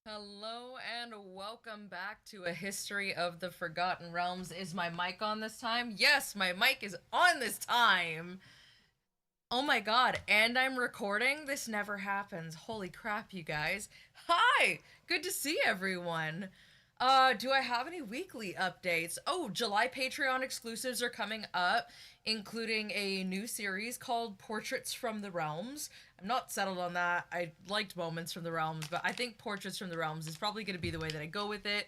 Hello and welcome back to A History of the Forgotten Realms. Is my mic on this time? Yes, my mic is on this time. Oh my god, and I'm recording? This never happens. Holy crap, you guys. Hi! Good to see everyone. Do I have any weekly updates? Oh, July Patreon exclusives are coming up, including a new series called Portraits from the Realms. I'm not settled on that. I liked Moments from the Realms, but I think Portraits from the Realms is probably going to be the way that I go with it.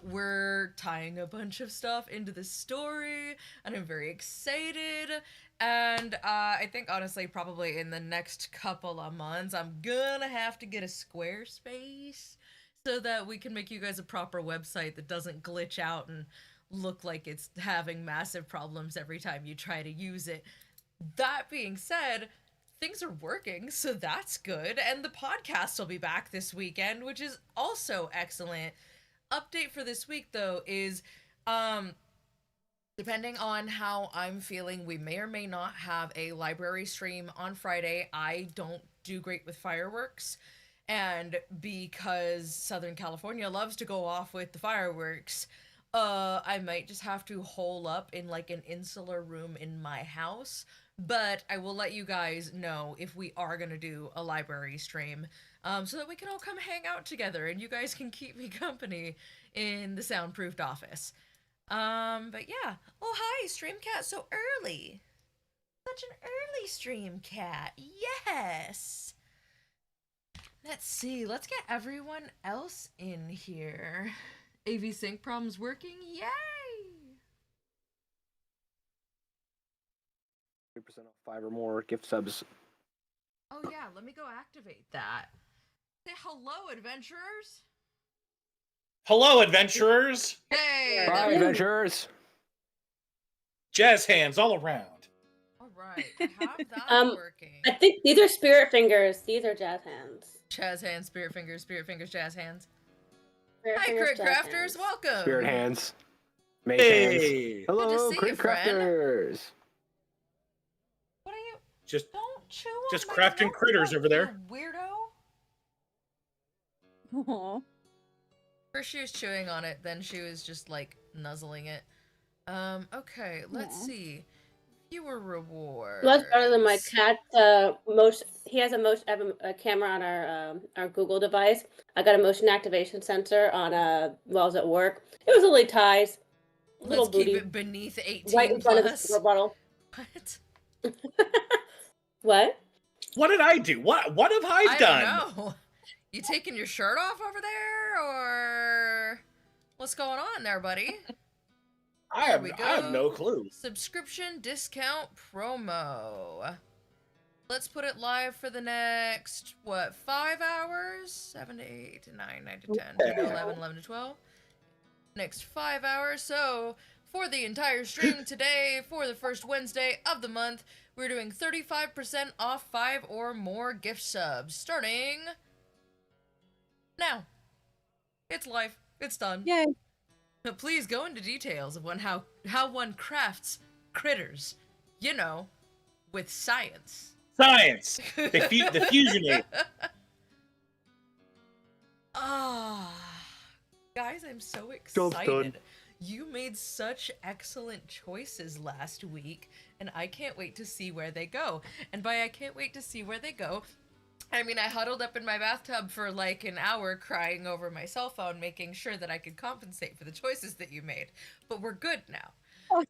We're tying a bunch of stuff into the story, and I'm very excited. And I think honestly, probably in the next couple of months, I'm gonna have to get a Squarespace so that we can make you guys a proper website that doesn't glitch out and look like it's having massive problems every time you try to use it. That being said, things are working, so that's good. And the podcast will be back this weekend, which is also excellent. Update for this week though is depending on how I'm feeling, we may or may not have a library stream on Friday. I don't do great with fireworks, and because Southern California loves to go off with the fireworks, I might just have to hole up in like an insular room in my house. But I will let you guys know if we are gonna do a library stream, so that we can all come hang out together and you guys can keep me company in the soundproofed office. But yeah. Oh, hi, Streamcat, so early. Such an early Streamcat. Yes. Let's see. Let's get everyone else in here. AV sync problems working. Yay! 3% off 5 or more gift subs. Oh yeah, let me go activate that. Say hello, adventurers. Hello, adventurers! Hey! Bye, adventurers! Jazz hands all around. Alright, I have that working. I think these are spirit fingers. These are jazz hands. Jazz hands, spirit fingers, jazz hands. Spirit Hi, fingers, Crit jazz Crafters, hands. welcome! Spirit hands. Mage hands. Hey! Hello, Good to see Crit you, friend. Crafters! What are you? Just Don't chew just on my crafting notebook, critters over there. you weirdo. Aww. First she was chewing on it, then she was just like nuzzling it. Okay, let's Aw. see. Viewer rewards. Less better than my cat. He has a camera on our Google device. I got a motion activation sensor on while I was at work. It was only ties. Little Let's keep booty. it beneath 18 Right in front of plus. his rebuttal. What? What? What did I do? What have I done? don't know. You taking your shirt off over there, or what's going on there, buddy? I There have we I have go. no clue. Subscription discount promo. Let's put it live for the next, what, 5 hours? 7 to 8 to 9, 9 to 10, 10 to 11, 11 to 12. Next 5 hours. So, for the entire stream today, for the first Wednesday of the month, we're doing 35% off 5 or more gift subs, starting now. It's live. It's done. Yay. But please go into details of how one crafts critters, you know, with science. Science. The fusionate. Ah, guys, I'm so Job's excited. done. You made such excellent choices last week, and I can't wait to see where they go. And by I can't wait to see where they go, I mean I huddled up in my bathtub for like an hour crying over my cell phone, making sure that I could compensate for the choices that you made. But we're good now. Oh.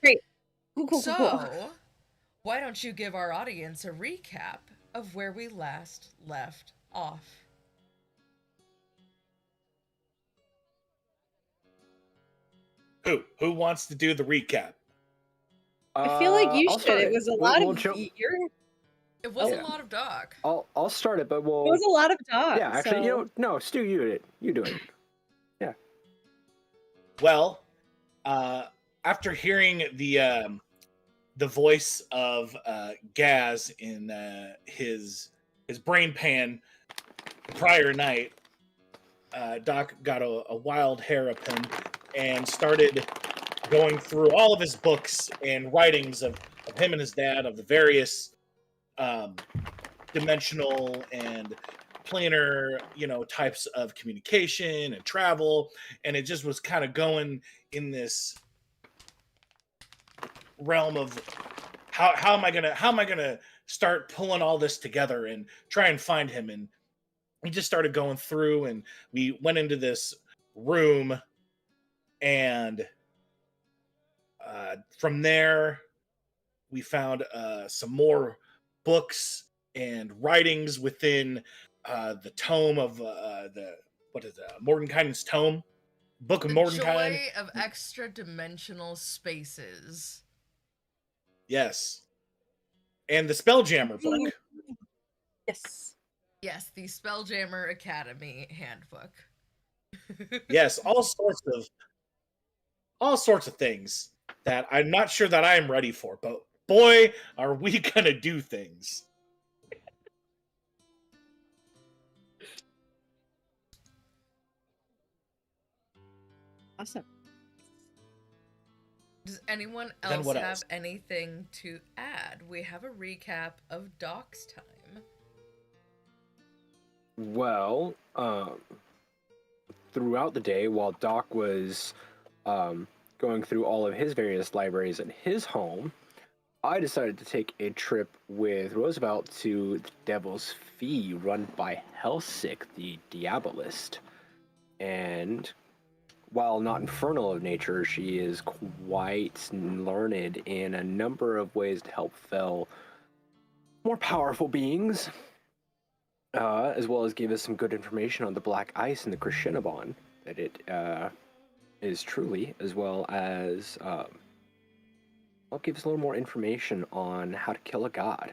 Great. Cool. So, why don't you give our audience a recap of where we last left off? Who wants to do the recap? I feel like you I'll should. start It was a lot We'll of jump- It was Yeah. a lot of dog. I'll start it, but we'll. It was a lot of dogs. Yeah, actually, so... no, Stu, you did it. You do it. Well, after hearing the voice of Gaz in his brain pan prior night, Doc got a wild hair up him and started going through all of his books and writings of him and his dad, of the various dimensional and interplanar, types of communication and travel, and it just was kind of going in this realm of how am I gonna start pulling all this together and try and find him. And we just started going through, and we went into this room, and from there we found some more books and writings within the tome of Mordenkainen's tome, Book of The Mordenkainen. Joy of Extra Dimensional Spaces. Yes, and the Spelljammer book. Yes. Yes, the Spelljammer Academy handbook. Yes, all sorts of things that I'm not sure that I am ready for, but boy, are we gonna do things. Awesome. Does anyone Then else what have else? anything to add? We have a recap of Doc's time. Well, throughout the day, while Doc was going through all of his various libraries at his home, I decided to take a trip with Roosevelt to the Devil's Fee, run by Helsik, the Diabolist. And while not infernal of nature, she is quite learned in a number of ways to help fell more powerful beings, as well as give us some good information on the Black Ice and the Krishinabon that it is truly, as well as give us a little more information on how to kill a god.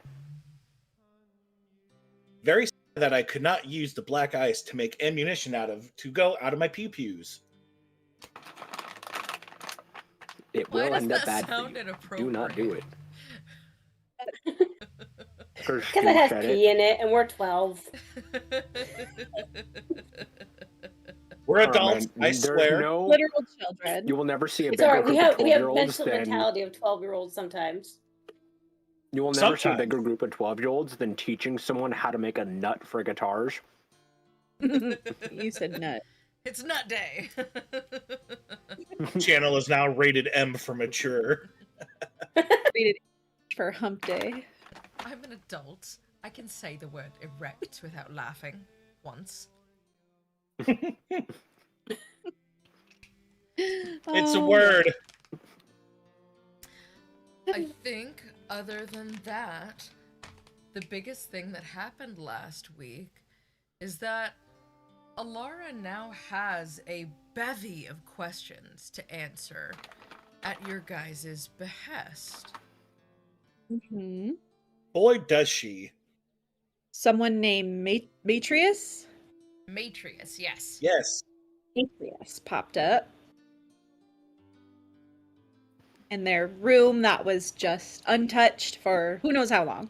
Very sad that I could not use the Black Ice to make ammunition to go out of my pew-pews. It Why will does end up that bad for sound you. inappropriate? Do not do it. Because it has pee in it, and we're 12. We're Alright, adults, man, I swear. Literal children. You will never see a It's bigger alright. We group have of we have 12-year-olds mental than mentality of 12-year-olds sometimes. you will never see a Sometimes. bigger group of 12-year-olds than teaching someone how to make a nut for guitars. You said nut. It's nut day. Channel is now rated M for mature. Rated for hump day. I'm an adult. I can say the word erect without laughing once. It's a Oh, word. I think, other than that, the biggest thing that happened last week is that Alara now has a bevy of questions to answer at your guys' behest. Mhm. Boy, does she. Someone named Matrius? Matrius, yes. Yes. Matrius popped up. In their room that was just untouched for who knows how long.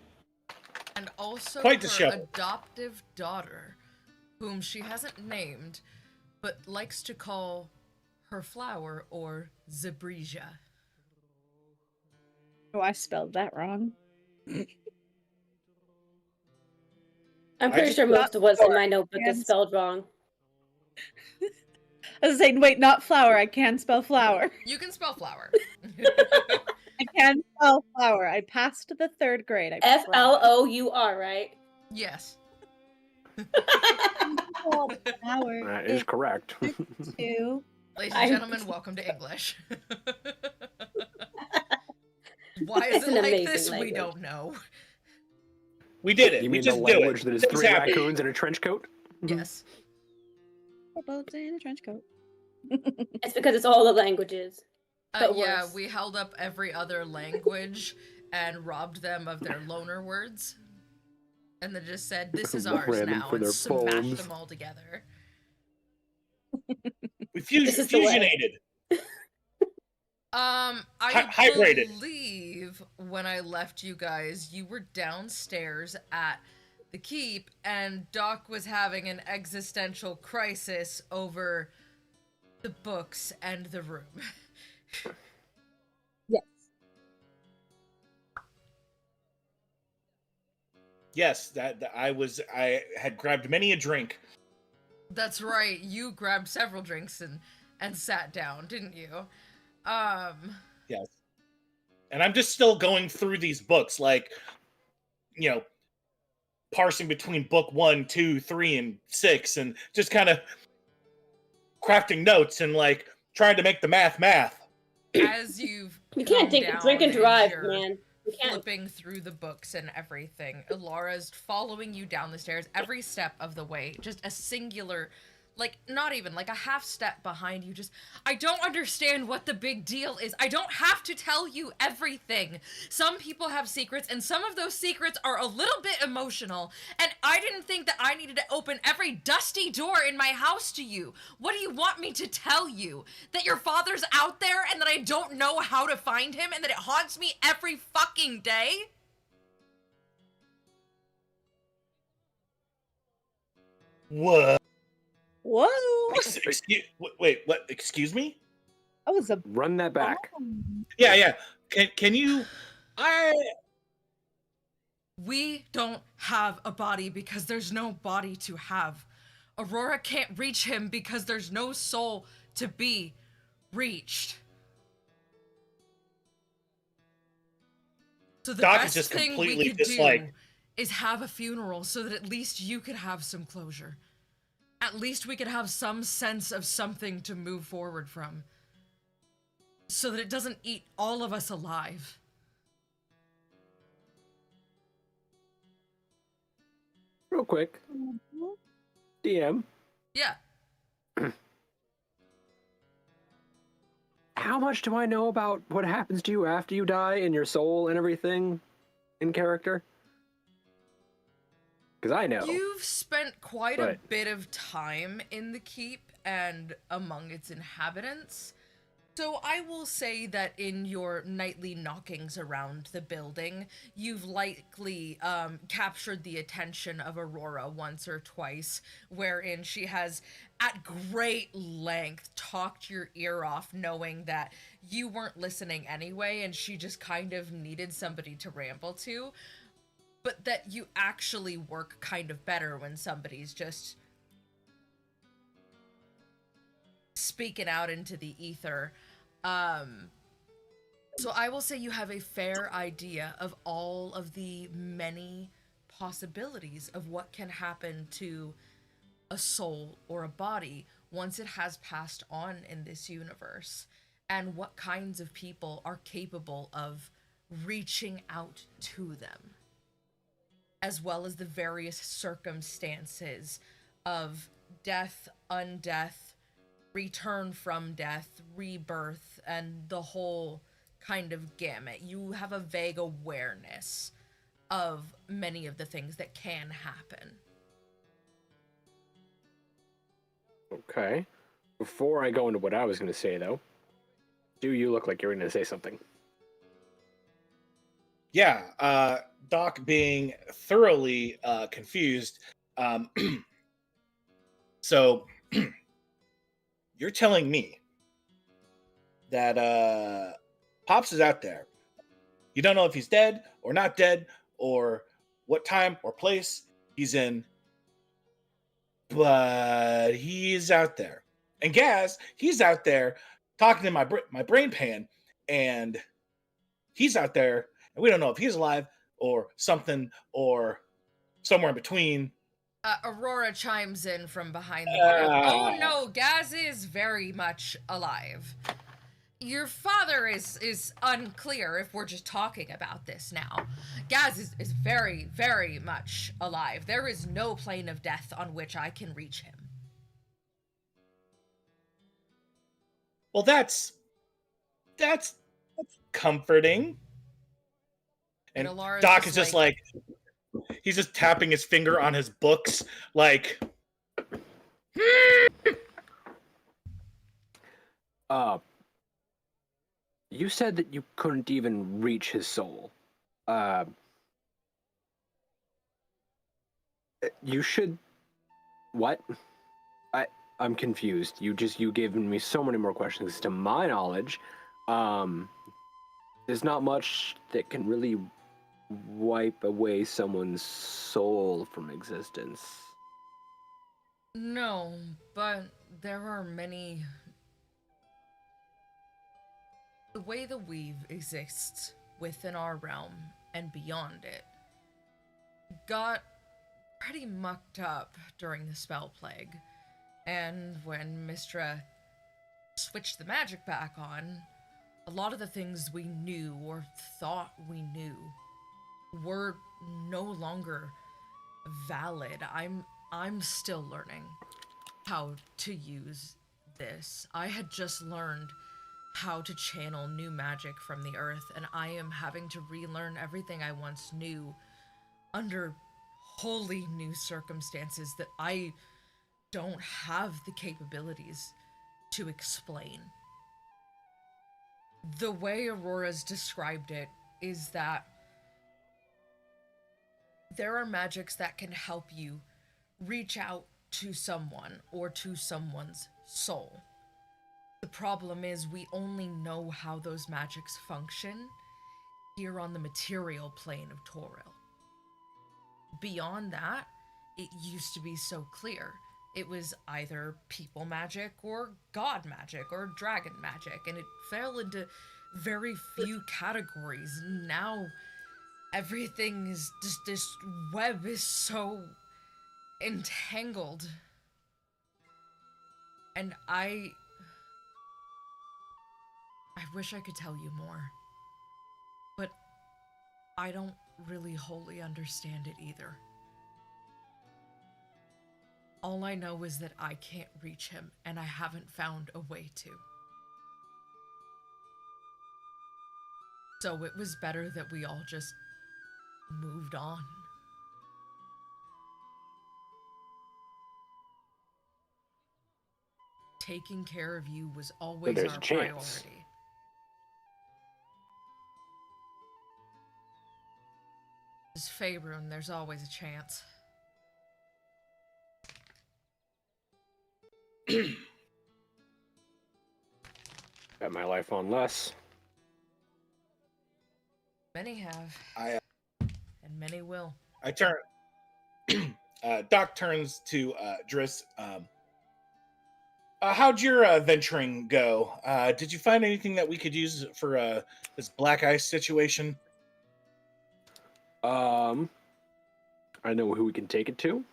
And also Quite the her show. adoptive daughter, whom she hasn't named, but likes to call her flower or Zabrija. Oh, I spelled that wrong. I'm pretty just sure most of what's in my notebook is Yes. spelled wrong. I was saying, wait, not flower. I can spell flower. You can spell flower. I can spell flower. I passed the 3rd grade. I promise. FLOUR, right? Yes. Spell flower. That is correct. Two. Ladies I'm- and gentlemen, welcome to English. Why is It's it an like amazing this? We language. don't know. We did it. You we mean just the do language it. that is Things 3 happen. raccoons in a trench coat? Yes. Both in a trench coat. It's because it's all the languages. But Yeah, worse. we held up every other language and robbed them of their loaner words. And then just said, this is ours Ran them now, for and their smashed poems. them all together. We This is the way. fusionated. I Hydrated. believe when I left you guys, you were downstairs at the keep, and Doc was having an existential crisis over the books and the room. Yes. Yes, that I had grabbed many a drink. That's right. You grabbed several drinks and sat down, didn't you? Yes. And I'm just still going through these books, like, parsing between book 1, 2, 3, and 6, and just kind of crafting notes and like trying to make the math. As you've You can't come down drink and drive, you're man. You can't. flipping through the books and everything, Elara's following you down the stairs every step of the way, just a singular, like, not even, like a half step behind you, just, I don't understand what the big deal is. I don't have to tell you everything. Some people have secrets, and some of those secrets are a little bit emotional, and I didn't think that I needed to open every dusty door in my house to you. What do you want me to tell you? That your father's out there, and that I don't know how to find him, and that it haunts me every fucking day? What? Whoa! Wait, what? Excuse me? That was a Run that back. Yeah. Can you? We don't have a body because there's no body to have. Aurora can't reach him because there's no soul to be reached. So the Doc is best just thing we completely could just do like- is have a funeral so that at least you could have some closure. At least we could have some sense of something to move forward from. So that it doesn't eat all of us alive. Real quick. DM. Yeah. How much do I know about what happens to you after you die and your soul and everything in character? Because I know. You've spent quite a But- bit of time in the keep and among its inhabitants. So I will say that in your nightly knockings around the building, you've likely captured the attention of Aurora once or twice, wherein she has, at great length, talked your ear off, knowing that you weren't listening anyway, and she just kind of needed somebody to ramble to. But that you actually work kind of better when somebody's just speaking out into the ether. So I will say you have a fair idea of all of the many possibilities of what can happen to a soul or a body once it has passed on in this universe, and what kinds of people are capable of reaching out to them, as well as the various circumstances of death, undeath, return from death, rebirth, and the whole kind of gamut. You have a vague awareness of many of the things that can happen. Okay. Before I go into what I was going to say, though, do you look like you're going to say something? Yeah, Doc being thoroughly confused. So you're telling me that Pops is out there. You don't know if he's dead or not dead or what time or place he's in, but he's out there. And Gaz, he's out there talking to my brain pan, and he's out there, and we don't know if he's alive or something or somewhere in between. Aurora chimes in from behind the group. Oh no, Gaz is very much alive. Your father is unclear if we're just talking about this now. Gaz is very, very much alive. There is no plane of death on which I can reach him. Well, that's comforting. And Alara's Doc is just like, he's just tapping his finger on his books, like. You said that you couldn't even reach his soul. You should. What? I'm confused. You gave me so many more questions. To my knowledge, there's not much that can really wipe away someone's soul from existence. No, but there are many. The way the weave exists within our realm and beyond it got pretty mucked up during the spell plague. And when Mistra switched the magic back on, a lot of the things we knew or thought we knew were no longer valid. I'm still learning how to use this. I had just learned how to channel new magic from the earth, and I am having to relearn everything I once knew under wholly new circumstances that I don't have the capabilities to explain. The way Aurora's described it is that there are magics that can help you reach out to someone or to someone's soul. The problem is we only know how those magics function here on the material plane of Toril. Beyond that, it used to be so clear. It was either people magic or god magic or dragon magic, and it fell into very few categories. Now everything is just, this web is so entangled. And I wish I could tell you more, but I don't really wholly understand it either. All I know is that I can't reach him, and I haven't found a way to. So it was better that we all just moved on. Taking care of you was always there's our a chance. priority. As Faerun, there's always a chance. Bet my life on less. Many have, and many will. I turn. Doc turns to Driss. How'd your venturing go? Did you find anything that we could use for this black ice situation? I know who we can take it to.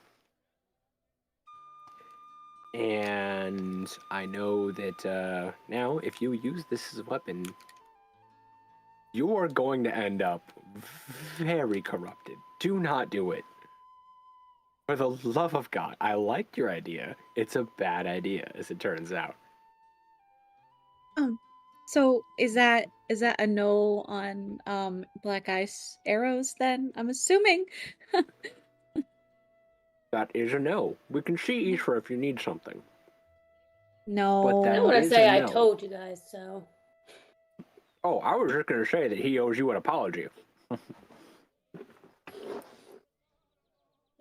And I know that now, if you use this as a weapon, you are going to end up very corrupted. Do not do it. For the love of God, I liked your idea. It's a bad idea, as it turns out. So is that a no on black ice arrows then? I'm assuming. That is a no. We can see Ishra if you need something. No. But I that don't want to is say a I no. told you guys, so. Oh, I was just going to say that he owes you an apology.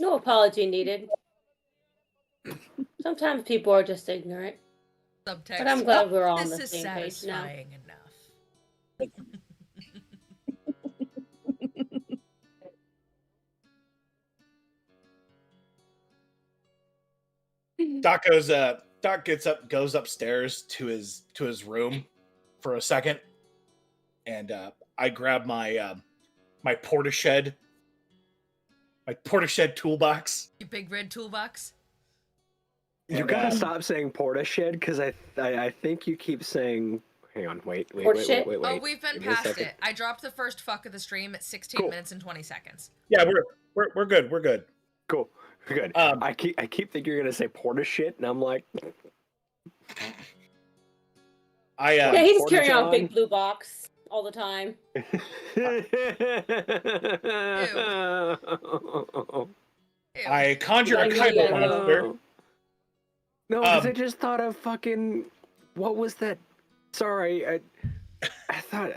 No apology needed. Sometimes people are just ignorant. Subtext. But I'm glad we're all on This the is same page now. satisfying enough. Doc gets up, goes upstairs to his room for a second, and I grab my my portashed toolbox. You big red toolbox. You And, gotta stop saying portashed, because I think you keep saying. Hang on, wait. Oh, we've been Give me a past second. it. I dropped the first fuck of the stream at 16 Cool. minutes and 20 seconds. Yeah, we're good. We're good. Cool, good. I keep thinking you're gonna say portashed, and I'm like, Yeah, he's Porta carrying on a John? big blue box all the time. Ew. I conjure a Like, Kyber yeah. monster. No, because I just thought of fucking. What was that? Sorry, I thought.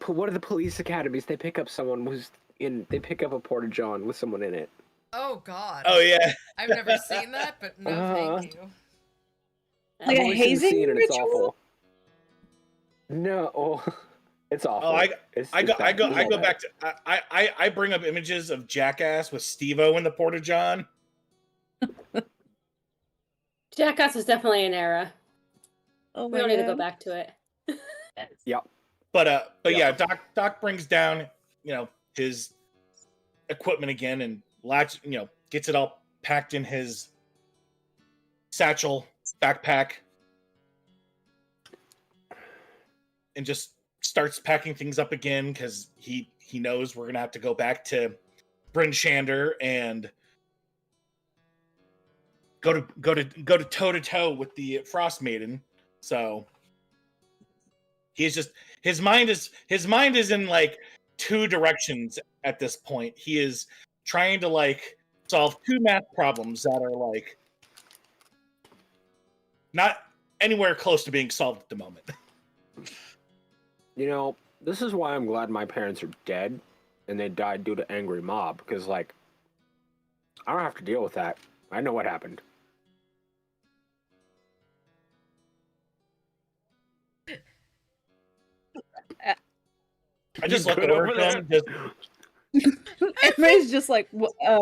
What are the police academies? They pick up someone who's in. They pick up a porta john with someone in it. Oh god. Oh yeah. I've never seen that, but no thank you. Like I've a only seen the hazing scene and it's ritual? awful. No. It's awful. Oh, It's I bad. It's all go bad. back to I bring up images of Jackass with Steve-O in the Porta John. Jackass was definitely an era. Oh We my don't need to go god. back to it. Yeah. But Yeah. yeah, Doc brings down, his equipment again and gets it all packed in his satchel backpack and just starts packing things up again because he knows we're gonna have to go back to Bryn Shander and go to toe to toe with the Frost Maiden. So he's just his mind is in like two directions at this point. He is trying to like solve two math problems that are like not anywhere close to being solved at the moment. You know, this is why I'm glad my parents are dead and they died due to angry mob, because, like, I don't have to deal with that. I know what happened. I just You look good over over to there? him, just Everybody's just like, I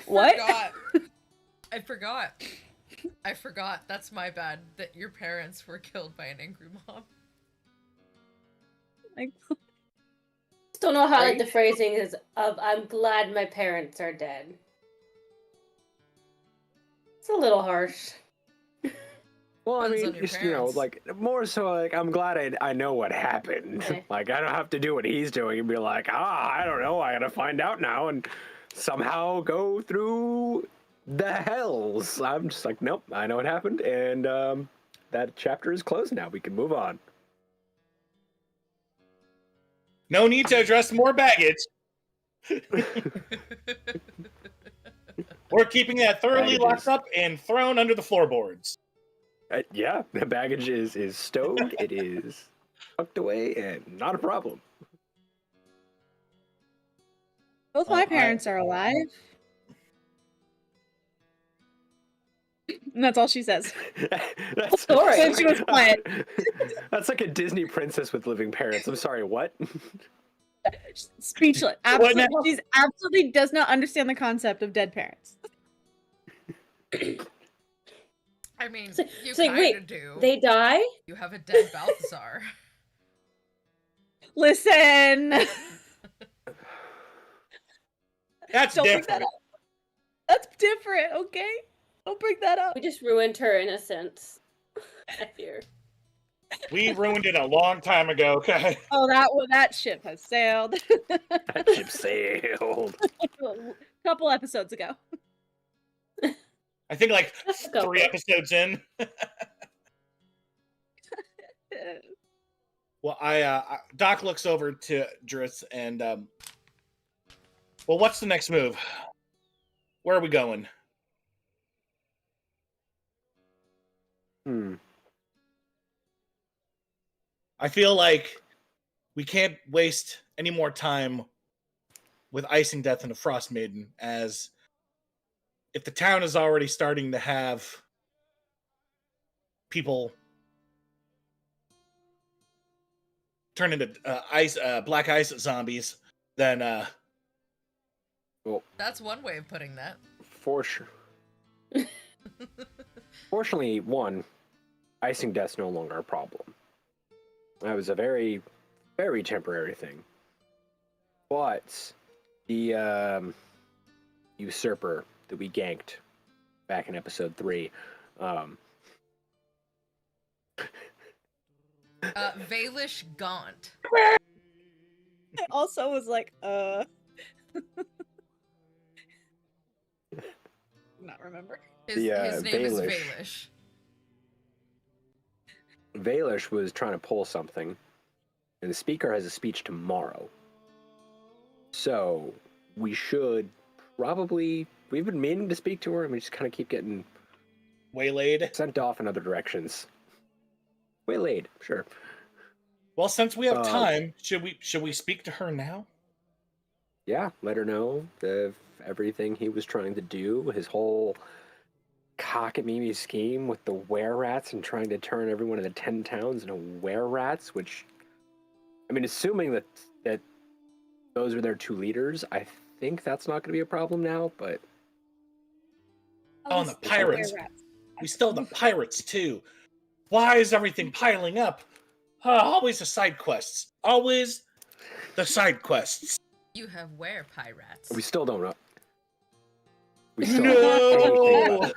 what? forgot. I forgot. That's my bad. That your parents were killed by an angry mob. Like, Still know how like Right. the phrasing is of "I'm glad my parents are dead." It's a little harsh. Well, I Depends mean, on your just, parents. like, more so, like, I'm glad I know what happened. Okay. Like, I don't have to do what he's doing and be like, I don't know, I gotta find out now and somehow go through the hells. I'm just like, nope, I know what happened, and that chapter is closed now. We can move on. no need to address more baggage. We're keeping that thoroughly Baggages. locked up and thrown under the floorboards. Yeah, the baggage is stowed, it is tucked away, and not a problem. both my parents are alive. And that's all she says. That's Story. When she was quiet. That's like a Disney princess with living parents. I'm sorry, what? Speechless. What now? She's absolutely does not understand the concept of dead parents. I mean, So- you so kind wait, of do. They die? You have a dead Balthazar. Listen. That's Don't bring different. that up. That's different, okay? Don't bring that up. We just ruined her innocence. I fear. We ruined it a long time ago, okay? Oh, that ship has sailed. That ship sailed. A couple episodes ago. I think like Let's go. 3 episodes in. Well, Doc looks over to Drizzt and, well, what's the next move? Where are we going? I feel like we can't waste any more time with Icing Death and the Frost Maiden, as if the town is already starting to have people turn into black ice zombies, then Well, That's one way of putting that. for sure. Fortunately, one, icing death's no longer a problem. That was a very, very temporary thing. But the usurper that we ganked back in episode 3, Valish Gaunt. I also was like, not remember. His The, name is Baelish. Valish. Valish was trying to pull something, and the speaker has a speech tomorrow. So we should probably, we've been meaning to speak to her, and we just kind of keep getting waylaid. sent off in other directions. Waylaid, sure. Well, since we have Um, time, should we speak to her now? Yeah, let her know of everything he was trying to do, his whole cockamamie scheme with the were-rats and trying to turn every one of the 10 towns into were-rats, which I mean, assuming that those are their 2 leaders, I think that's not going to be a problem now. But Oh, and the These pirates. were rats. We still have the pirates too. Why is everything piling up? Always the side quests. Always the side quests. You have where, pirates? we still don't know. We still don't know anything No. about it.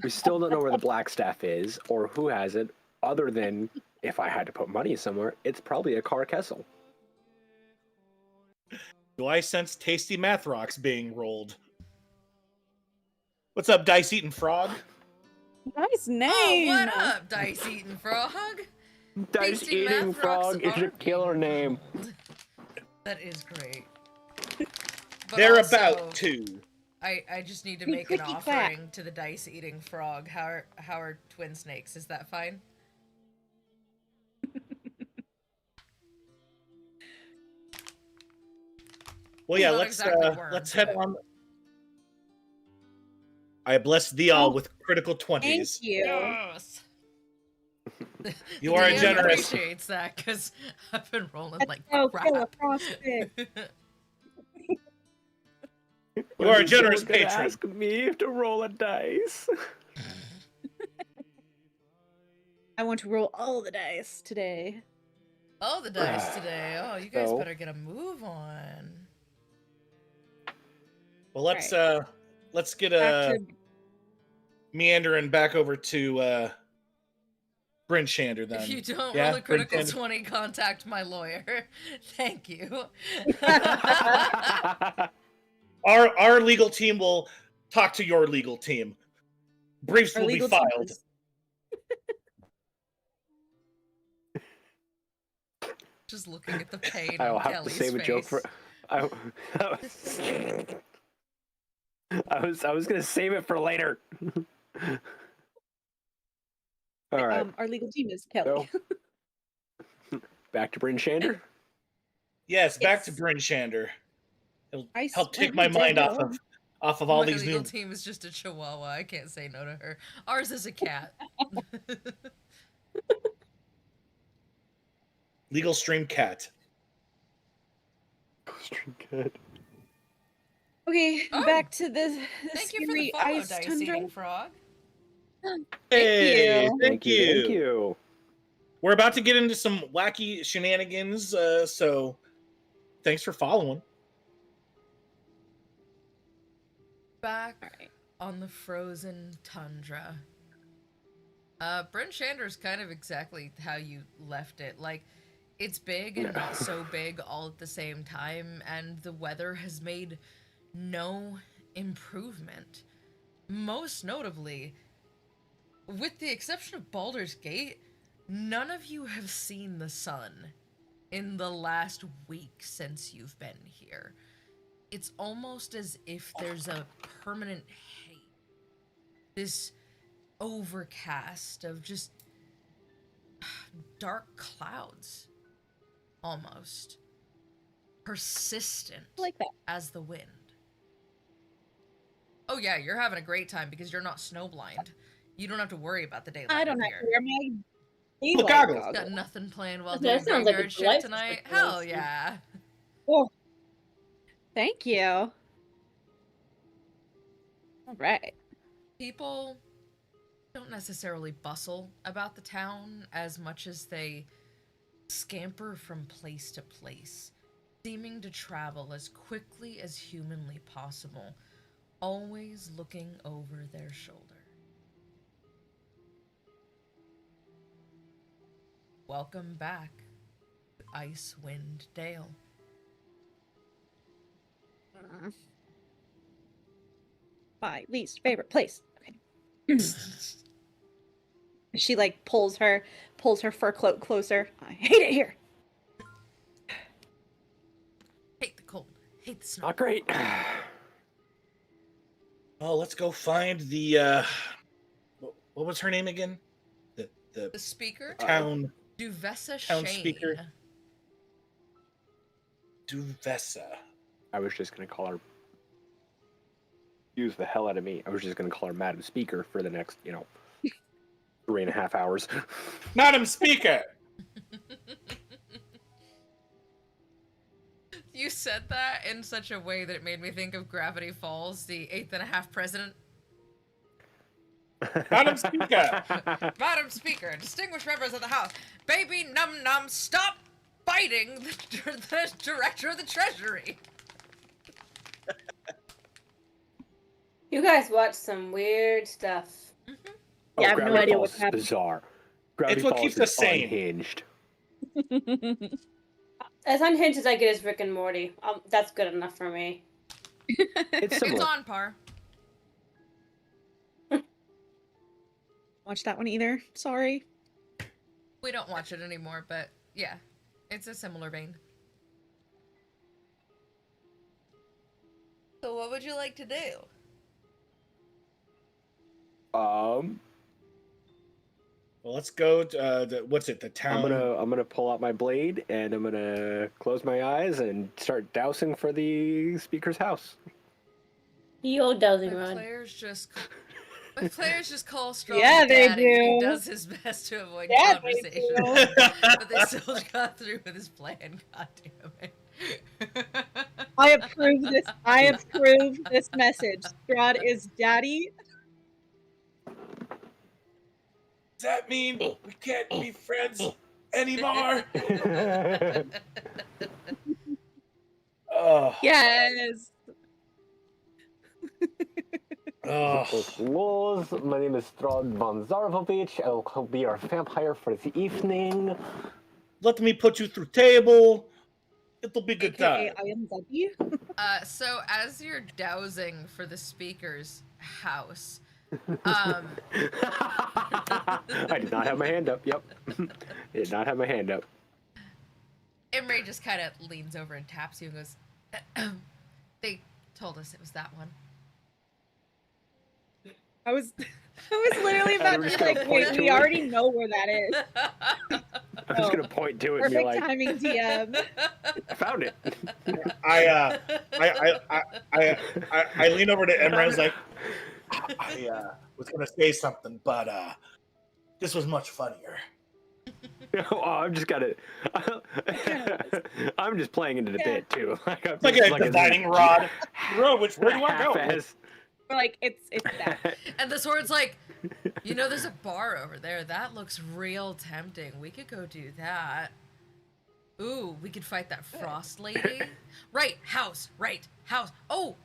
We still don't know where the black staff is or who has it. Other than if I had to put money somewhere, it's probably a Car Kessel. Do I sense tasty math rocks being rolled? What's up, Dice Eating Frog? Nice name. Oh, what up, Dice Eating Frog? Dice Tasty Eating math Frog rocks is a are killer being name. rolled. That is great. But They're also, about to. I just need to Be make an clicky clack. offering to the Dice Eating Frog. How are twin snakes? Is that fine? Well, yeah, Not let's exactly worms, let's head but- on. I bless thee all Oh, with critical Thank 20s. you. Yes. You are DM generous. appreciates that because I've been rolling like Oh, crap. kill a frostbite. You are a When generous someone could patron. ask me to roll a dice. I want to roll all the dice today. Oh, the dice today. Oh, you guys So? better get a move on. Well, let's get Back to meandering back over to Bryn Shander then. If you don't Yeah, roll a critical Bryn Shander. 20, contact my lawyer. Thank you. Our legal team will talk to your legal team. Briefs our will be legal team filed. is- Just looking at the pain I will on have Kelly's to save a joke for. face. I was gonna save it for later. All right, our legal team is Kelly. so back to Bryn Shander. Yes, back to Yes. Bryn Shander. It'll I help take swear my we mind did off of all My these legal new team is just a chihuahua. I can't say no to her. Ours is a cat. legal stream cat. Okay, Oh, back to the Thank you for the scary follow, ice Dice tundra. Eating Frog. Hey, you. thank you. Thank you. We're about to get into some wacky shenanigans, so thanks for following. Back Alright. on the frozen tundra. Bryn Shander's kind of exactly how you left it. Like, it's big and not so big all at the same time, and the weather has made no improvement. Most notably, with the exception of Baldur's Gate, none of you have seen the sun in the last week since you've been here. It's almost as if there's a permanent haze. This overcast of just dark clouds, almost persistent I like that. as the wind. Oh yeah, you're having a great time because you're not snowblind. You don't have to worry about the daylight. I don't up have here. to wear my The daylight goggles. Got goggles. nothing planned while That doing sounds like a graveyard shift delightful tonight. situation. Hell yeah. Oh, thank you. All right. People don't necessarily bustle about the town as much as they scamper from place to place, seeming to travel as quickly as humanly possible, always looking over their shoulder. Welcome back to Icewind Dale. My least favorite place. Okay. She like pulls her fur cloak closer. I hate it here. Hate the cold, hate the snow. Not great. Oh, let's go find the what was her name again? The The speaker, town Duvessa town Shane. speaker. Duvessa. I was just gonna call her. Use the hell out of me. I was just gonna call her Madam Speaker for the next, 3.5 hours. Madam Speaker. You said that in such a way that it made me think of Gravity Falls, the 8.5 president. Madam Speaker. Madam Speaker, distinguished members of the House, baby num num, stop fighting the director of the Treasury. You guys watch some weird stuff. Yeah, I have no Gravity idea Falls what's is happening. bizarre. Gravity It's what Falls keeps is us sane. unhinged. As unhinged as I get as Rick and Morty. That's good enough for me. It's similar. It's on par. Watch that one either. Sorry. We don't watch it anymore, but yeah, it's a similar vein. So what would you like to do? Well, let's go to what's it? The town. I'm gonna pull out my blade and I'm gonna close my eyes and start dousing for the speaker's house. The old dowsing My rod. players just call Strong Yeah, they Daddy. He do. does his best to avoid Yeah, they conversation, do. but they still got through with his plan. God damn it! I approve this. I approve this message. Strahd is daddy. Does that mean we can't be friends anymore? Oh. Yes. Oh. Wolves, my name is Strahd von Zarvovich. I'll be your vampire for the evening. Let me put you through table. It'll be good AKA time. I am daddy. So as you're dowsing for the speaker's house, I did not have my hand up. Yep. I did not have my hand up. Imre just kind of leans over and taps you and goes, "They told us it was that one." I was literally about I'm to just be gonna like, point wait, to we it. already know where that is. I'm just gonna point to it and be Perfect like, timing, DM. I found it. I lean over to Emra and was like, I was gonna say something, but this was much funnier. Oh, I'm just gonna. I'm just playing into the bit too. Like, I'm It's like just a divining rod. Bro, which way do I go? half-ass. We're like, it's that. And the sword's like, there's a bar over there. That looks real tempting. We could go do that. Ooh, we could fight that frost lady. Right, house. Oh,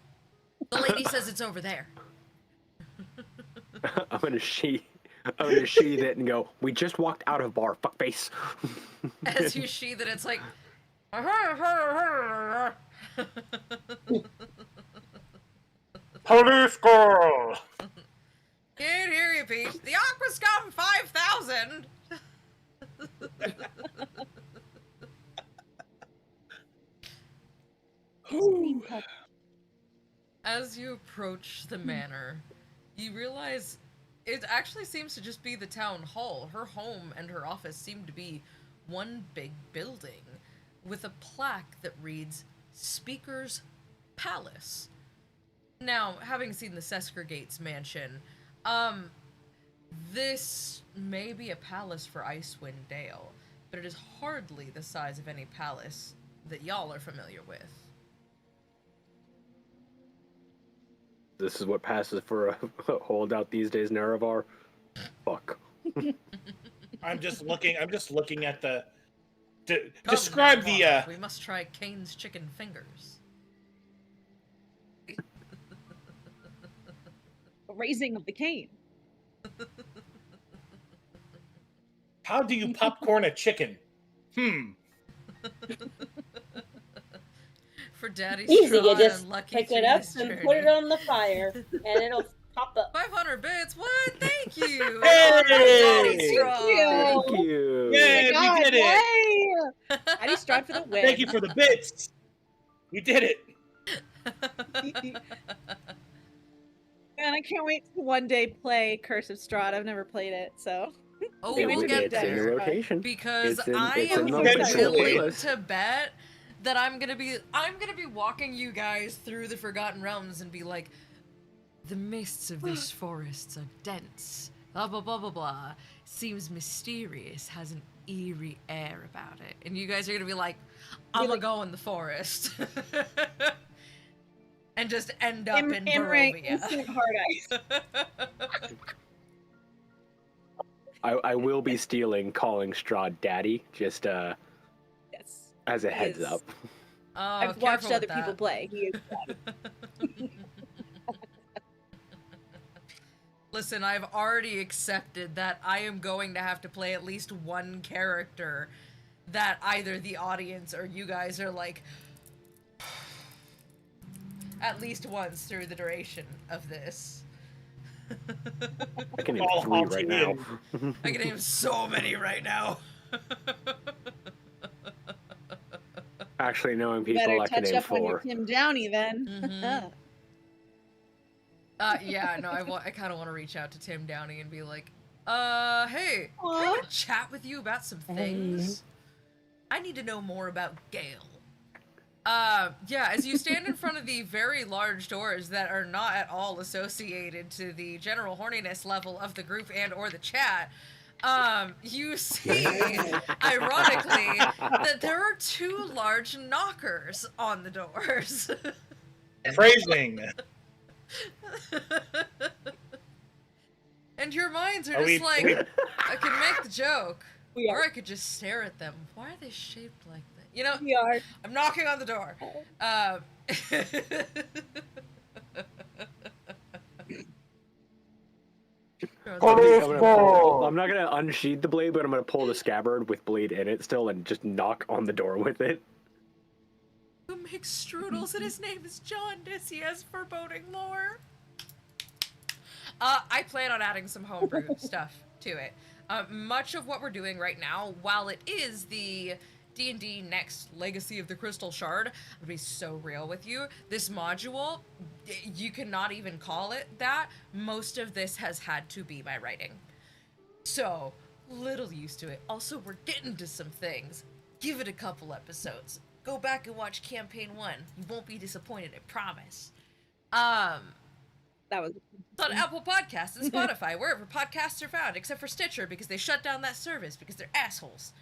the lady says it's over there. I'm gonna sheath it and go. We just walked out of bar. Fuckface. As you sheath it, it's like. Police girl! Can't hear you, Peach. The Aqua Scum 5000. As you approach the manor, you realize it actually seems to just be the town hall. Her home and her office seem to be one big building with a plaque that reads Speaker's Palace. Now, having seen the Sesker Gates mansion, this may be a palace for Icewind Dale, but it is hardly the size of any palace that y'all are familiar with. This is what passes for a holdout these days in Erevar. Fuck. I'm just looking at the. Come Describe now, the. Mark, we must try Kane's chicken fingers. The raising of the cane. How do you popcorn a chicken? For Daddy Easy, Straw you just and Lucky pick it up Three's and journey. put it on the fire, and it'll pop up. 500 bits. What? Thank you. Hey! Daddy Straw. Thank you. Yay, God, we did it! yay! Daddy Strahd for the win. Thank you for the bits. We did it. Man, I can't wait to one day play Curse of Strahd. I've never played it, so. Oh, It we'll was- get it's in the there. rotation. Because It's in- I it's am in the official willing playlist. to bet that I'm gonna be walking you guys through the Forgotten Realms and be like, the mists of these forests are dense blah blah blah blah blah. Seems mysterious, has an eerie air about it. And you guys are gonna be like, I'm gonna go in the forest. And just end up in Barovia. Instant hard ice. I will be stealing calling Strahd daddy, just Yes. as a He heads is. up. Oh, I've watched careful with other people that. play. He is Listen, I've already accepted that I am going to have to play at least one character that either the audience or you guys are like at least once through the duration of this. I can name All 3 right haunting now. I can name so many right now. Actually, knowing people, better I can touch name up on your 4. Tim Downey then. Mhm. Yeah, no, I kind of want to reach out to Tim Downey and be like, hey, can I have a chat with you about some things? I need to know more about Gale. Yeah, as you stand in front of the very large doors that are not at all associated to the general horniness level of the group and or the chat, you see, ironically, that there are 2 large knockers on the doors. Phrasing. And your minds are Are just we- like, we- I can make the joke, We or are. I could just stare at them. Why are they shaped like that? You know, We are. I'm knocking on the door. I'm not gonna unsheath the blade, but I'm gonna pull the scabbard with blade in it still and just knock on the door with it. Who makes strudels and his name is Jaundice. He has foreboding lore. I plan on adding some homebrew stuff to it. Much of what we're doing right now, while it is the D&D Next Legacy of the Crystal Shard, I'll be so real with you, this module, you cannot even call it that. Most of this has had to be my writing. So, little used to it. Also, we're getting to some things. Give it a couple episodes. Go back and watch Campaign 1. You won't be disappointed, I promise. That was It's on Apple Podcasts and Spotify, wherever podcasts are found, except for Stitcher, because they shut down that service because they're assholes.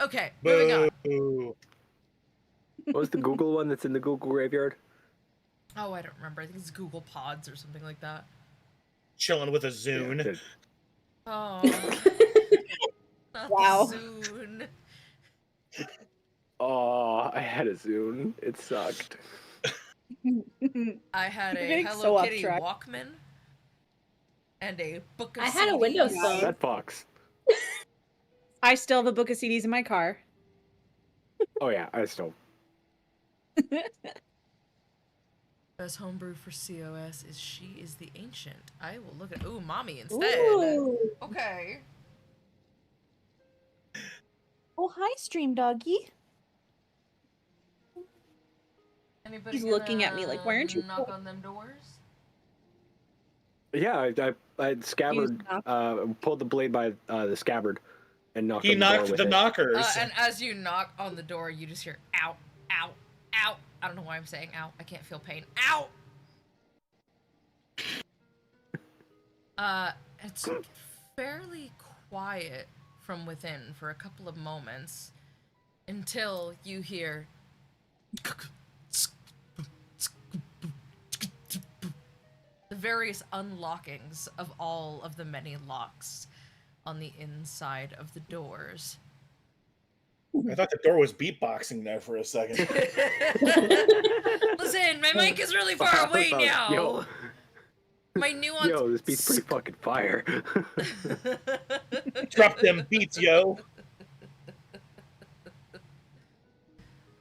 Okay, moving on. Boo. What was the Google one that's in the Google graveyard? Oh, I don't remember. I think it's Google Pods or something like that. Chilling with a Yeah, Zune. the- Oh. Not Wow. the Zune. Oh, I had a Zune. It sucked. I had You're a getting Hello so off Kitty track. Walkman and a book of I had a CDs. Windows phone. That fucks. I still have a book of CDs in my car. Oh yeah, I still. Best homebrew for COS is She is the Ancient. I will look at Mommy instead. Ooh. Okay. Oh, hi, Stream Doggy. Anybody He's looking at me like, why aren't you knock cool? on them doors? Yeah, I scabbard. Pulled the blade by the scabbard, and knocked. He on the door knocked with the it. knockers. And as you knock on the door, you just hear ow, ow, ow. I don't know why I'm saying ow. I can't feel pain. Ow! It's fairly quiet from within for a couple of moments until you hear the various unlockings of all of the many locks on the inside of the doors. I thought the door was beatboxing there for a second. Listen, my mic is really far away now. Yo, My nuance. yo, this beat's pretty fucking fire. Drop them beats, yo.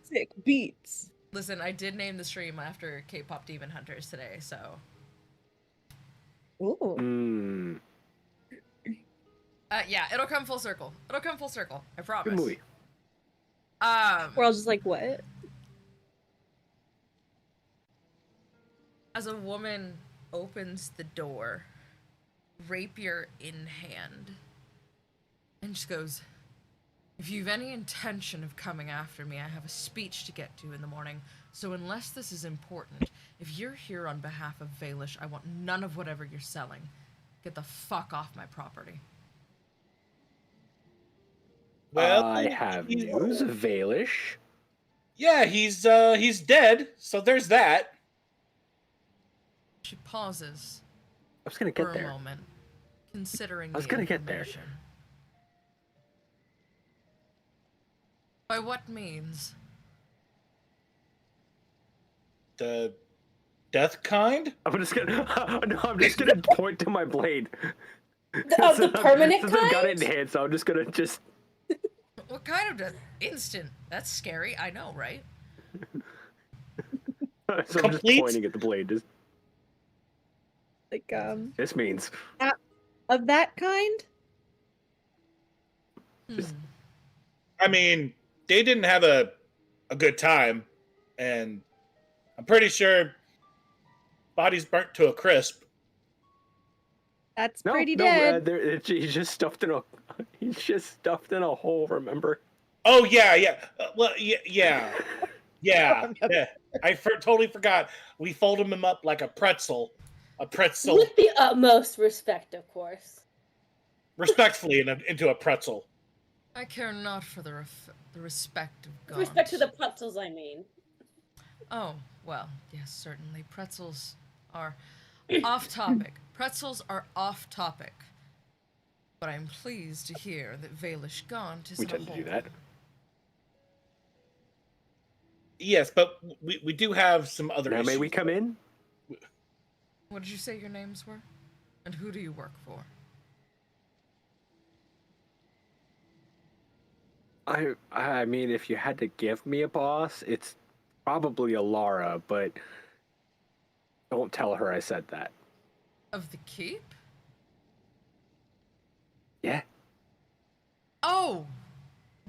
Sick beats. Listen, I did name the stream after K-pop Demon Hunters today, so Ooh. Mmm. yeah, it'll come full circle. It'll come full circle. I promise. Good movie. We're all just like, what? As a woman opens the door, rapier in hand, and just goes, "If you've any intention of coming after me, I have a speech to get to in the morning, so unless this is important, if you're here on behalf of Valish, I want none of whatever you're selling. get the fuck off my property. Well, I have news, Valish. Yeah, he's dead. So there's that. She pauses I was gonna for get a there. moment, considering I was the gonna get there. information. By what means? The death kind? I'm just gonna. No, I'm just gonna point to my blade. The permanent Since I've got it in kind? hand, so I'm just gonna just. What kind of death? Instant. That's scary. I know, right? So I'm just Complete? pointing at the blade. Just, Like this means. of that kind? Just- Hmm. I mean, they didn't have a good time, and I'm pretty sure body's burnt to a crisp. That's No, pretty no, dead. he's just stuffed in a. He's just stuffed in a hole. Remember? Oh yeah, yeah. Well, yeah. I totally forgot. We fold him up like a pretzel. A pretzel, With the utmost respect, of course. respectfully, into a pretzel. I care not for the respect of God. With respect to the pretzels, I mean. Oh, well, yes, certainly. Pretzels are off topic. Pretzels are off topic. But I'm pleased to hear that Valish Gaunt is We in a tend to do hole. that. Yes, but we do have some other Now, issues. may we come in? What did you say your names were? And who do you work for? I mean, if you had to give me a boss, it's probably Alara, but don't tell her I said that. Of the keep? Yeah. Oh!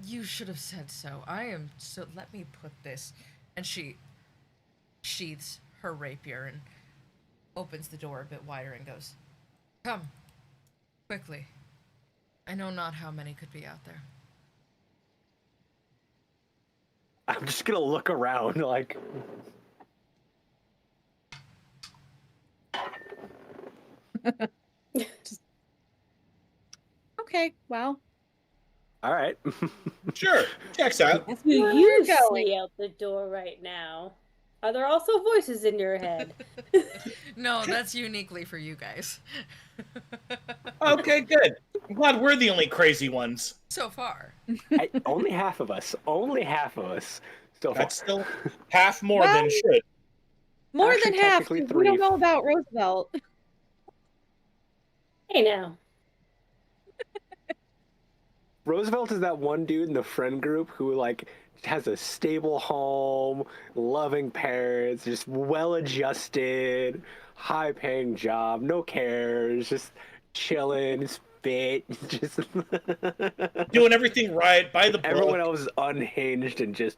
You should have said so. I am so. Let me put this. And she sheaths her rapier and opens the door a bit wider and goes, "Come. Quickly. I know not how many could be out there." I'm just gonna look around like. Okay, well, All right. Sure, checks out. That's who Where you we're going. see out the door right now. Are there also voices in your head? No, that's uniquely for you guys. Okay, good. I'm glad we're the only crazy ones. So far. Only half of us. Only half of us. So far. That's still half more Well, than should. more Actually, than half. technically 'Cause we don't three. know about Roosevelt. Hey now. Roosevelt is that one dude in the friend group who like has a stable home, loving parents, just well-adjusted, high-paying job, no cares, just chilling, just fit, just Doing everything right by the book. everyone else is unhinged and just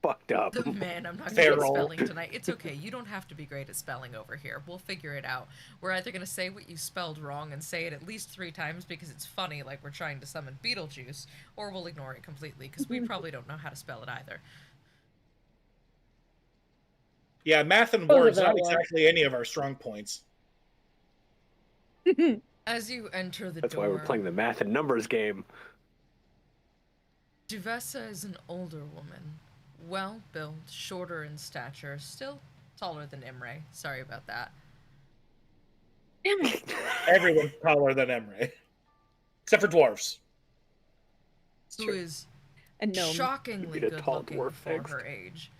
fucked up. The man, I'm not good Feral. at spelling tonight. It's okay. You don't have to be great at spelling over here. We'll figure it out. We're either going to say what you spelled wrong and say it at least 3 times because it's funny, like we're trying to summon Beetlejuice, or we'll ignore it completely because we probably don't know how to spell it either. Yeah, math and Both of words, that not one. exactly any of our strong points. As you enter the That's door, why we're playing the math and numbers game. Duvessa is an older woman, well-built, shorter in stature, still taller than Imre. Sorry about that. Damn it. Everyone's taller than Emre. Except for dwarves. Who is A gnome. shockingly Need a tall good-looking dwarf for next. her age.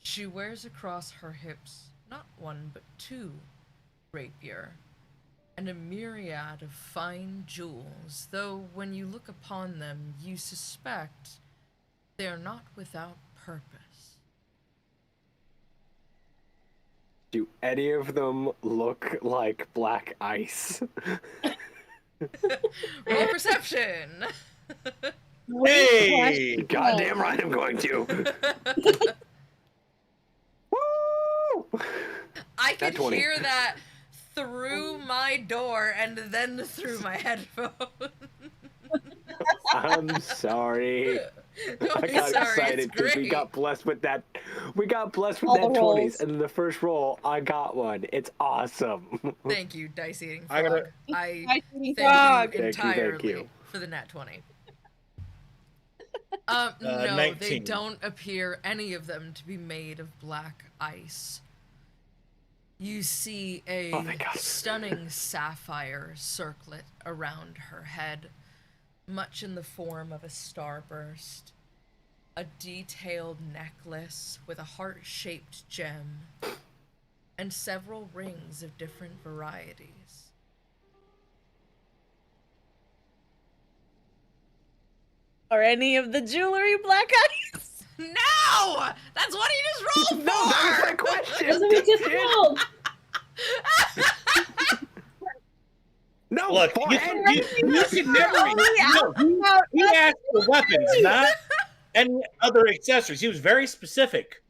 She wears across her hips not 1 but 2 rapier, and a myriad of fine jewels, though when you look upon them, you suspect they are not without purpose. Do any of them look like black ice? Roll perception! Hey! Goddamn right I'm going to. Woo! I can Nat 20. hear that through my door and then through my headphone. I'm sorry. Don't I be got sorry, excited it's because we great. got blessed with that We got blessed with All net the 20s, rolls. and then the first roll, I got one. It's awesome. Thank you, Dice Eating I Frog. gotta- I Dice Eating thank Frog. you Thank you, entirely thank you. for the nat 20. No, they 19. don't appear any of them to be made of black ice. You see a Oh, thank God. stunning sapphire circlet around her head, much in the form of a starburst, a detailed necklace with a heart-shaped gem, and several rings of different varieties. Are any of the jewelry black ice? No! That's what he just rolled No, that was for! my question. That's what we just Dude. rolled. No, Look, you forehead. can never. He asked for weapons, not any other accessories. He was very specific.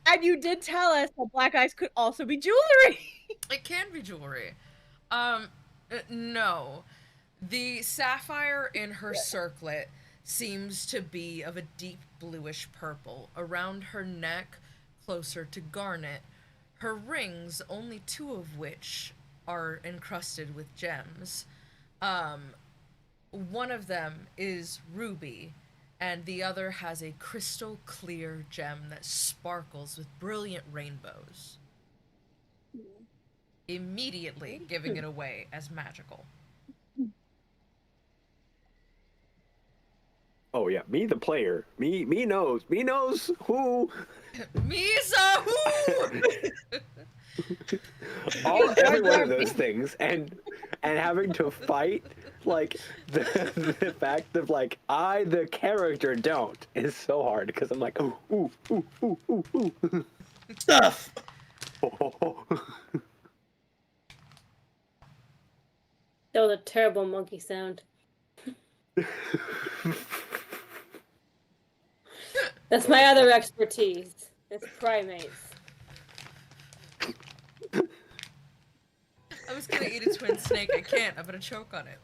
And you did tell us that black ice could also be jewelry. It can be jewelry. No. The sapphire in her circlet seems to be of a deep bluish purple. Around her neck, closer to garnet. Her rings, only 2 of which are encrusted with gems. One of them is ruby, and the other has a crystal clear gem that sparkles with brilliant rainbows, immediately giving it away as magical. Oh yeah, me the player. Me knows. Me knows who. Misa who? Every one of those things, and having to fight like the fact of like I the character don't is so hard because I'm like ooh. Stuff. That was a terrible monkey sound. That's my other expertise. It's primates. I was gonna eat a twin snake. I can't. I'm gonna choke on it.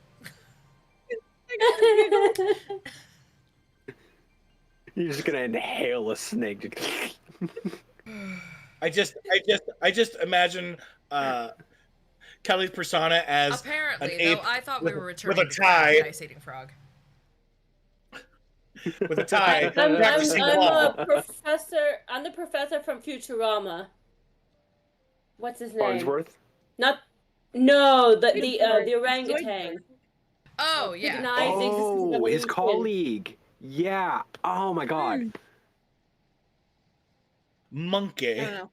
You're just gonna inhale a snake. I just imagine Kelly's persona as Apparently, an though, ape I thought we with- were with returning a to Crab, tie. the Ice Eating Frog. with a tie. I'm practicing law. a professor. I'm the professor from Futurama. What's his name? Farnsworth. No, the orangutan. Oh, yeah. Denies the existence of Oh, his evolution. colleague. Yeah. Oh my God. Monkey. I don't know.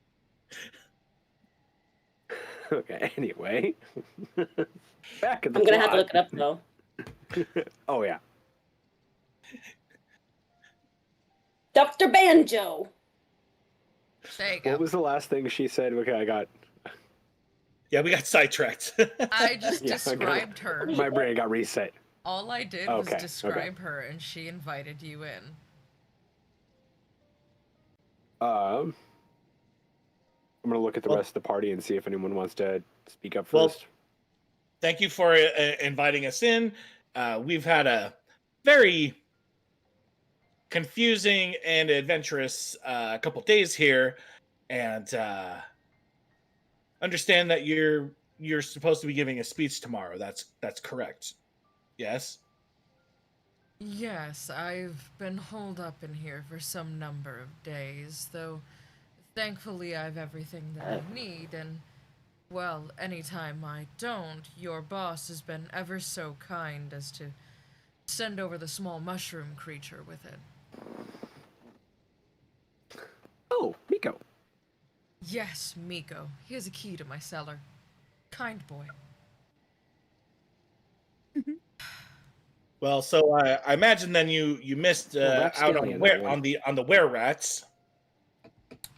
Okay. Anyway, back at the I'm gonna have to plot. look it up though. Oh yeah. Oh, Dr. Banjo. There you go. What was the last thing she said? Okay, I got. Yeah, we got sidetracked. I just Yeah, I got it. described her. My brain got reset. All I did Okay, was describe her, and she invited you in. I'm gonna look at the Well- rest of the party and see if anyone wants to speak up Well, first. Thank you for inviting us in. We've had a very confusing and adventurous couple days here, and understand that you're supposed to be giving a speech tomorrow. That's correct. Yes. Yes, I've been holed up in here for some number of days, though thankfully I've everything that I need, and, well, anytime I don't, your boss has been ever so kind as to send over the small mushroom creature with it. Oh, Miko. Yes, Miko. He has a key to my cellar. Kind boy. Well, so I imagine then you missed that's out scaly on in where that one. on the were rats.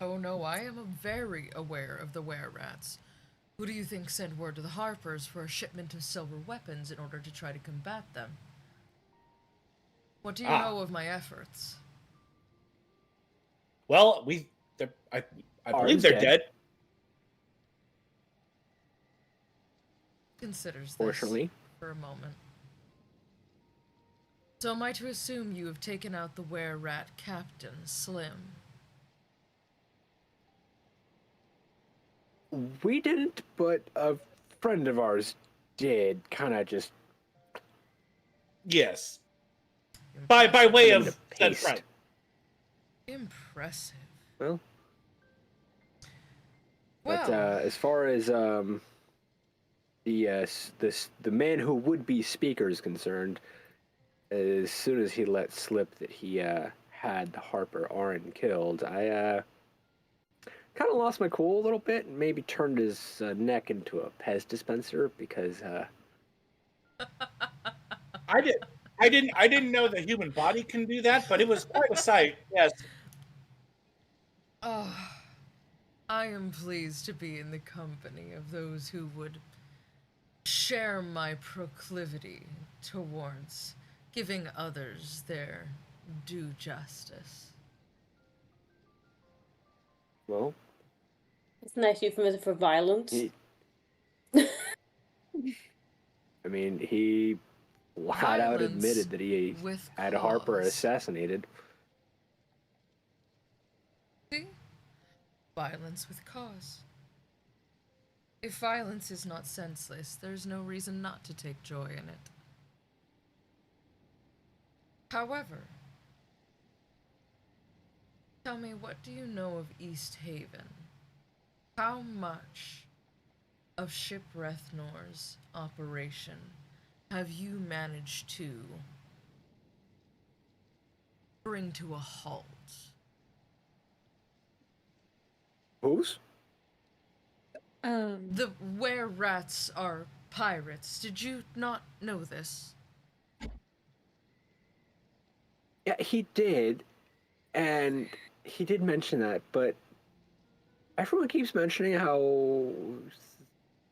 Oh no, I am very aware of the were-rats. Who do you think sent word to the Harpers for a shipment of silver weapons in order to try to combat them? What do you Ah. know of my efforts? Well, I believe Ar's they're dead. dead. Considers this Fortunately. for a moment. So am I to assume you have taken out the were-rat captain, Slim? We didn't, but a friend of ours did. Kind of just Yes. By way Put 'em of to said paste. friend. Impressive. well. Well, But as far as the man who would be speaker is concerned, as soon as he let slip that he had Harper Arn killed, I kind of lost my cool a little bit and maybe turned his neck into a Pez dispenser because I didn't know the human body can do that, but it was quite a sight. Yes. oh, I am pleased to be in the company of those who would share my proclivity towards giving others their due justice. well, It's a nice euphemism for violence. he. I mean, he flat out Violence admitted that he with had Harper cause. assassinated. See? Violence with cause. If violence is not senseless, there's no reason not to take joy in it. However, tell me, what do you know of Easthaven? How much of Shipwreck Nor's operation have you managed to bring to a halt? Whose? The were rats are pirates. Did you not know this? Yeah, he did, and he did mention that, but everyone keeps mentioning how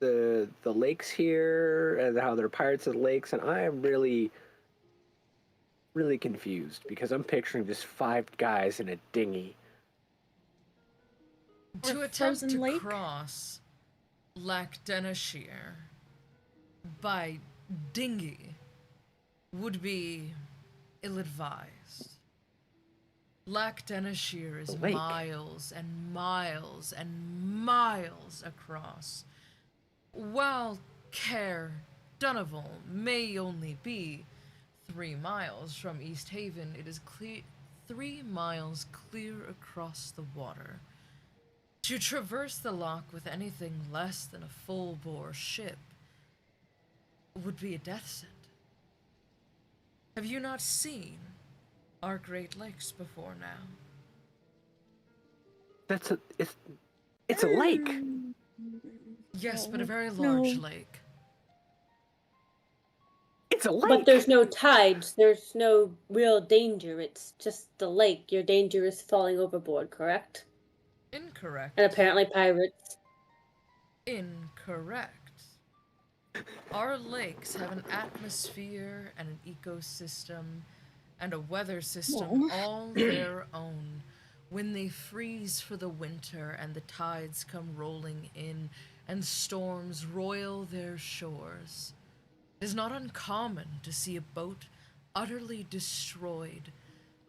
the lakes here and how they're pirates of the lakes, and I am really confused because I'm picturing just 5 guys in a dinghy. To Or attempt frozen to lake? cross Lac Denashir by dinghy would be ill-advised. Lac Denashir is The lake. miles and miles and miles across, while Cair Donoval may only be 3 miles from Easthaven. It is 3 miles clear across the water. To traverse the loch with anything less than a full-bore ship would be a death sentence. Have you not seen our Great Lakes before now? It's a lake. Yes, but a very No. large lake. It's a lake. But there's no tides. There's no real danger. It's just the lake. Your danger is falling overboard, correct? Incorrect. And apparently pirates. Incorrect. Our lakes have an atmosphere and an ecosystem and a weather system all their own. When they freeze for the winter and the tides come rolling in and storms roil their shores, it is not uncommon to see a boat utterly destroyed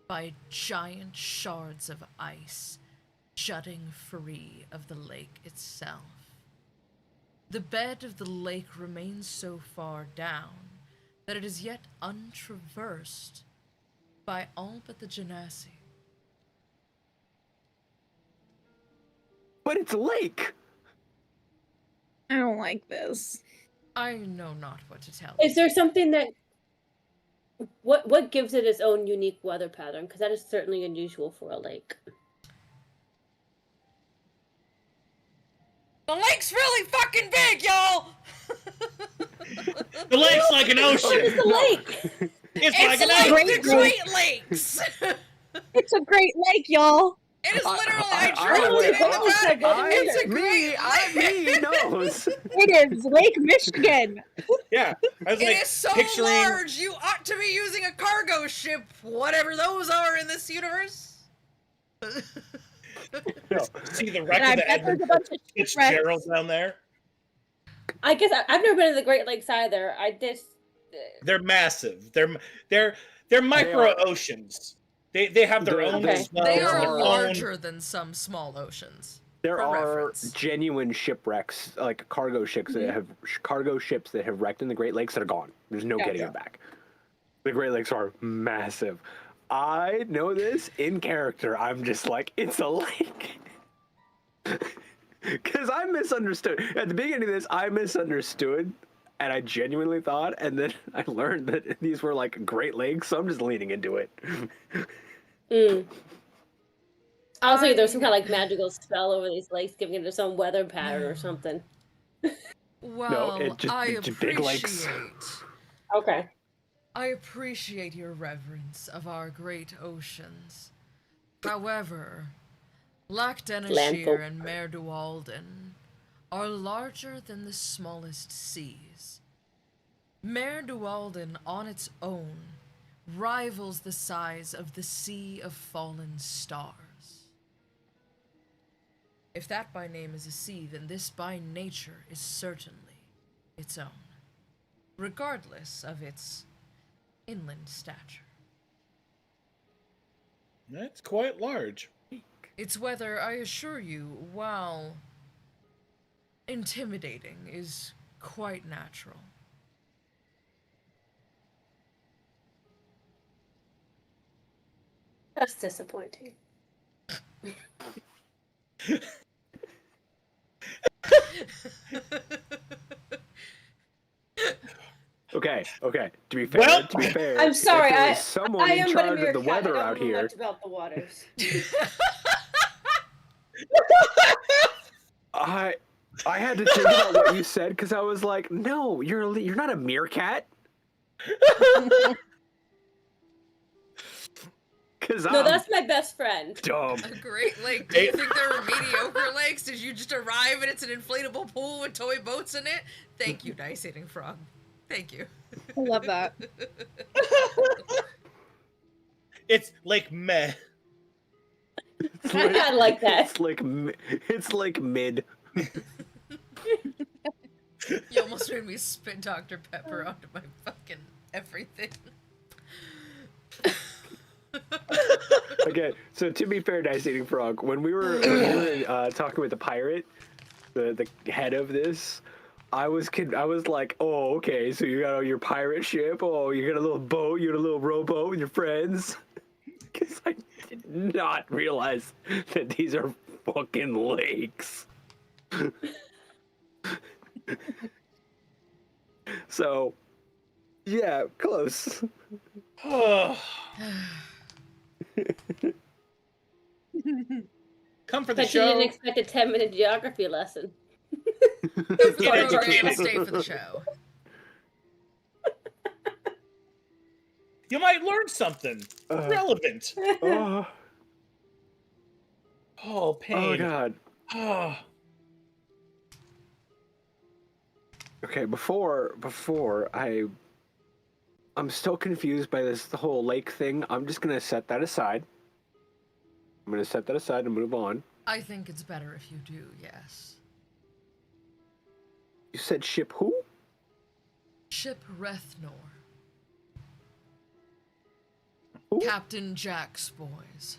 by giant shards of ice jutting free of the lake itself. The bed of the lake remains so far down that it is yet untraversed by all but the genasi. But it's a lake. I don't like this. I know not what to tell Is there something that what gives it its own unique weather pattern? Because that is certainly unusual for a lake. The lake's really fucking big, y'all! The lake's like an ocean. What is the lake? It's like an It's like ocean. the Great Lakes! It's a great lake, y'all. It is literally, I- I drove I- it in the I- back. I- It's a great me knows. It is Lake Michigan. Yeah. I was It like is so picturing large, you ought to be using a cargo ship, whatever those are in this universe. see the wreck And I of the bet there's Edmund a bunch of Fitzgerald shipwrecks. down there. I guess I've never been to the Great Lakes either. I just They're massive. They're micro oceans. They have their They're- own Okay. smells They and are their own. larger than some small oceans. There For are reference. genuine shipwrecks, like cargo ships that have wrecked in the Great Lakes that are gone. There's no getting them back. The Great Lakes are massive. I know this in character. I'm just like, it's a lake. Because I misunderstood. At the beginning of this, I misunderstood, and I genuinely thought, and then I learned that these were like Great Lakes, so I'm just leaning into it. I was thinking there was some kind of like magical spell over these lakes, giving it its own weather pattern or something. Well, it's big lakes. Okay. I appreciate your reverence of our great oceans. However, Lac Landfall. and Mer de Walden are larger than the smallest seas. Mer de Walden on its own rivals the size of the Sea of Fallen Stars. If that by name is a sea, then this by nature is certainly its own, regardless of its inland stature. That's quite large. Its weather, I assure you, while intimidating, is quite natural. That's disappointing. Okay. To be fair, I'm sorry. if there was someone in am but a charge mere of the cat. weather I don't out know here. much about the waters. I had to think about what you said because I was like, no, you're not a meerkat. Because No, that's my best friend. dumb. A Great Lake. Do you think there were mediocre lakes? Did you just arrive and it's an inflatable pool with toy boats in it? Thank you, Dice Eating Frog. Thank you. I love that. It's Lake Meh. I like that. It's like mid. You almost made me spit Dr. Pepper onto my fucking everything. Okay, so to be fair, Dice Eating Frog, when we were talking with the pirate, the head of this, I was like, oh, okay, so you got your pirate ship, oh, you got a little boat, you got a little rowboat with your friends. Because I did not realize that these are fucking lakes. So, yeah, close. Come for the But you show. didn't expect a 10-minute geography lesson. It's Get going to educated. stay for the show. You might learn something relevant. Oh, Oh, pain. oh God. Oh. Okay, before I'm still confused by the whole lake thing. I'm just gonna set that aside. I'm gonna set that aside and move on. I think it's better if you do, yes. You said ship who? Ship Rethnor. Who? Captain Jack's boys.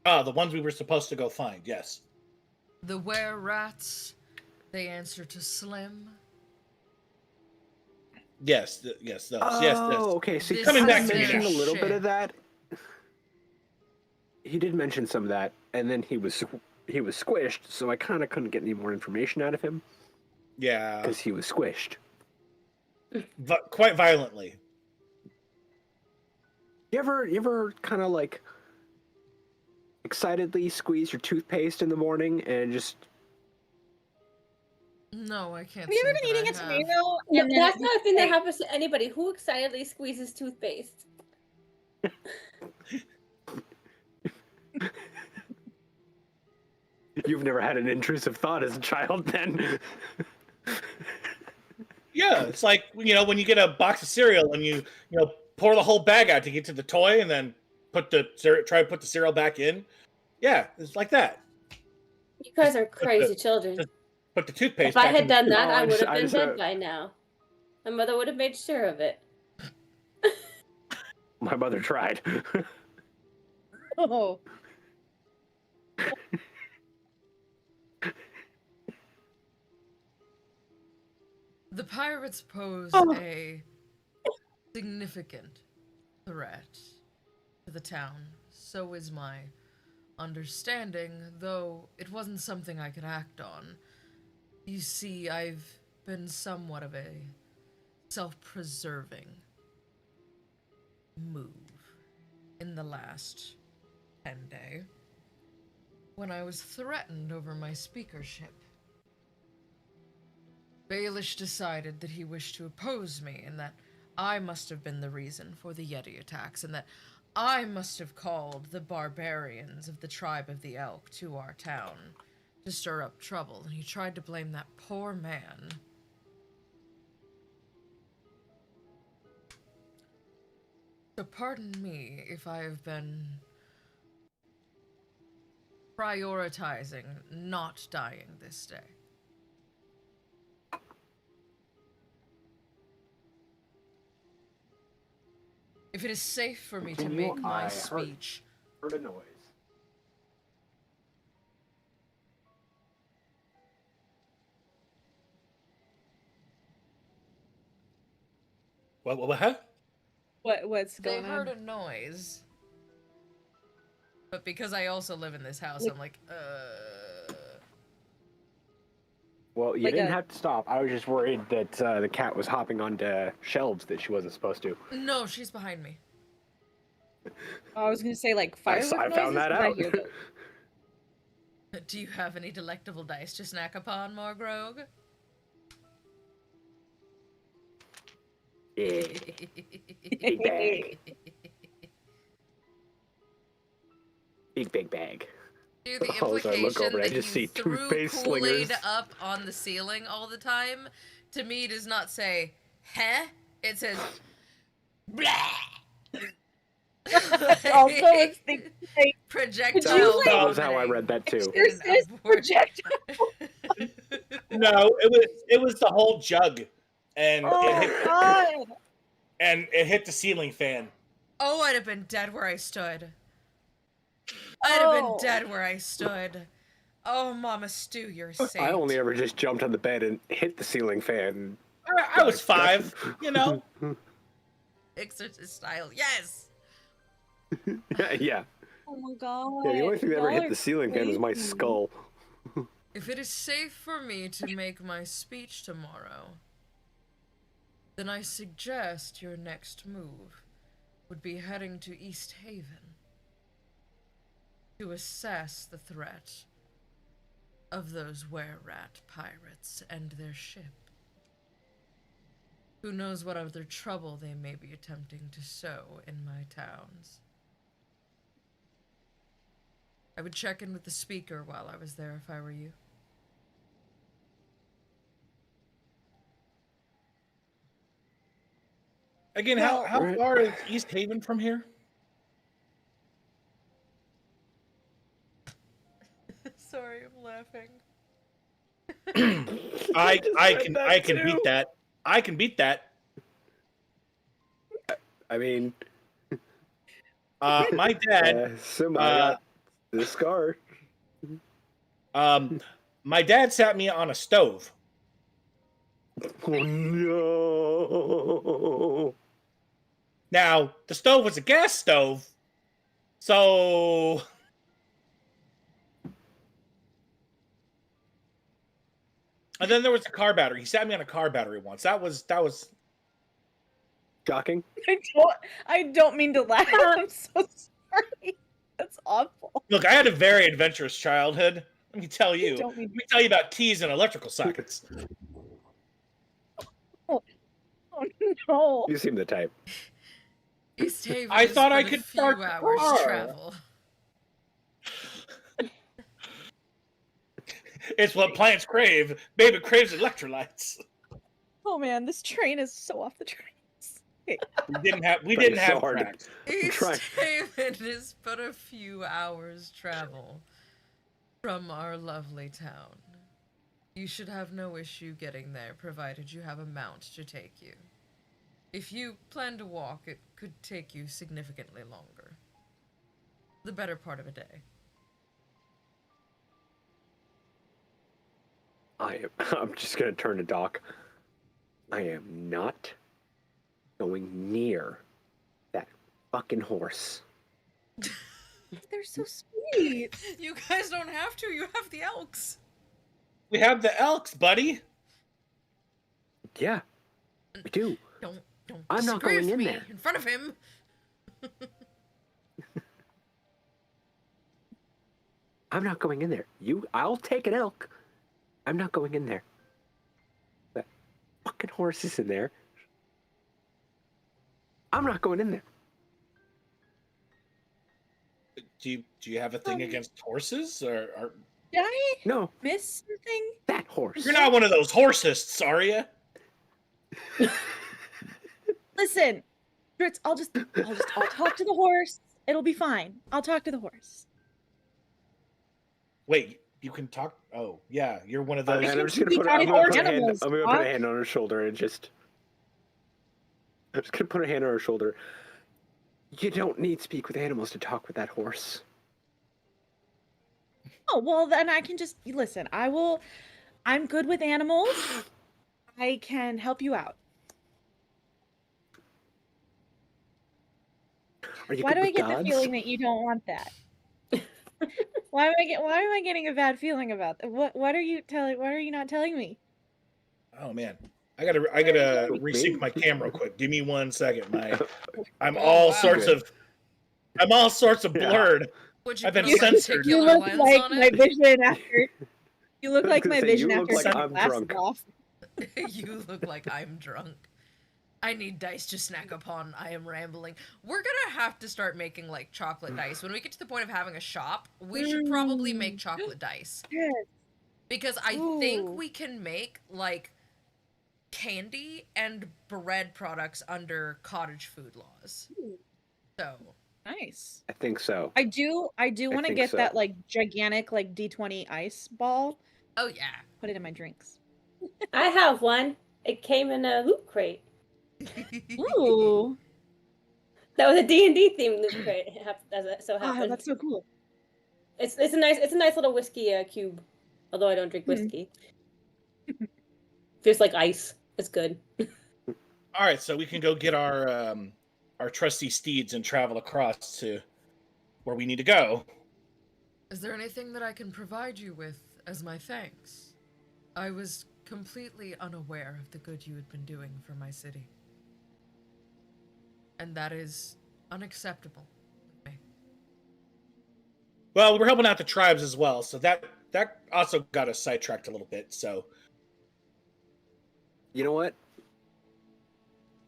Ah, the ones we were supposed to go find, yes. The were-rats, they answer to Slim. Yes, yes, those. Oh, Yes, yes. okay. So he This Coming kinda back to me mentioned now. a little bit of Shit. that. He did mention some of that, and then he was squished. So I kind of couldn't get any more information out of him Yeah. because he was squished. Quite violently. You ever kind of like excitedly squeeze your toothpaste in the morning and just No, I can't Have you say ever been that eating I a have. tomato? No, And then that's it not a thing that like- happens to anybody. Who excitedly squeezes toothpaste? you've never had an intrusive thought as a child then? Yeah, it's like, when you get a box of cereal and you pour the whole bag out to get to the toy and then try to put the cereal back in. Yeah, it's like that. You guys are crazy children. just Put the toothpaste If I back had in. done that, Oh, I I would just- have I been just, dead by now. My mother would have made sure of it. My mother tried. Oh, pirates pose a significant threat to the town. So is my understanding, though it wasn't something I could act on. You see, I've been somewhat of a self-preserving move in the last 10 day when I was threatened over my speakership. Baelish decided that he wished to oppose me and that I must have been the reason for the Yeti attacks and that I must have called the barbarians of the tribe of the Elk to our town to stir up trouble, and he tried to blame that poor man. So pardon me if I have been prioritizing not dying this day. If it is safe for me to Continue, make my I speech, heard a noise. What? What's they going heard on? a noise. But because I also live in this house, Like- I'm like, Well, you Like didn't a- have to stop. I was just worried that the cat was hopping onto shelves that she wasn't supposed to. No, she's behind me. I was gonna say like I firework found noises, that 'cause I out. hear those. Do you have any delectable dice to snack upon, Morgrog? Yeah, big bag. Big bag. Dude, the Oh, so I implication look over and I that just you see threw toothpaste Kool-Aid slingers. up on the ceiling all the time, to me does not say, "Heh?" It says, "Blah." Also, it's the like, projectile That was how I vomiting read that too. in an exorcist upward- projectile. No, it was the whole jug, and Oh God! it hit the ceiling fan. Oh, I'd have been dead where I stood. I'd have been Oh. dead where I stood. Oh, Mama Stu, you're safe. I only ever just jumped on the bed and hit the ceiling fan. I was 5, you know. Exorcist style, yes! Yeah. Oh my God! Yeah, the only thing that ever Y'all hit are the ceiling fan was my crazy. skull. If it is safe for me to make my speech tomorrow, then I suggest your next move would be heading to Easthaven to assess the threat of those were-rat pirates and their ship. Who knows what other trouble they may be attempting to sow in my towns. I would check in with the speaker while I was there if I were you. Again, Well- how Right. far is Easthaven from here? Sorry, I'm laughing. I said can that I can too. beat that. I can beat that. I mean, My dad, I uh, got this scar. my dad sat me on a stove. Oh no! Now, the stove was a gas stove, so and then there was a car battery. He sat me on a car battery once. That was Shocking. I don't mean to laugh. I'm so sorry. That's awful. Look, I had a very adventurous childhood. Let me tell you. Don't mean- Let me tell you about keys and electrical sockets. Oh no! You seem the type. Easthaven I is thought but I a could few start the hours car. travel. It's what plants crave. Baby craves electrolytes. Oh man, this train is so off the trains. Okay. We Trying didn't so have hard to- tracks. trying- Easthaven is but a few hours travel from our lovely town. You should have no issue getting there, provided you have a mount to take you. If you plan to walk, it could take you significantly longer. The better part of a day. I'm just gonna turn to Doc. I am not going near that fucking horse. They're so sweet. You guys don't have to. You have the Elks. We have the Elks, buddy. Yeah, we do. Don't I'm not disagree going with in me there. in front of him. I'm not going in there. I'll take an elk. I'm not going in there. That fucking horse is in there. I'm not going in there. Do you have a thing against horses, or Did I No, miss something? that horse. you're not one of those horsists, are you? Listen, Fritz, I'll talk to the horse. It'll be fine. I'll talk to the horse. Wait, you can talk. Oh, yeah, you're one of those. And I'm just gonna We put, got I'm gonna put a hand, animals, I'm gonna put a Doc. hand on her shoulder and just. I'm just gonna put a hand on her shoulder. You don't need speak with animals to talk with that horse. Oh, well, then I can just listen. I'm good with animals. I can help you out. Are you Why good do I with get the gods? feeling that you don't want that? Why am I getting a bad feeling about that? What are you not telling me? Oh man, I gotta resync my cam real quick. Give me 1 second. I'm Oh, all wow. sorts of Yeah. blurred. Would you I've been put a censored. You particular look lens like on my it? vision after. You look I was like gonna my say, vision you after look like taking I'm glasses drunk. off. You look like I'm drunk. I need dice to snack upon. I am rambling. We're gonna have to start making like chocolate dice. When we get to the point of having a shop, we should probably make chocolate dice. Yes. Because I think Ooh. we can make like candy and bread products under cottage food laws. So Nice. I think so. I do want to think get so. that like gigantic like D20 ice ball. oh yeah. Put it in my drinks. I have one. It came in a loot crate. Ooh. That was a D&D themed loot crate. As it so Oh, happened. that's so cool. It's a nice little whiskey cube. Although I don't drink whiskey. Feels like ice. It's good. All right, so we can go get our trusty steeds and travel across to where we need to go. Is there anything that I can provide you with as my thanks? I was completely unaware of the good you had been doing for my city. And that is unacceptable with me. Well, we're helping out the tribes as well, so that also got us sidetracked a little bit. So You know what?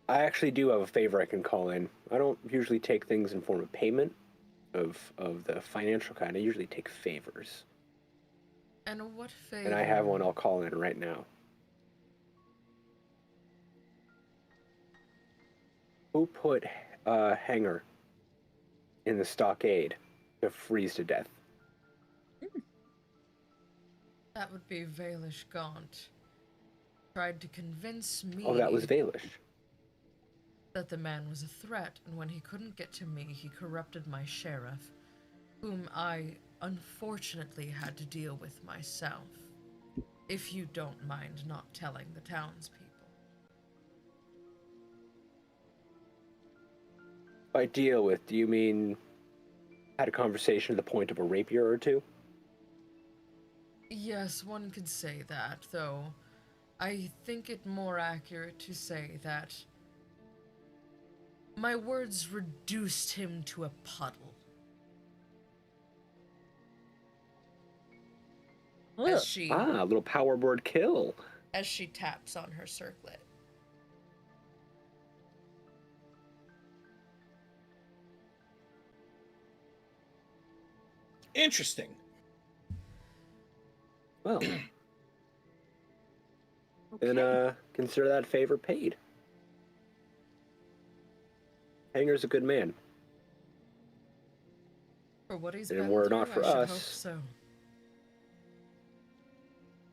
I actually do have a favor I can call in. I don't usually take things in form of payment of the financial kind. I usually take favors. And what favor? And I have one I'll call in right now. Who put Hanger in the stockade to freeze to death? That would be Valish Gaunt. Tried to convince me Oh, that was Valish. that the man was a threat, and when he couldn't get to me, he corrupted my sheriff, whom I unfortunately had to deal with myself. If you don't mind not telling the townspeople. By deal with, do you mean had a conversation to the point of a rapier or two? Yes, one could say that, though I think it more accurate to say that my words reduced him to a puddle. As she Ah, a little power board kill. as she taps on her circlet. interesting. Well, then consider that favor paid. Hanger's a good man. For what he's And been we're through, not for I should us. hope so.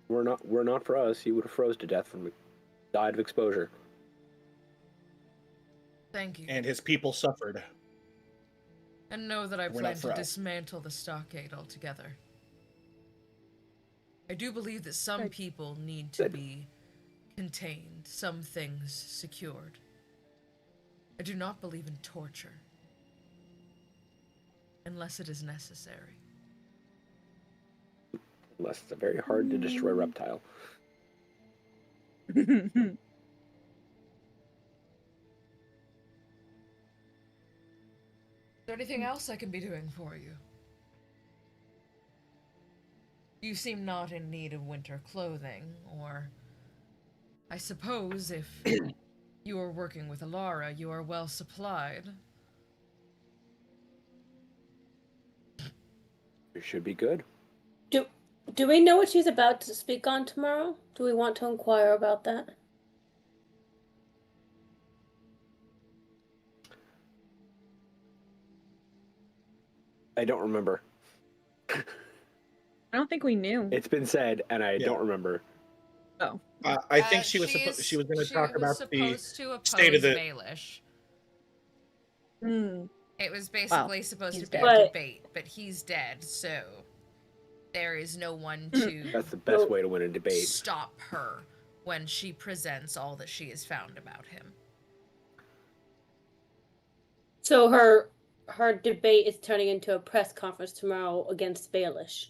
We're not for us. He would have froze to death died of exposure. Thank you. And his people suffered. And know that I We're plan not for to us. dismantle the stockade altogether. I do believe that some Good. people need to Good. be contained, some things secured. I do not believe in torture, unless it is necessary. Unless it's a very hard to destroy reptile. Is there anything else I can be doing for you? You seem not in need of winter clothing, or I suppose if you are working with Alara, you are well supplied. You should be good. Do we know what she's about to speak on tomorrow? Do we want to inquire about that? I don't remember. I don't think we knew. It's been said, and I don't remember. Oh. I think she was going to talk about the state of the Baelish. Hmm. It was basically supposed He's to be dead. a debate, but he's dead, so there is no one to That's the best way to win a debate. stop her when she presents all that she has found about him. So her debate is turning into a press conference tomorrow against Baelish.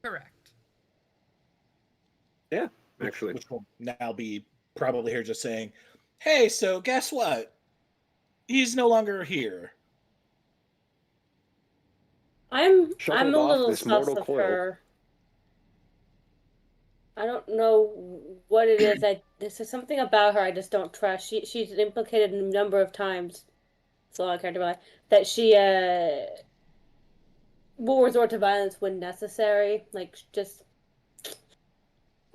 Correct. Yeah, actually. which will now be probably her just saying, "Hey, so guess what? He's no longer here." I'm Shuffled a off little this sus mortal of coil. her. I don't know what it is. This is something about her I just don't trust. She's implicated a number of times. That's all I care about. That she will resort to violence when necessary. Like, just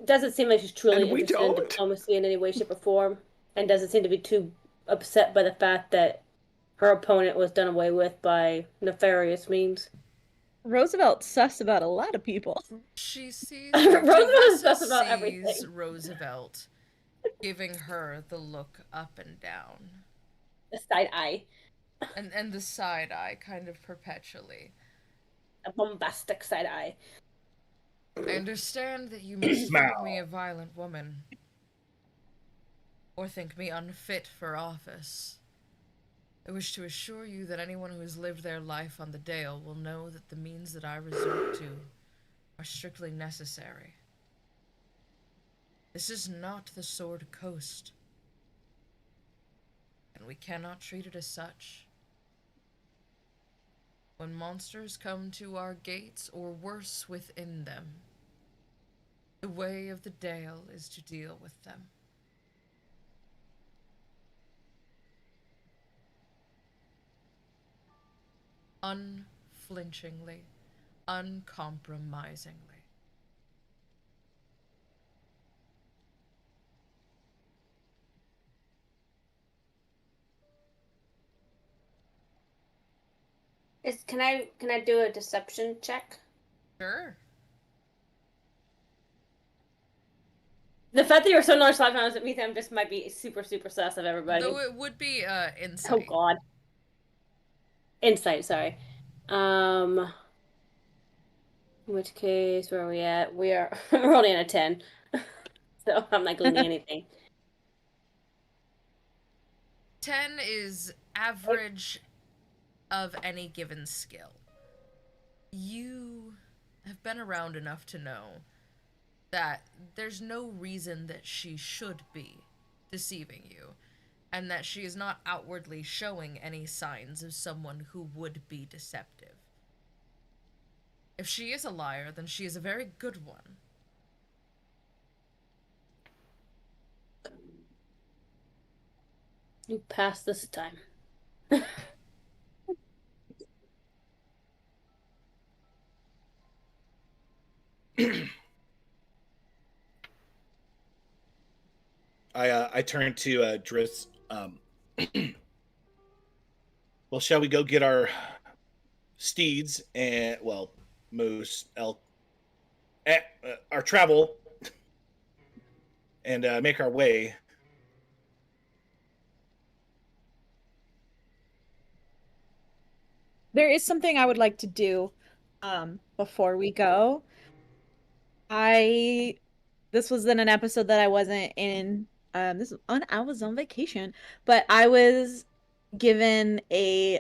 doesn't seem like she's truly And we interested in don't. diplomacy in any way, shape, or form, and doesn't seem to be too upset by the fact that her opponent was done away with by nefarious means. Roosevelt's sus about a lot of people. She sees Roosevelt is Teresa sus about sees everything. Roosevelt giving her the look up and down. The side eye. And the side eye kind of perpetually. A bombastic side eye. I understand that you must think me a violent woman. Or think me unfit for office. I wish to assure you that anyone who has lived their life on the Dale will know that the means that I resort to are strictly necessary. This is not the Sword Coast, and we cannot treat it as such. When monsters come to our gates, or worse within them, the way of the Dale is to deal with them. Unflinchingly, uncompromisingly. Can I do a deception check? Sure. The fact that you're so nonchalant at me, them just might be super sus of everybody. Though it would be insight. Oh God. Insight, sorry. In which case, where are we at? We're only at a 10. So I'm not gleaning anything. 10 is average of any given skill. You have been around enough to know that there's no reason that she should be deceiving you, and that she is not outwardly showing any signs of someone who would be deceptive. If she is a liar, then she is a very good one. You passed this time. I turn to Driss. Well, shall we go get our steeds and moose, elk, our travel, and make our way? There is something I would like to do before we go. This was in an episode that I wasn't in I was on vacation, but I was given a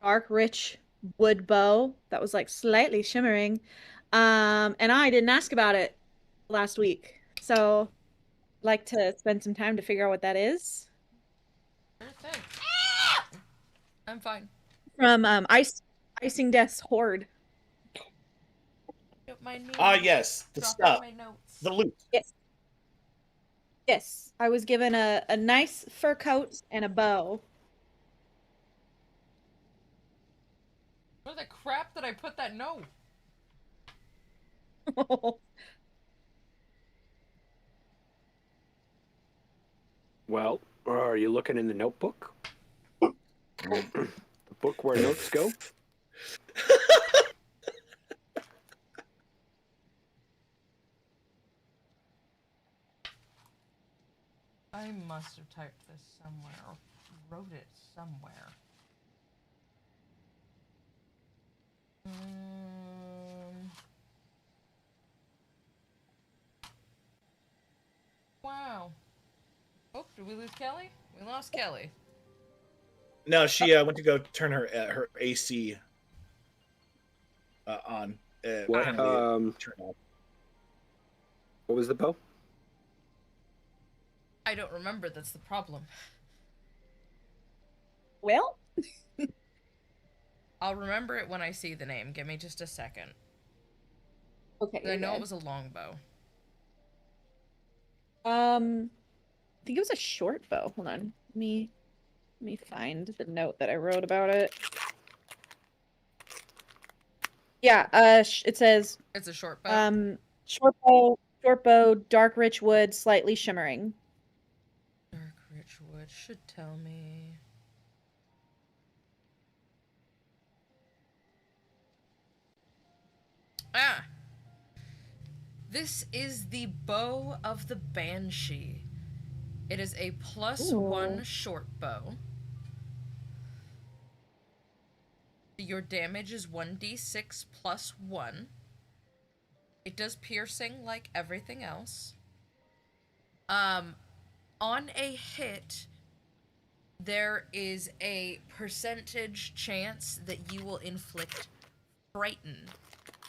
dark, rich wood bow that was like slightly shimmering. And I didn't ask about it last week. So I'd like to spend some time to figure out what that is. Sure thing. I'm fine. From Icing Death's Horde. My name. Yes, the Drop stuff, my notes. the loot. Yes. Yes. I was given a nice fur coat and a bow. Where the crap did I put that note? Well, are you looking in the notebook? The book where notes go? I must have typed this somewhere or wrote it somewhere. Wow. Oh, did we lose Kelly? We lost Kelly. No, she went to go turn her AC on. What? Apparently it turned off. What was the bow? I don't remember, that's the problem. Well, I'll remember it when I see the name. Give me just a second. okay. I know it was a longbow. I think it was a short bow. Hold on. Let me find the note that I wrote about it. Yeah, it says It's a short bow. short bow, dark rich wood, slightly shimmering. Dark rich wood should tell me. Ah! This is the bow of the Banshee. It is a +1 short bow. Your damage is 1d6 +1. It does piercing like everything else. On a hit, there is a percentage chance that you will inflict frighten,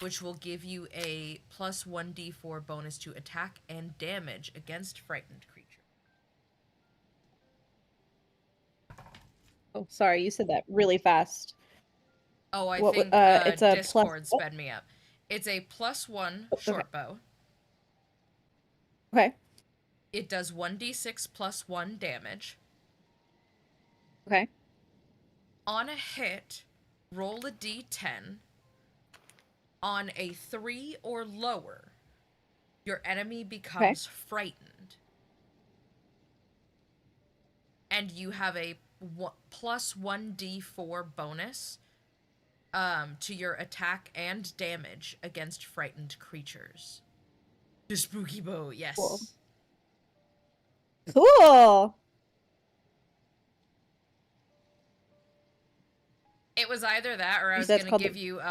which will give you a +1d4 bonus to attack and damage against frightened creatures. Oh, sorry, you said that really fast. Oh, I What think it's a Discord plus- sped me up. It's a +1 short bow. Okay. It does 1d6 +1 damage. Okay. On a hit, roll a d10. On a 3 or lower, your enemy becomes frightened. And you have a +1d4 bonus to your attack and damage against frightened creatures. The spooky bow, yes. Cool. It was either that or I was That's going to called give you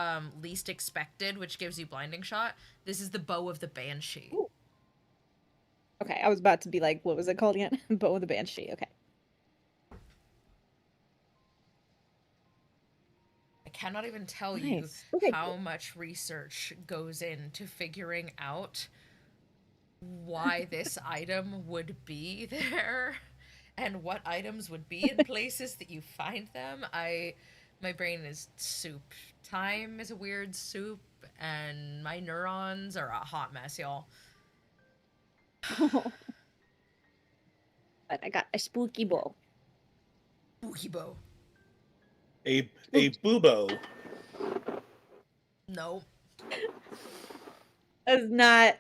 least expected, which gives you blinding shot. This is the bow of the Banshee. Ooh. Okay, I was about to be like, what was it called again? Bow of the Banshee. Okay. I cannot even tell you Okay, how cool. much research goes into figuring out why this item would be there and what items would be in places that you find them. My brain is soup. Time is a weird soup, and my neurons are a hot mess, y'all. But I got a spooky bow. Spooky bow. A bubo. No. That's not.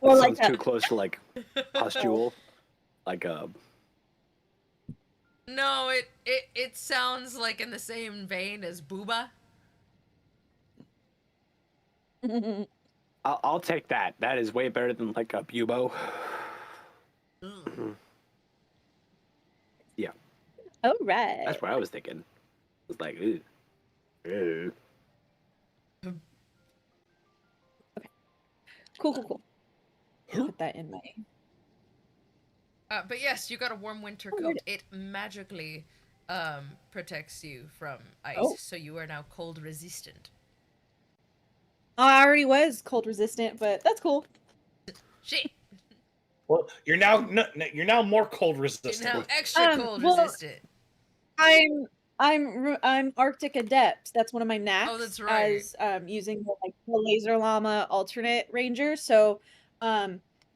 Or like sounds too close to like pustule, like No, it sounds like in the same vein as booba. I'll take that. That is way better than like a bubo. Yeah. All right. That's what I was thinking. It's like, ooh. Ew. Cool. Put that in my But yes, you got a warm winter Oh, coat. It magically protects you from ice, Oh. so you are now cold resistant. I already was cold resistant, but that's cool. Shit! Well, you're now more cold You're resistant. now extra cold resistant. I'm Arctic adept. That's one of my knacks. Oh, that's right. As using the laser llama alternate ranger. So,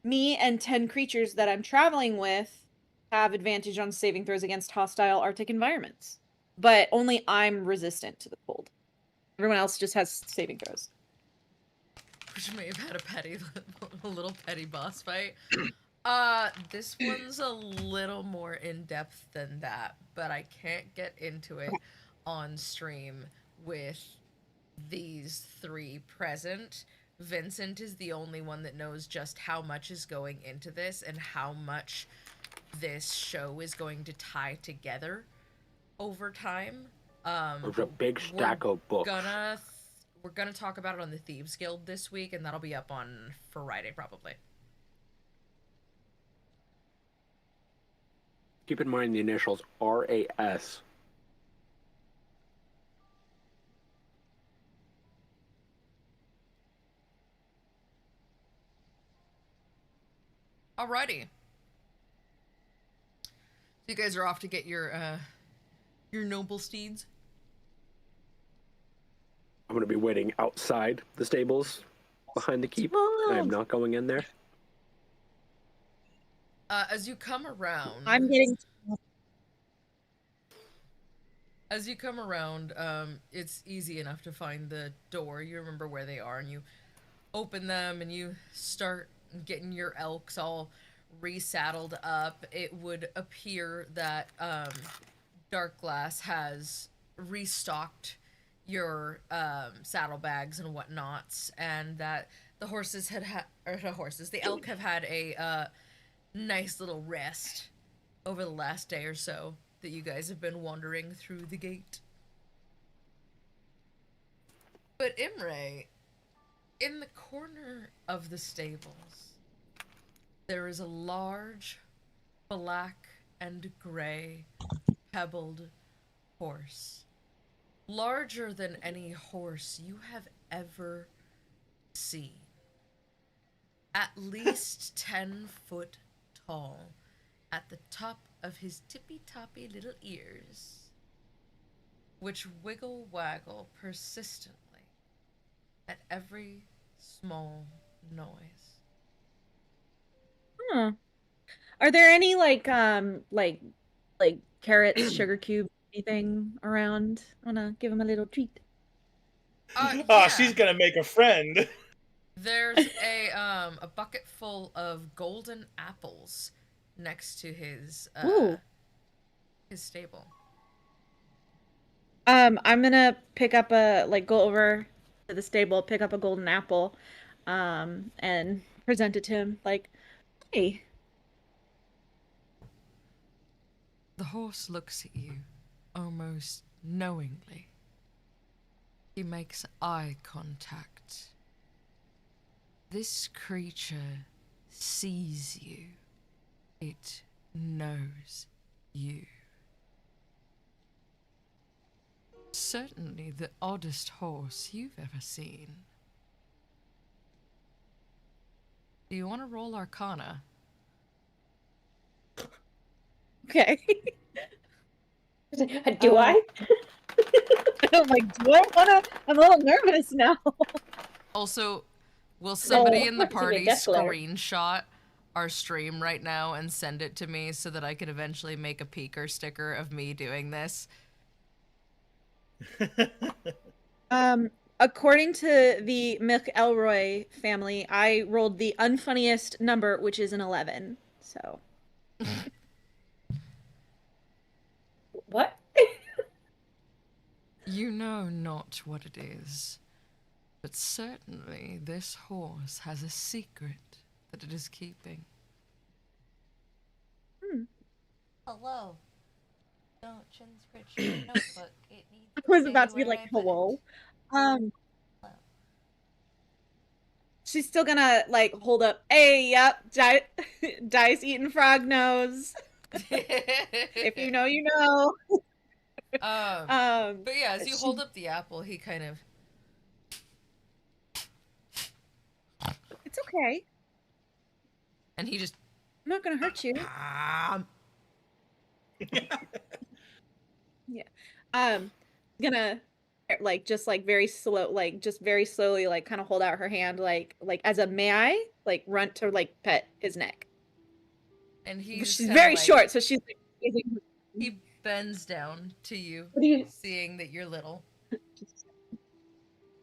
me and 10 creatures that I'm traveling with have advantage on saving throws against hostile Arctic environments. But only I'm resistant to the cold. Everyone else just has saving throws. Which may have had a little petty boss fight. This one's a little more in depth than that, but I can't get into it on stream with these three present. Vincent is the only one that knows just how much is going into this and how much this show is going to tie together over time. There's a big stack of books. We're gonna talk about it on the Thieves Guild this week, and that'll be up on Friday probably. Keep in mind the initials RAS. Alrighty. So you guys are off to get your noble steeds. I'm going to be waiting outside the stables behind the keep. I am not going in there. As you come around... As you come around, it's easy enough to find the door. You remember where they are, and you open them, and you start getting your elks all resaddled up. It would appear that Darkglass has restocked your saddlebags and whatnots, and that the horses the elk have had a nice little rest over the last day or so that you guys have been wandering through the gate. But Imre, in the corner of the stables, there is a large black and gray pebbled horse. Larger than any horse you have ever seen. At least 10 foot tall at the top of his tippy-toppy little ears, which wiggle-waggle persistently at every small noise. Are there any like carrots, sugar cubes, anything around? I wanna give him a little treat. Yeah. She's gonna make a friend. There's a bucket full of golden apples next to his stable. I'm gonna pick up go over to the stable, pick up a golden apple, and present it to him. Like, hey. The horse looks at you almost knowingly. He makes eye contact. This creature sees you. It knows you. Certainly the oddest horse you've ever seen. Do you want to roll Arcana? Okay. Do I? I'm like, do I wanna? I'm a little nervous now. Also, will somebody No, in the it's gonna be party a death glare. screenshot our stream right now and send it to me so that I can eventually make a peeker sticker of me doing this? According to the McElroy family, I rolled the unfunniest number, which is an 11. So. What? You know not what it is, but certainly this horse has a secret that it is keeping. Hello. Don't transcript your notebook. It needs I was stay about to be where like, I put it. hello. she's still gonna like hold up. Hey, yep, Dice eating frog nose. If you know, you know. But yeah, as you hold up the apple, he kind of. It's okay. And he just. I'm not gonna hurt you. Yeah. Gonna like just like very slow, like just very slowly, like kind of hold out her hand, like as a may I, like run to like pet his neck. And he's She's kinda, very like, short, so she's like. He bends down to you, What do you seeing that you're little.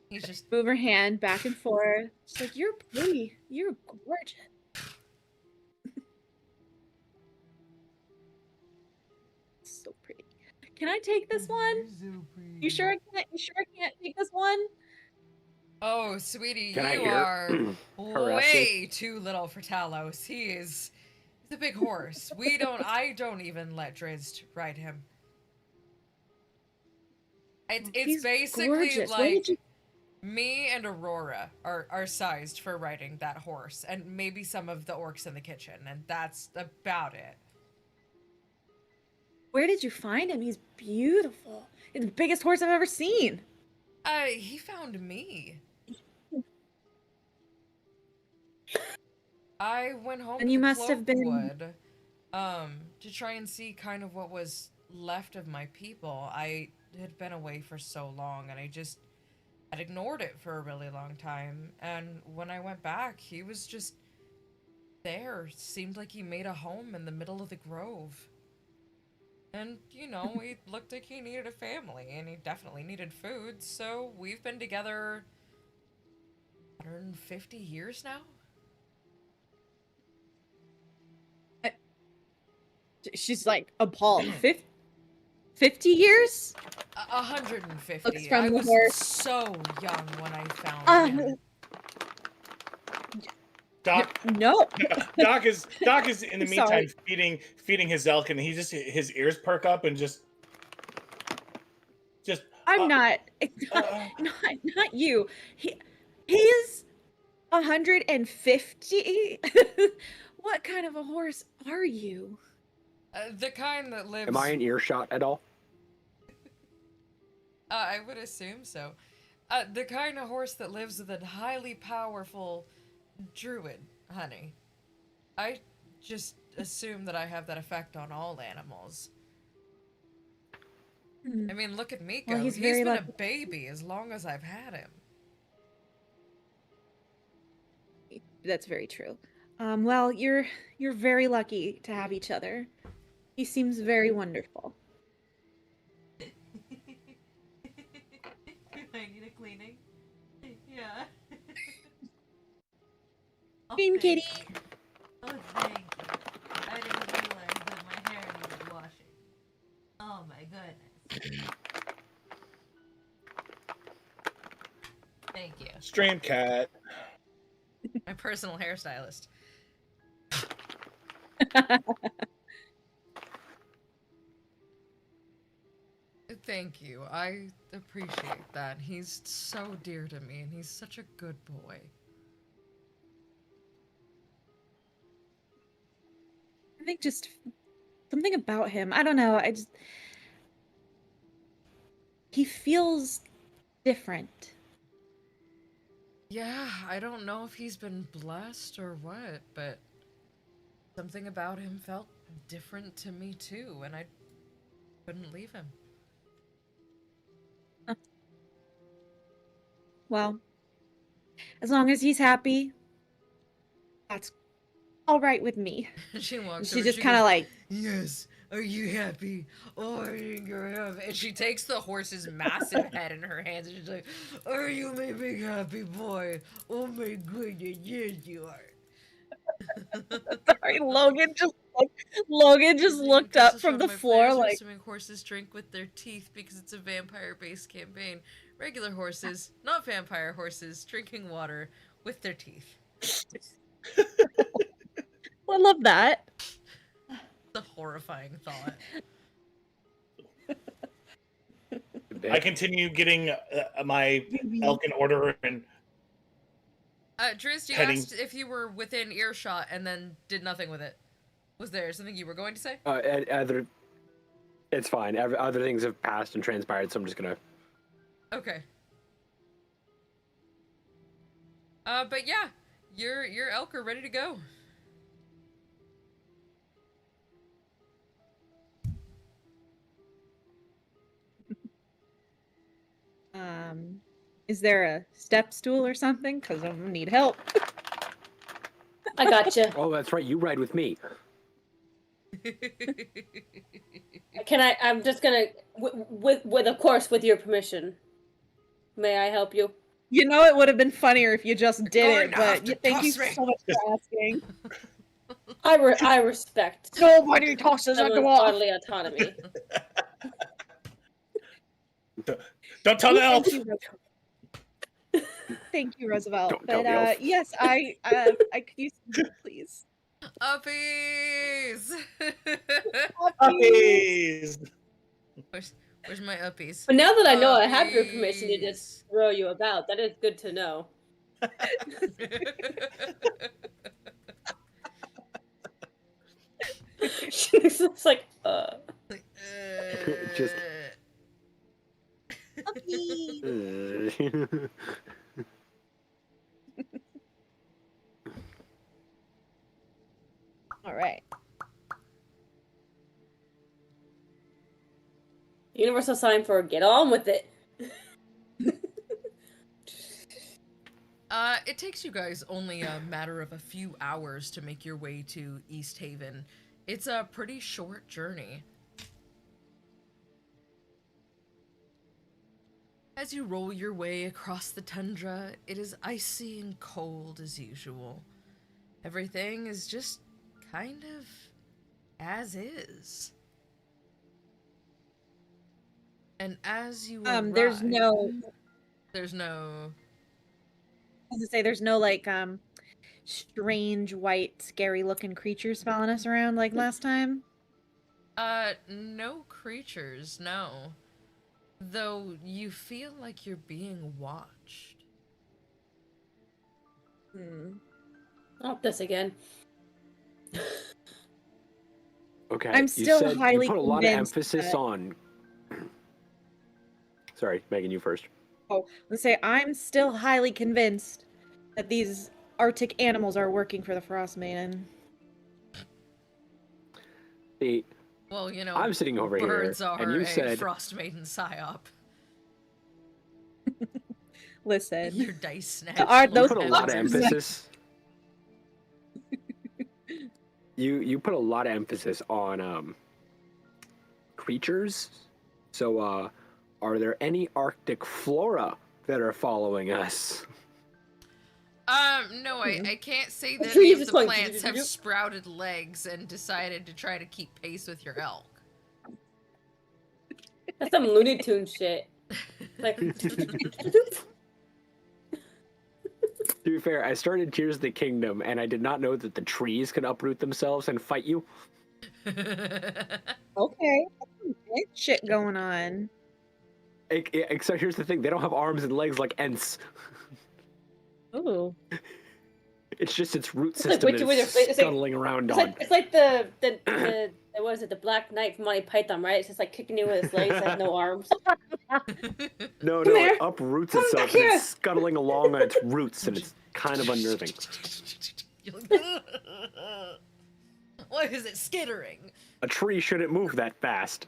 He's just. move her hand back and forth? She's like, "You're pretty. You're gorgeous." So pretty. Can I take this one? You sure I can't? You sure I can't take this one? Oh, sweetie, Can I you hear are harassing? way too little for Talos. He's a big horse. I don't even let Drizzt ride him. It's He's basically gorgeous. Where did like you? me and Aurora are sized for riding that horse, and maybe some of the orcs in the kitchen, and that's about it. Where did you find him? He's beautiful. He's the biggest horse I've ever seen. He found me. I went home And to you the must have been. Cloakwood, to try and see kind of what was left of my people. I had been away for so long, and I'd ignored it for a really long time. And when I went back, he was just there. Seemed like he made a home in the middle of the grove. And, you know, he looked like he needed a family, and he definitely needed food, so we've been together 150 years now? She's like appalled. 50 years? 150. Looks from I the was horse. so young when I found him. Doc, No. Doc is in the Sorry. meantime feeding his elk, and he just his ears perk up and just. I'm not. Not you. He's 150. What kind of a horse are you? The kind that lives... Am I in earshot at all? I would assume so. The kind of horse that lives with a highly powerful druid, honey. I just assume that I have that effect on all animals. I mean, look at Miko. Well, he's very been lucky. a baby as long as I've had him. That's very true. Well, you're very lucky to have each other. He seems very wonderful. I need a cleaning. Yeah. Dream thank kitty. you. Oh, thank you. I didn't realize that my hair needed washing. Oh my goodness. Thank you. Stream cat. My personal hairstylist. Thank you. I appreciate that. He's so dear to me, and he's such a good boy. I think just something about him. I don't know. He feels different. Yeah, I don't know if he's been blessed or what, but something about him felt different to me too, and I couldn't leave him. Well, as long as he's happy, that's all right with me. She walks She over, just she kind of goes, like, "Yes, are you happy? Oh, I think you're happy." And she takes the horse's massive head in her hands and she's like, "Are you my big happy boy? Oh my goodness, yes you are." sorry, Logan just looked up from the floor like, Assuming horses drink with their teeth because it's a vampire-based campaign. Regular horses, not vampire horses, drinking water with their teeth. I love that. It's a horrifying thought. I continue getting my elk in order, and Driz, you Heading- asked if you were within earshot and then did nothing with it. Was there something you were going to say? It's fine. Other things have passed and transpired, so I'm just gonna. Okay. But yeah, your elk are ready to go. Is there a step stool or something? Because I need help. I gotcha. Oh, that's right. You ride with me. Can I? I'm just gonna, with of course, with your permission. May I help you? You know, it would have been funnier if you just did You're it, gonna have but to thank you toss me. so much for asking. I respect Nobody tosses a someone's dwarf. bodily autonomy. Don't tell the elf. Thank you, Roosevelt. Don't But tell the elf. yes, I could use some help, please. Uppies! Puppies. Where's my uppies? But now that I know I have your permission to Uppies. just throw you about, that is good to know. It's like, Like, Just- Puppy. All right. universal sign for get on with it. It takes you guys only a matter of a few hours to make your way to Easthaven. It's a pretty short journey. As you roll your way across the tundra, it is icy and cold as usual. Everything is just kind of as is. And as you arrive, There's no. there's no I was gonna say there's no like strange white scary looking creatures following us around like last time. no creatures, no. Though you feel like you're being watched. Not this again. Okay. I'm you still said highly you put a lot of convinced emphasis that- on. Sorry, Megan, you first. Let's say I'm still highly convinced that these Arctic animals are working for the Frost Maiden. See, Well, you know, I'm sitting over here, birds are and you a said Frost Maiden psyop. Listen, Your dice snatch. Are you those put a lot of boxes- emphasis. You put a lot of emphasis on creatures. So are there any Arctic flora that are following us? No, I can't say that Trees any of is the going plants have do-do-do-do. sprouted legs and decided to try to keep pace with your elk. That's some Looney Tune shit. Like, To be fair, I started Tears of the Kingdom, and I did not know that the trees could uproot themselves and fight you. Okay, that's some big shit going on. Except here's the thing: they don't have arms and legs like Ents. Ooh. It's just its root It's like system Witcher with your is face- it's like- scuttling around it's on. like, it's like the what is it, the Black Knight from Monty Python, right? It's just like kicking you with his legs, like no arms. No, Come here. it uproots Come itself. back here. It's scuttling along on its roots, and it's kind of unnerving. You're like, what is it skittering? A tree shouldn't move that fast.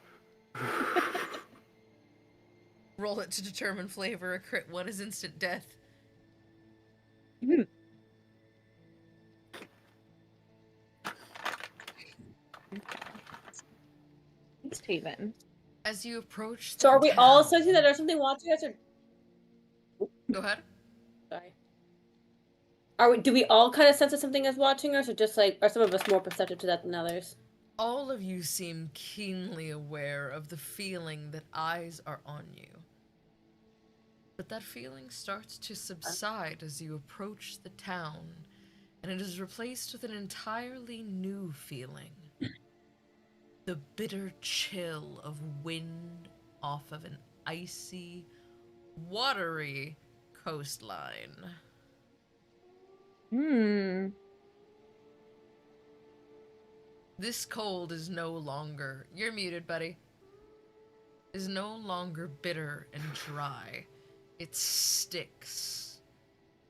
Roll it to determine flavor. A crit 1 is instant death. Easthaven. As you approach So are we all town- sensing that there's something watching us, or Go ahead. sorry? Do we all kind of sense that something is watching us, or just like are some of us more perceptive to that than others? All of you seem keenly aware of the feeling that eyes are on you. But that feeling starts to subside as you approach the town, and it is replaced with an entirely new feeling. The bitter chill of wind off of an icy, watery coastline. Hmm. This cold is no longer. You're muted, buddy. Is no longer bitter and dry. It sticks.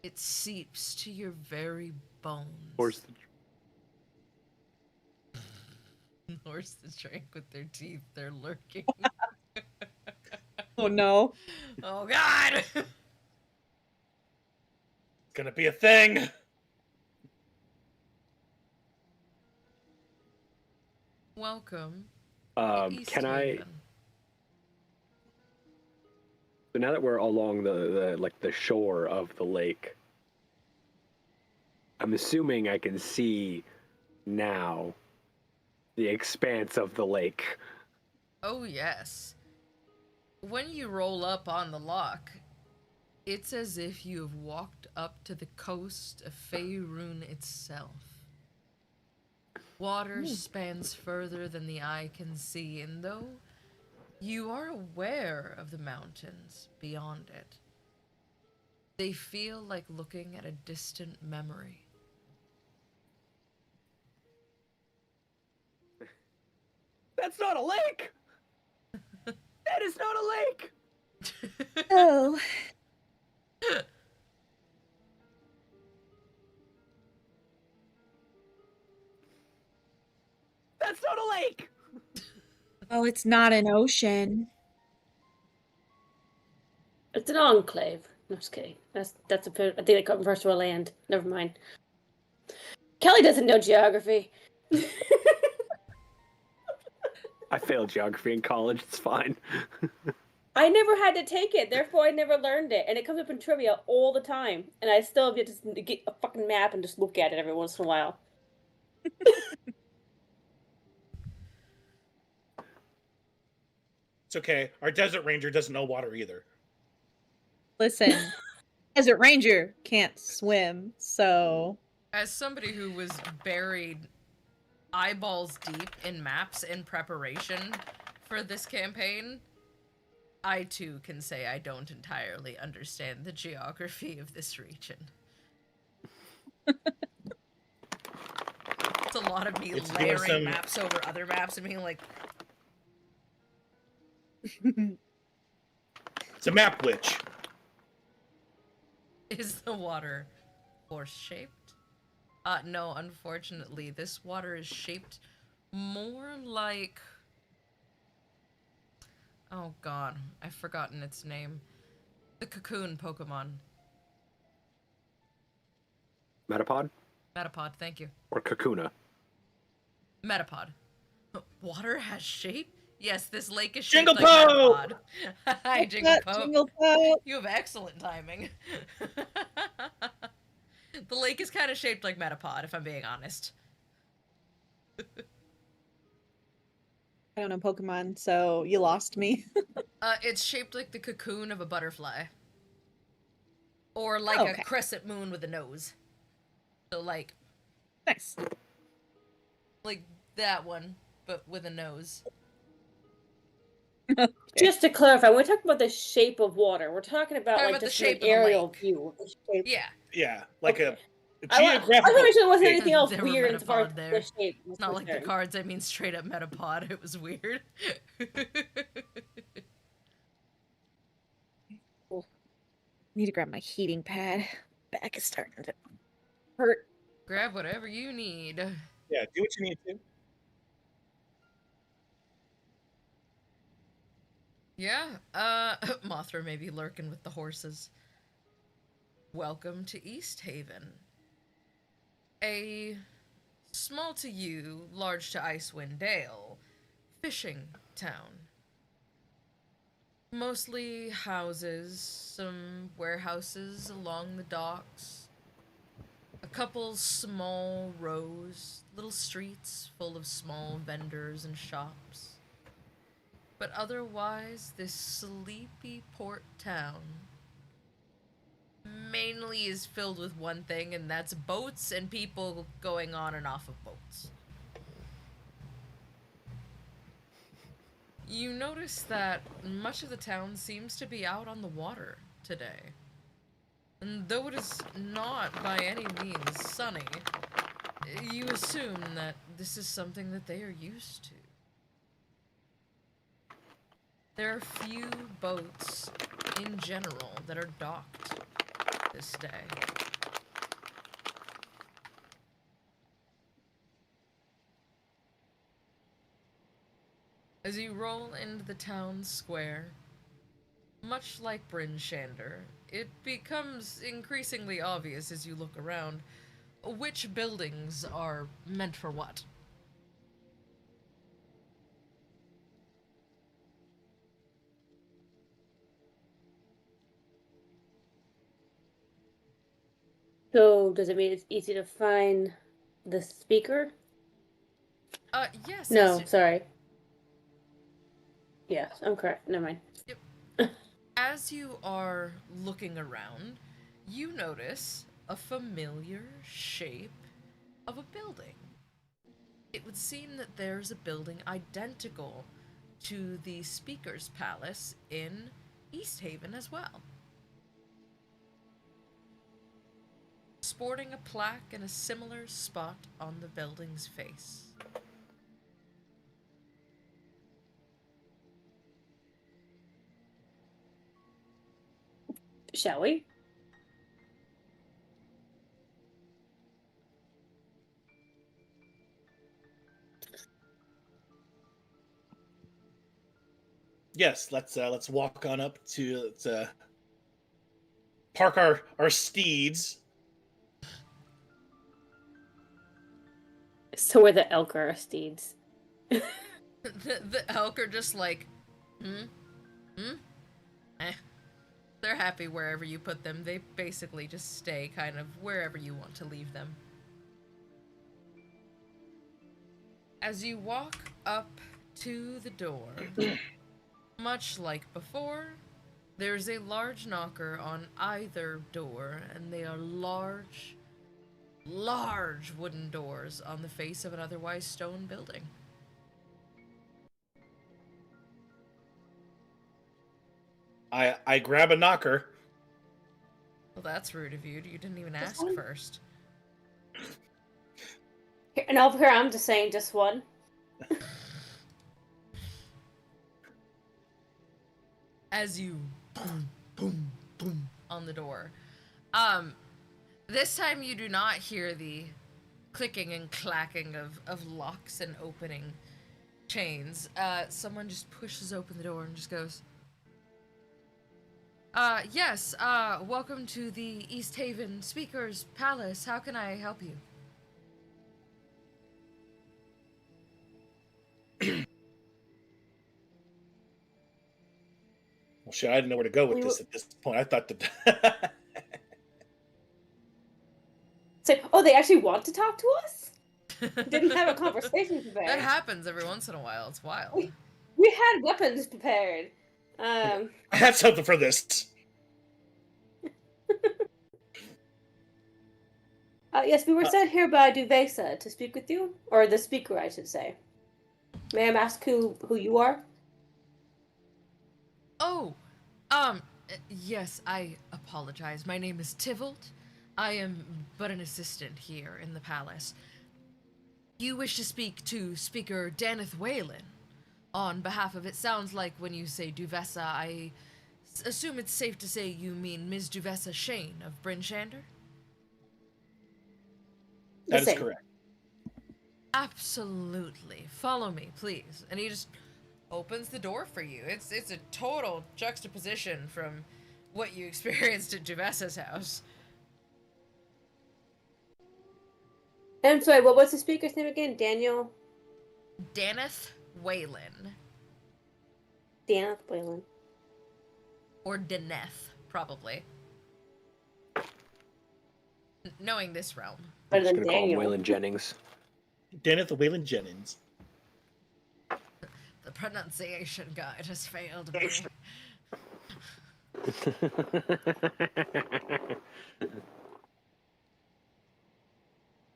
It seeps to your very bones. Horses drank with their teeth. They're lurking. Oh no. Oh God! It's gonna be a thing. Welcome. To Can I? Easthaven. So now that we're along the shore of the lake, I'm assuming I can see now the expanse of the lake. Oh yes. When you roll up on the lock, it's as if you have walked up to the coast of Faerun itself. Water spans further than the eye can see, and though you are aware of the mountains beyond it, they feel like looking at a distant memory. That's not a lake! That is not a lake! Oh. That's not a lake! Oh, it's not an ocean. It's an enclave. No, just kidding. That's a I think they refers to a land. Never mind. Kelly doesn't know geography. I failed geography in college, it's fine. I never had to take it, therefore I never learned it. And it comes up in trivia all the time. And I still have to get a fucking map and just look at it every once in a while. It's okay. Our desert ranger doesn't know water either. Listen, Desert Ranger can't swim, so As somebody who was buried eyeballs deep in maps in preparation for this campaign, I too can say I don't entirely understand the geography of this region. It's a lot of me It's doing layering some- maps over other maps and being like, It's a map witch. is the water horse-shaped? No, unfortunately, this water is shaped more like... Oh god, I've forgotten its name. The cocoon Pokemon. Metapod? Metapod, thank you. Or Kakuna? Metapod. Water has shape? Yes, this lake is shaped like Jinglepo! Metapod. Hi, That Jinglepo. Jingle Pop. You have excellent timing. The lake is kind of shaped like Metapod, if I'm being honest. I don't know Pokemon, so you lost me. It's shaped like the cocoon of a butterfly. Or like Okay. a crescent moon with a nose. So like Nice. that one, but with a nose. Just to clarify, when we talk about the shape of water, we're talking about Talking like about the just shape an of the aerial lake. view of the shape. Yeah, Yeah, like Okay. a I want to geographical. make sure there wasn't shape. anything else There were weird as far as Metapod there. the shape. it's not like the cards, I mean straight up Metapod. It was weird. Need to grab my heating pad. Back is starting to hurt. Grab whatever you need. Yeah, do what you need to. Yeah, Mothra may be lurking with the horses. Welcome to Easthaven. A small to you, large to Icewind Dale, fishing town. Mostly houses, some warehouses along the docks, a couple small rows, little streets full of small vendors and shops. But otherwise, this sleepy port town mainly is filled with one thing, and that's boats and people going on and off of boats. You notice that much of the town seems to be out on the water today. And though it is not by any means sunny, you assume that this is something that they are used to. There are few boats in general that are docked this day. As you roll into the town square, much like Bryn Shander, it becomes increasingly obvious as you look around which buildings are meant for what. So does it mean it's easy to find the speaker? Yes. No, sorry. Yes, I'm correct. Never mind. As you are looking around, you notice a familiar shape of a building. It would seem that there's a building identical to the Speaker's Palace in Easthaven as well. Sporting a plaque in a similar spot on the building's face. Shall we? Yes, let's walk on up to park our steeds. So we're the Elgar steeds. The elk are just like, They're happy wherever you put them. They basically just stay kind of wherever you want to leave them. As you walk up to the door, much like before, there's a large knocker on either door, and they are large wooden doors on the face of an otherwise stone building. I grab a knocker. Well, that's rude of you. You didn't even Just ask one? first. And over here, I'm just saying just one. As you boom on the door. This time you do not hear the clicking and clacking of locks and opening chains. Someone just pushes open the door and just goes, yes, welcome to the Easthaven Speaker's Palace. How can I help you? Well, shit, I didn't know where to go with this at this point. I thought that. Say, oh, they actually want to talk to us? Didn't have a conversation prepared. That happens every once in a while. It's wild. We had weapons prepared. I had something for this. Yes, we were sent here by Duvesa to speak with you, or the speaker, I should say. May I ask who you are? Oh, yes, I apologize. My name is Tivalt. I am but an assistant here in the palace. You wish to speak to Speaker Daneth Whalen on behalf of, it sounds like when you say Duvesa, I assume it's safe to say you mean Ms. Duvesa Shane of Bryn Shander? That is correct. Absolutely. Follow me, please. And he just opens the door for you. It's a total juxtaposition from what you experienced at Duvesa's house. I'm sorry, what was the speaker's name again? Daniel? Daneth Whalen. Daneth Whalen. Or Daneth, probably. Knowing this realm. Better I'm than just gonna Daniel. call him Waylon Jennings. Daneth Whalen Jennings. The pronunciation guide has failed me.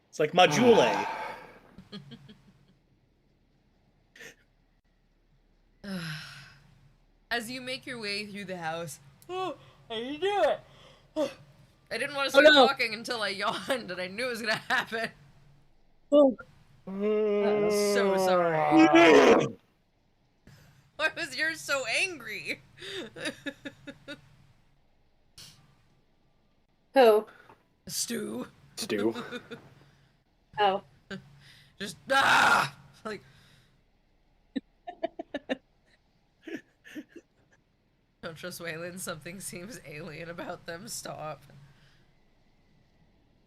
It's like Majule. As you make your way through the house, oh, how you doing? I didn't want to Oh, start no. talking until I yawned, and I knew it was gonna happen. Oh, So sorry. Why was yours so angry? who? Stu. Stu. Oh. Just like. Don't trust Waylon. Something seems alien about them. Stop.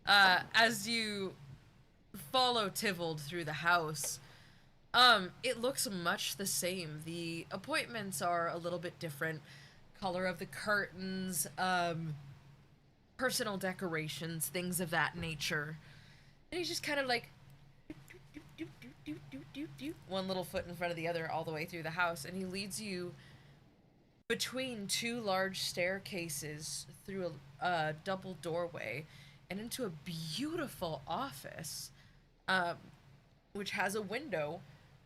As you follow Tivald through the house, it looks much the same. The appointments are a little bit different. Color of the curtains, personal decorations, things of that nature. And he's just kind of like one little foot in front of the other all the way through the house, and he leads you between two large staircases through a double doorway and into a beautiful office, which has a window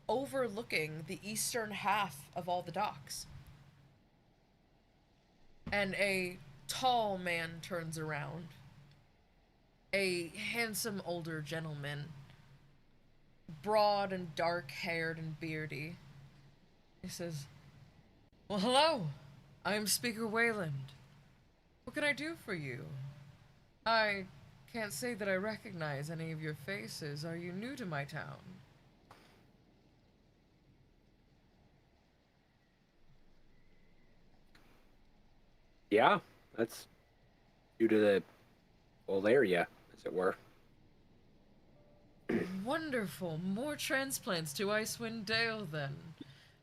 overlooking the eastern half of all the docks. And a tall man turns around. A handsome older gentleman, broad and dark-haired and beardy. He says, "Well, hello. I am Speaker Wayland. What can I do for you? I can't say that I recognize any of your faces. Are you new to my town?" Yeah, that's due to the old area, as it were. Wonderful. More transplants to Icewind Dale, then.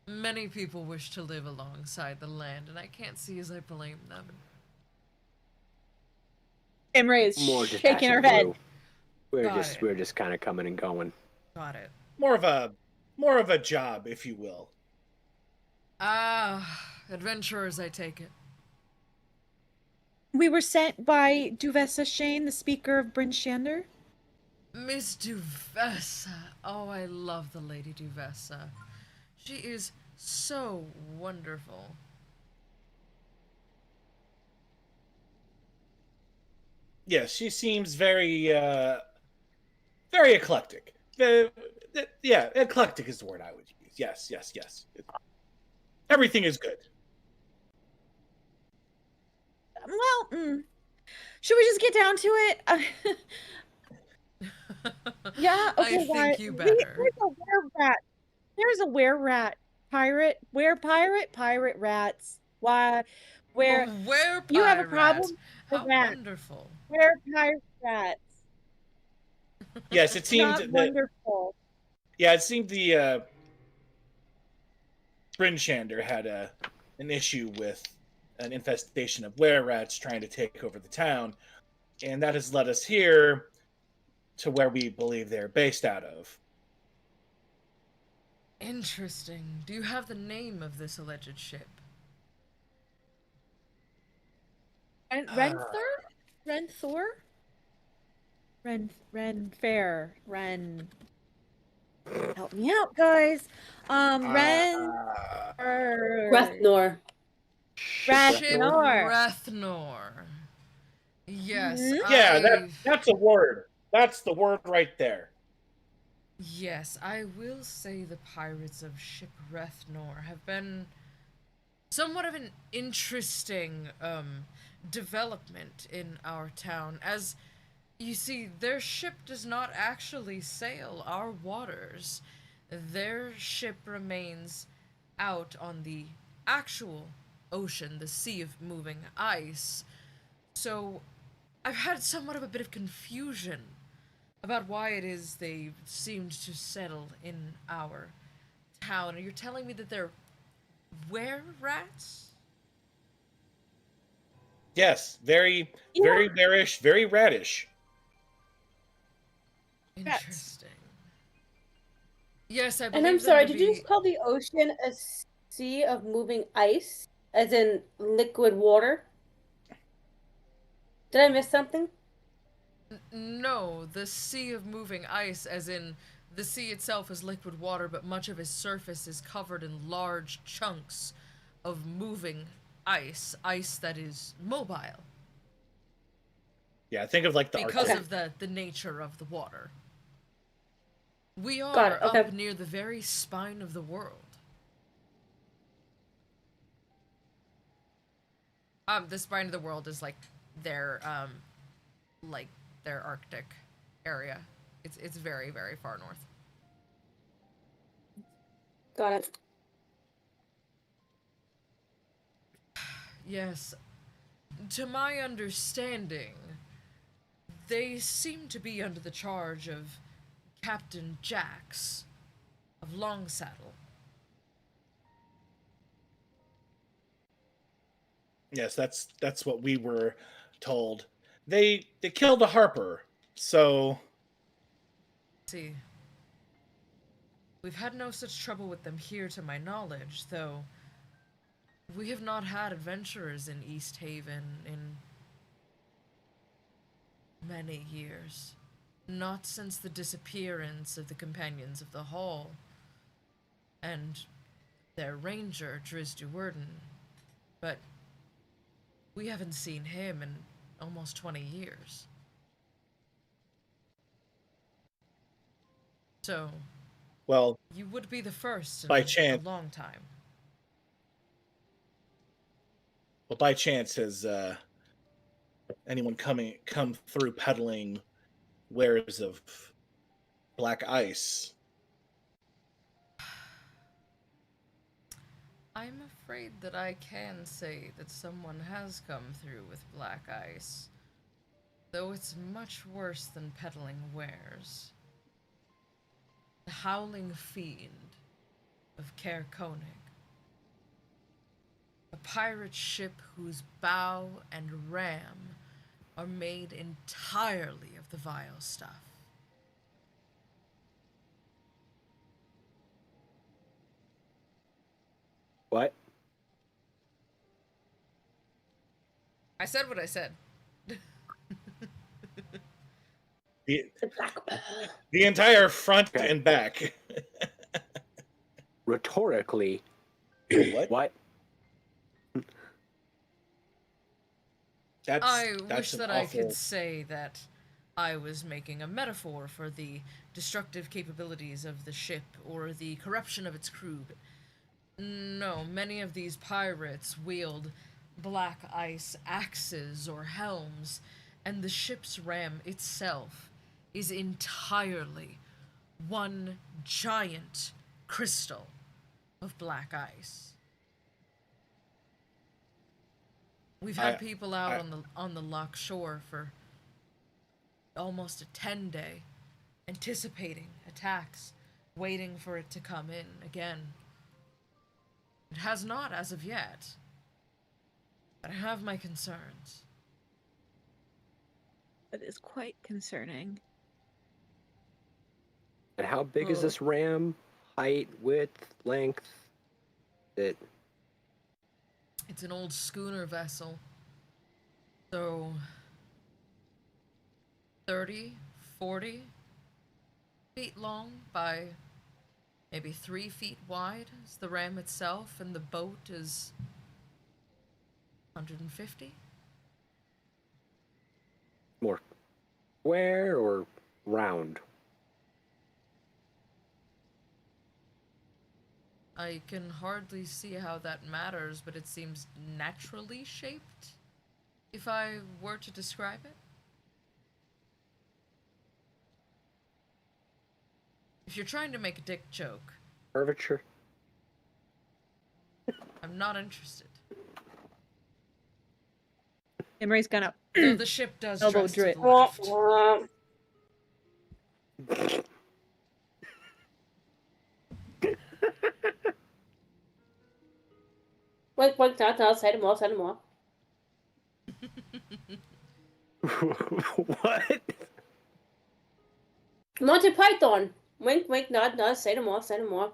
Many people wish to live alongside the land, and I can't see as I blame them. Imre is More just shaking her passing head. through. We're Got just it. we're just kind of coming and going. Got it. More of a job, if you will. Adventurers, I take it. We were sent by Duvessa Shane, the speaker of Bryn Shander. Miss Duvessa. Oh, I love the Lady Duvessa. She is so wonderful. Yes, she seems very eclectic. Yeah, eclectic is the word I would use. Yes. Everything is good. Well, should we just get down to it? Yeah, okay. I think you better. There's a were-rat. There's a were-rat pirate. Pirate rats. Why? Where? Where You have a pirate? problem? How Rat. wonderful. Where pirate rats? Yes, it seemed Not that. wonderful. Yeah, it seemed the Brinshander had an issue with an infestation of were rats trying to take over the town, and that has led us here to where we believe they're based out of. Interesting. Do you have the name of this alleged ship? Renthor? Renthor? Renfair. Help me out, guys. Rethnor. Rathnor. Rathnor. Yes. Yeah, that's a word. That's the word right there. Yes, I will say the pirates of Ship Rethnor have been somewhat of an interesting development in our town. As you see, their ship does not actually sail our waters. Their ship remains out on the actual ocean, the sea of moving ice. So I've had somewhat of a bit of confusion about why it is they seemed to settle in our town. And you're telling me that they're were-rats? Yes, very bearish, very radish. Interesting. Yes, I believe And I'm them sorry, to did you be- just call the ocean a sea of moving ice? As in liquid water? Did I miss something? No, the sea of moving ice, as in the sea itself is liquid water, but much of its surface is covered in large chunks of moving ice that is mobile. Yeah, think of like the because Arctic. of the nature of the water. We Got are it, okay. up near the very spine of the world. The spine of the world is like their Arctic area. It's very, very far north. Got it. Yes. To my understanding, they seem to be under the charge of Captain Jax of Longsaddle. Yes, that's what we were told. They killed a harper, so See, we've had no such trouble with them here to my knowledge, though we have not had adventurers in Easthaven in many years. Not since the disappearance of the Companions of the Hall and their ranger, Drizzt Do'Urden. But we haven't seen him in almost 20 years. So, well, you would be the first in by a chance. long time. Well, by chance, has anyone come through peddling wares of black ice? I'm afraid that I can say that someone has come through with black ice, though it's much worse than peddling wares. The Howling Fiend of Caer Konig. A pirate ship whose bow and ram are made entirely of the vile stuff. What? I said what I said. The, The black pearl. the entire front Okay. and back. Rhetorically, What? what? I That's wish an that awful... I could say that I was making a metaphor for the destructive capabilities of the ship or the corruption of its crew. But no, many of these pirates wield black ice axes or helms, and the ship's ram itself is entirely one giant crystal of black ice. We've had people out on the loch shore for almost a 10-day, anticipating attacks, waiting for it to come in again. It has not as of yet, but I have my concerns. That is quite concerning. And how big is this ram? Height, width, length? It's an old schooner vessel, so 30, 40 feet long by maybe 3 feet wide is the ram itself, and the boat is 150. More square or round? I can hardly see how that matters, but it seems naturally shaped, if I were to describe it. If you're trying to make a dick joke, Curvature? I'm not interested. Emery's gonna Though the ship does elbow dress to drip. the left. Wait, no, say no more. What? Monty Python. Wink, nod, say no more.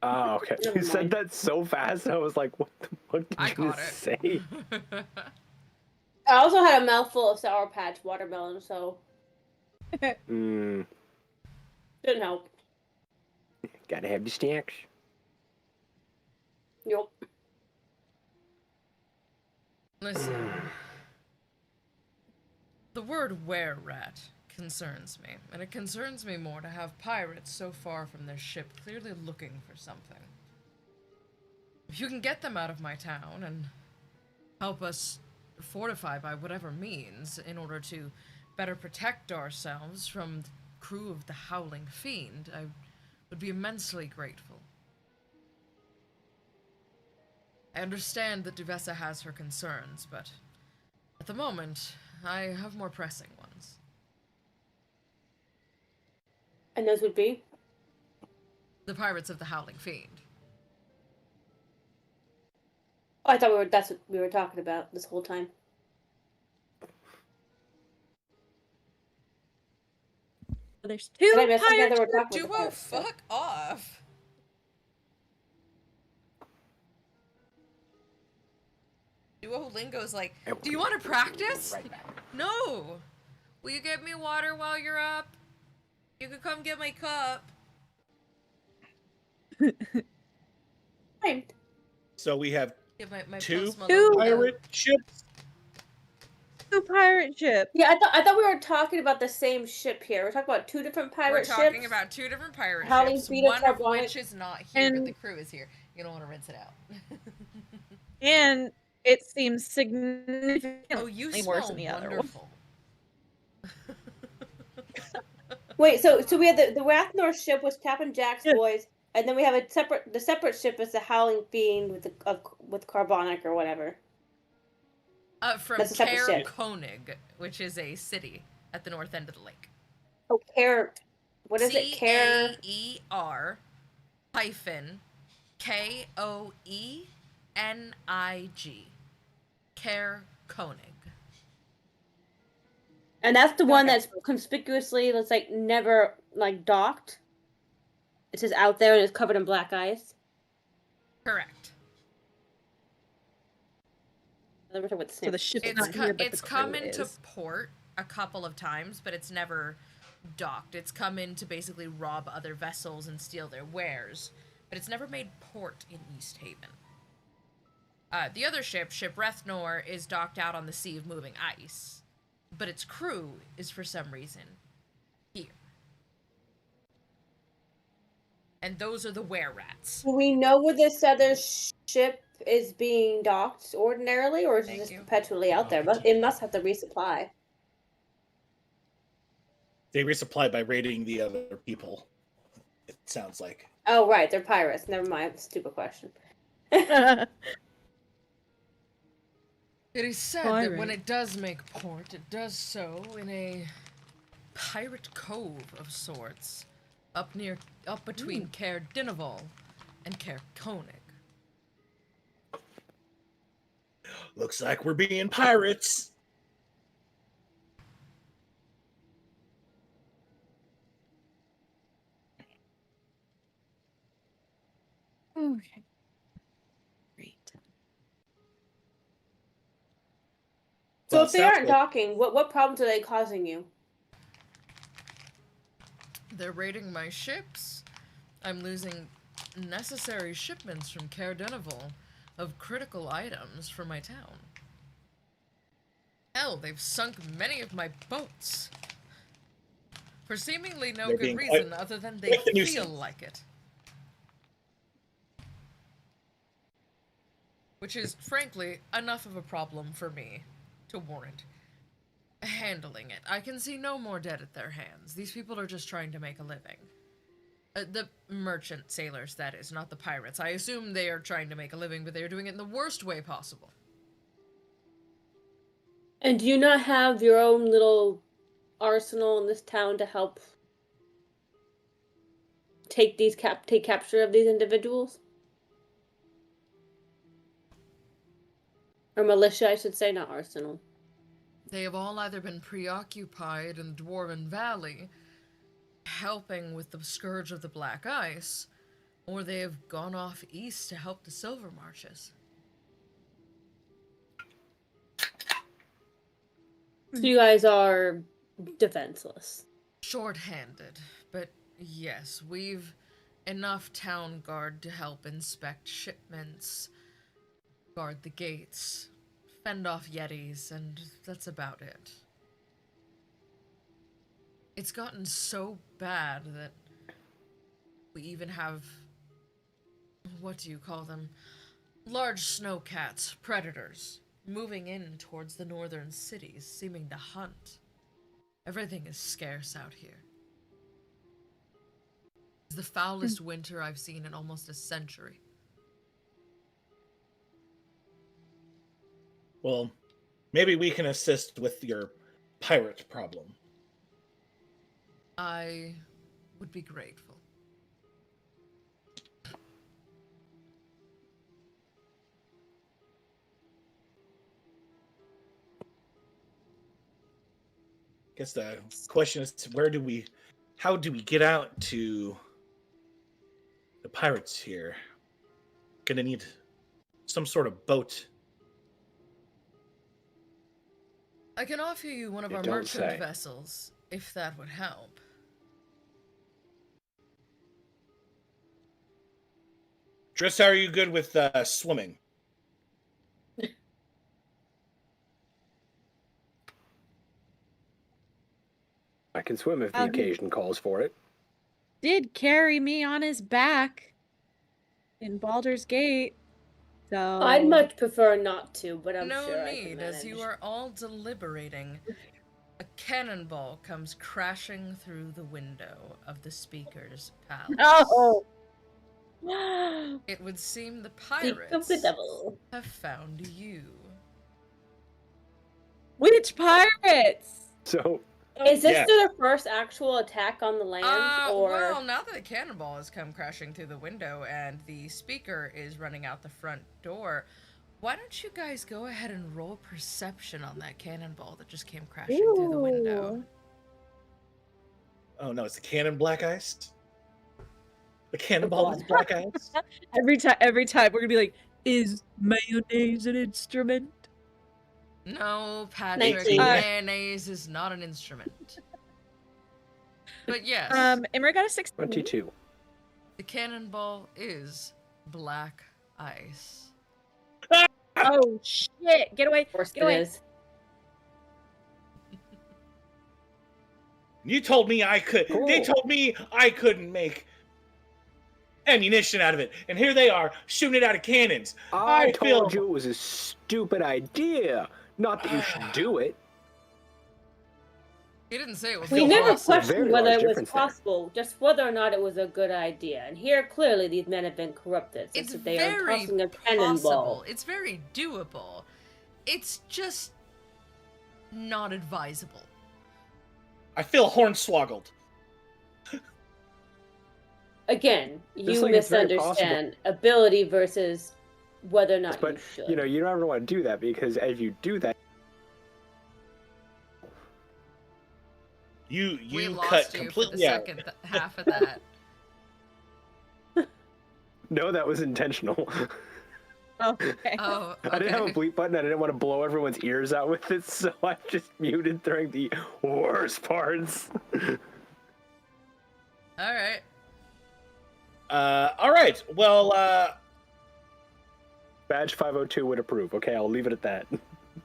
Oh, okay. Never You said mind. that so fast, I was like, what the fuck did I you caught it. say? I also had a mouthful of Sour Patch watermelon, so Mm, didn't help. gotta have the snacks. Yup. Listen. The word were-rat concerns me, and it concerns me more to have pirates so far from their ship clearly looking for something. If you can get them out of my town and help us fortify by whatever means in order to better protect ourselves from the crew of the Howling Fiend, I would be immensely grateful. I understand that Duvessa has her concerns, but at the moment, I have more pressing ones. And those would be? The pirates of the Howling Fiend. Oh, I thought that's what we were talking about this whole time. There's Did I two miss something? I thought pirate we were talking about the Duo, pirates stuff. fuck off! Duolingo's like, do you want to practice? Right back. No! Will you get me water while you're up? You could come get my cup. Fine. So we have Give my Two Post Malone Two cup. pirate ships. two pirate ships. Yeah, I thought we were talking about the same ship here. We're talking about two different pirate We're talking ships. about two different pirate Howling ships, Fiend and one of Carbonic. which is not here, but And- the crew is here. You don't want to rinse it out. And it seems significantly Oh, you worse smell than the other one. wonderful. Wait, so we had the Rathnor ship was Captain Jack's Yeah. boys, and then we have the separate ship is the Howling Fiend with Carbonic or whatever. From That's a separate Caer ship. Konig, which is a city at the north end of the lake. Oh, Care. What is it? Care. Caer hyphen Koenig. Caer Konig. And that's the one Okay. that's conspicuously, it's like never like docked. It's just out there and it's covered in black ice. Correct. We're talking about the So the same- ship's not here, but It's the come crew into is. port a couple of times, but it's never docked. It's come in to basically rob other vessels and steal their wares, but it's never made port in Easthaven. The other ship Rethnor, is docked out on the Sea of Moving Ice, but its crew is for some reason here. And those are the were-rats. Do we know where this other ship is being docked ordinarily, or is it Thank just you. perpetually out there? But it must have to resupply. They resupply by raiding the other people. It sounds like. Oh, right, they're pirates. Never mind. Stupid question. It is said that when Pirate. it does make port, it does so in a pirate cove of sorts, up between Caer Dineval and Caer Konig. Looks like we're being pirates. Okay. Great. So Well, if they sounds aren't good. docking, what problems are they causing you? They're raiding my ships. I'm losing necessary shipments from Caer Dineval of critical items for my town. Hell, they've sunk many of my boats. For seemingly no They're good being quite- reason other than they quite the feel nuisance. like it. Which is, frankly, enough of a problem for me to warrant handling it. I can see no more dead at their hands. These people are just trying to make a living. The merchant sailors, that is, not the pirates. I assume they are trying to make a living, but they are doing it in the worst way possible. And do you not have your own little arsenal in this town to help take capture of these individuals? Or militia, I should say, not arsenal. They have all either been preoccupied in the Dwarven Valley, helping with the scourge of the Black Ice, or they have gone off east to help the Silver Marches. So you guys are defenseless. Short-handed, but yes, we've enough town guard to help inspect shipments, guard the gates, fend off yetis, and that's about it. It's gotten so bad that we even have, what do you call them? Large snowcats, predators, moving in towards the northern cities, seeming to hunt. Everything is scarce out here. It's the foulest winter I've seen in almost a century. Well, maybe we can assist with your pirate problem. I would be grateful. I guess the question is, how do we get out to the pirates here? Gonna need some sort of boat. I can offer you one of You our don't merchant say. vessels, if that would help. Drissa, are you good with swimming? I can swim if the occasion calls for it. Did carry me on his back in Baldur's Gate. So I'd much prefer not to, but I'm No sure I need, can as you manage. are all deliberating. A cannonball comes crashing through the window of the speaker's palace. Oh. It would seem the Speak of the pirates devil. have found you. Which pirates? So Is this Yeah. their first actual attack on the land, or Well, now that the cannonball has come crashing through the window and the speaker is running out the front door, why don't you guys go ahead and roll perception on that cannonball that just came crashing through the window? Ooh. Oh no, it's the cannon black ice. The cannonball is black ice. Every time we're gonna be like, is mayonnaise an instrument? No, Patrick, 19. mayonnaise is not an instrument. But yes, Imra got a 16. 22. the cannonball is black ice. Oh shit! Get away! of course Get it away! is. You told me I could. Cool. They told me I couldn't make ammunition out of it, and here they are shooting it out of cannons. I feel- told you it was a stupid idea. Not that you should do it. He didn't say it was We never possible. Very questioned whether large it was difference there. possible, just whether or not it was a good idea. And here, clearly, these men have been corrupted, since It's they are very tossing a cannonball. possible. It's very doable. It's just not advisable. I feel hornswoggled. Again, you like it's very misunderstand ability versus whether or not But you should. you know, you don't ever want to do that, because if you do that, You We cut lost you for the completely out. second half of that. no, that was intentional. Oh, okay. Oh, I didn't have a okay. bleep button. I didn't want to blow everyone's ears out with it, so I just muted during the worst parts. All right. All right. Well, Badge 502 would approve. Okay, I'll leave it at that.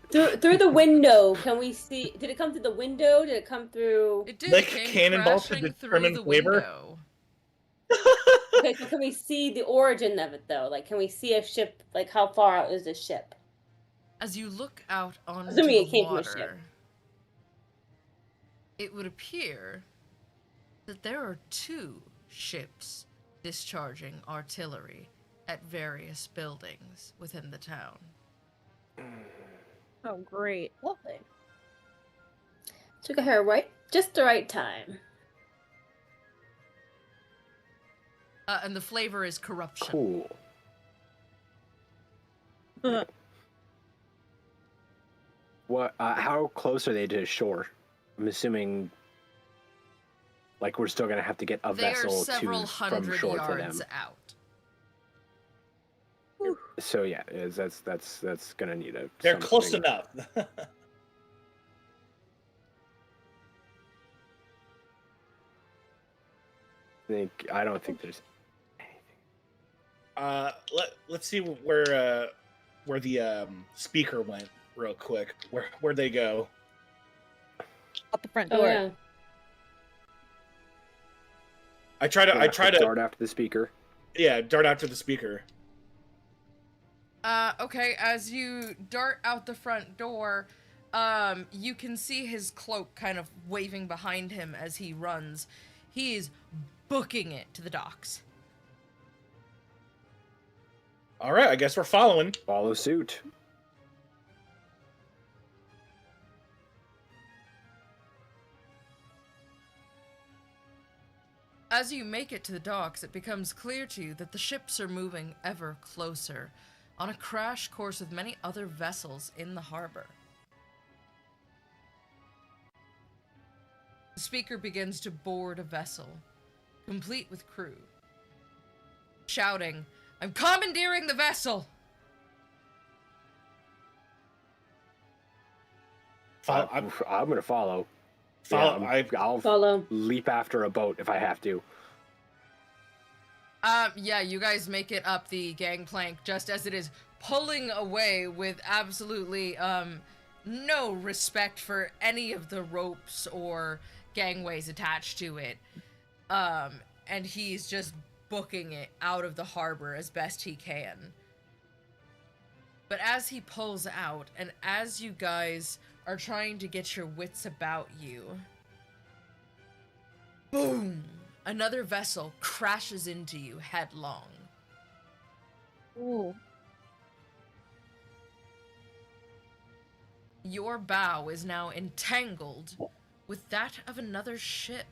Through the window, can we see? Did it come through the window? Did it come through? It did. Like It came cannonball to crashing determine through the flavor? window. Okay, so can we see the origin of it though? Like, can we see a ship? Like, how far out is this ship? As you look out onto Assuming the it came from a ship. water, it would appear that there are two ships discharging artillery at various buildings within the town. Oh, great. Lovely. Took her right, just the right time. And the flavor is corruption. Cool. What? How close are they to shore? I'm assuming, like, we're still gonna have to get a They are vessel several from hundred shore for them. yards out. So yeah, that's gonna need a. they're close something. enough. I don't think there's. Let's see where the speaker went real quick. Where'd they go? Out the front Oh door. yeah. I try to dart after the speaker. Yeah, dart after the speaker. Okay, as you dart out the front door, you can see his cloak kind of waving behind him as he runs. He's booking it to the docks. All right, I guess we're following. Follow suit. As you make it to the docks, it becomes clear to you that the ships are moving ever closer, on a crash course with many other vessels in the harbor. The speaker begins to board a vessel, complete with crew, shouting, "I'm commandeering the vessel!" I'm gonna follow. I'll Follow. leap after a boat if I have to. Yeah, you guys make it up the gangplank just as it is pulling away with absolutely, no respect for any of the ropes or gangways attached to it. And he's just booking it out of the harbor as best he can. But as he pulls out, and as you guys are trying to get your wits about you, boom! Another vessel crashes into you headlong. Ooh. Your bow is now entangled with that of another ship.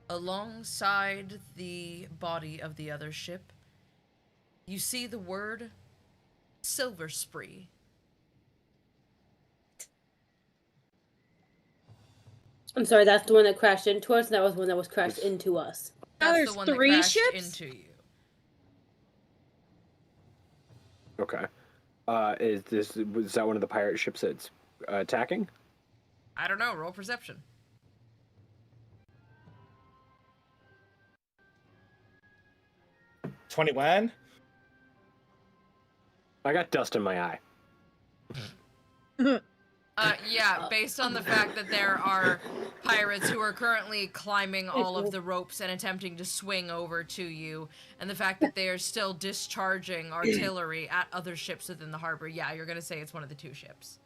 Alongside the body of the other ship, you see the word Silver Spree. I'm sorry, that's the one that crashed into us, and that was the one that was crashed into us. Now That's there's the one that 3 crashed ships? into you. Okay. Was that one of the pirate ships that's attacking? I don't know, roll perception. $21. I got dust in my eye. Yeah, based on the fact that there are pirates who are currently climbing all of the ropes and attempting to swing over to you, and the fact that they are still discharging artillery at other ships within the harbor, yeah, you're gonna say it's one of the 2 ships.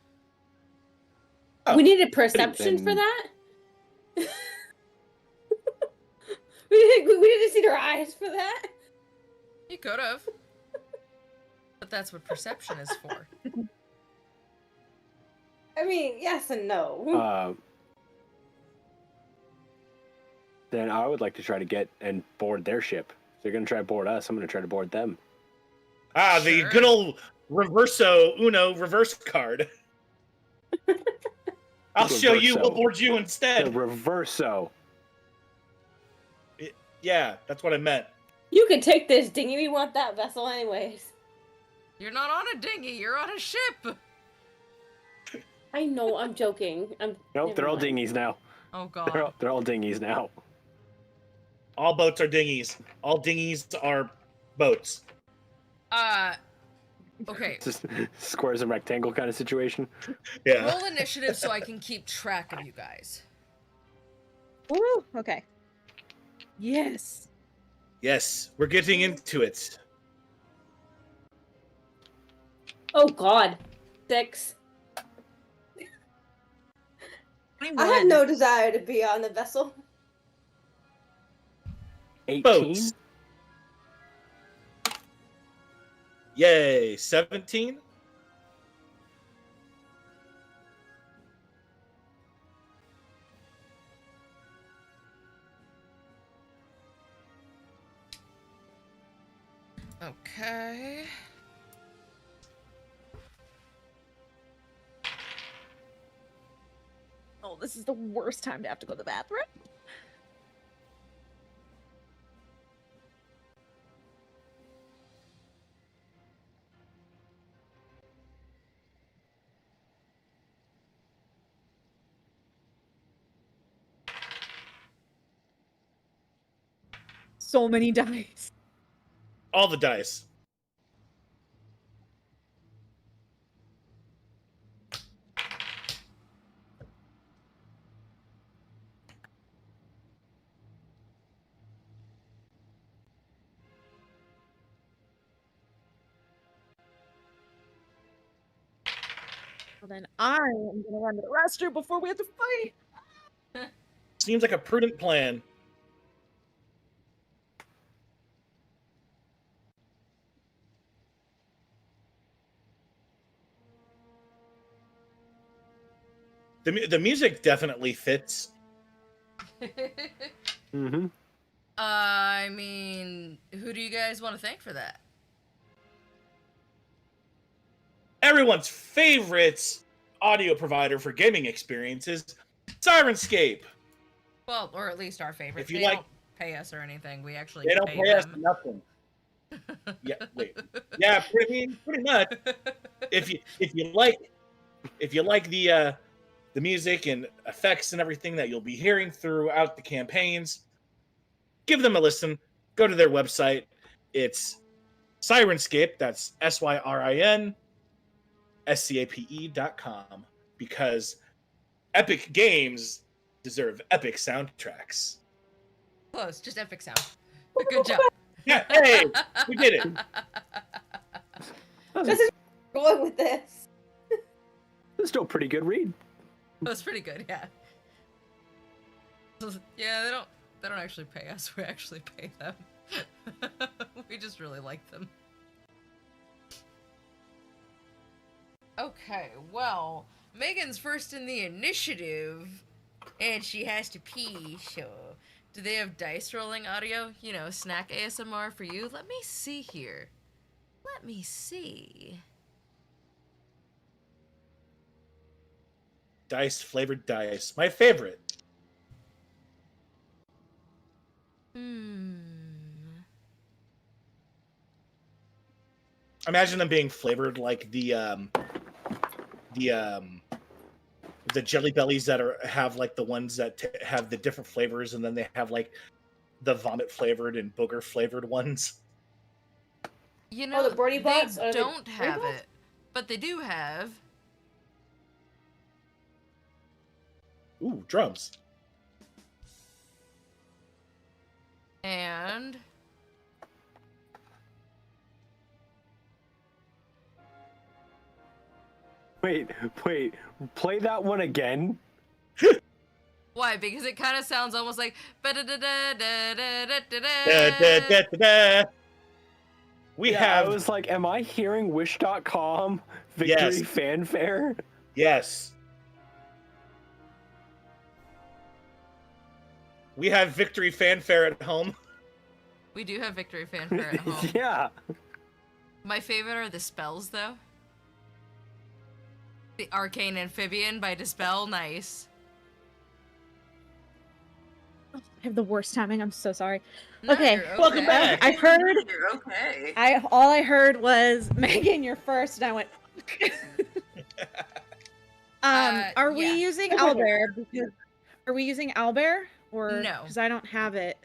Oh, We needed perception for then- that? we didn't see their eyes for that? You could have. But that's what perception is for. I mean, yes and no. Then I would like to try to get and board their ship. If they're gonna try to board us, I'm gonna try to board them. The Sure. good old Reverso Uno reverse card. I'll show you. We'll Reverso. board you The instead. reverso. Yeah, that's what I meant. You can take this dinghy. We want that vessel anyways. You're not on a dinghy, you're on a ship! I know, I'm joking. Nope, Never they're all mind. dinghies now. Oh god. They're all dinghies now. All boats are dinghies. All dinghies are boats. Okay. It's just squares and rectangle kind of situation. Yeah. Roll initiative so I can keep track of you guys. Ooh, okay. Yes. Yes, we're getting into it. Oh god. 6. I had no desire to be on the vessel. 18. Boats. Yay, 17. Okay. Oh, this is the worst time to have to go to the bathroom. So many dice. All the dice. Well, then I am gonna run to the restroom before we have to fight. Seems like a prudent plan. The music definitely fits. Mm-hmm. I mean, who do you guys want to thank for that? Everyone's favorite audio provider for gaming experiences, Syrinscape. Well, or at least our favorite. If you They like- don't pay us or anything. We actually They don't pay pay us them. nothing. Yeah, wait. Yeah, pretty much. If you like the music and effects and everything that you'll be hearing throughout the campaigns, give them a listen. Go to their website. It's Syrinscape. That's SYRINSCAPE.com, because epic games deserve epic soundtracks. Close, just epic sound. Good job. Yeah, hey, we did it. That's This is going with this. still a pretty good read. That was pretty good, yeah. Yeah, they don't actually pay us. We actually pay them. We just really like them. Okay, well, Megan's first in the initiative, and she has to pee, so... Do they have dice rolling audio? You know, snack ASMR for you? Let me see here. Let me see. Flavored dice. My favorite. Imagine them being flavored like the Jelly Bellies that have like the ones that have the different flavors, and then they have like the vomit flavored and booger flavored ones. You know, the Birdie they Bots? Are they don't Birdie have Bots? it, but they do have... Ooh, drums. And... Wait, play that one again. Why? Because it kind of sounds almost like... We Yeah, have I was like, am I hearing Wish.com victory Yes. fanfare? yes. We have victory fanfare at home. We do have victory fanfare at home. Yeah. My favorite are the spells, though. The Arcane Amphibian by Dispel, nice. I have the worst timing. I'm so sorry. No, Okay, you're welcome back. I heard. You're okay. All I heard was Megan, you're first, and I went. Are we yeah. using Owlbear? Because are we using Owlbear or No. Because I don't have it.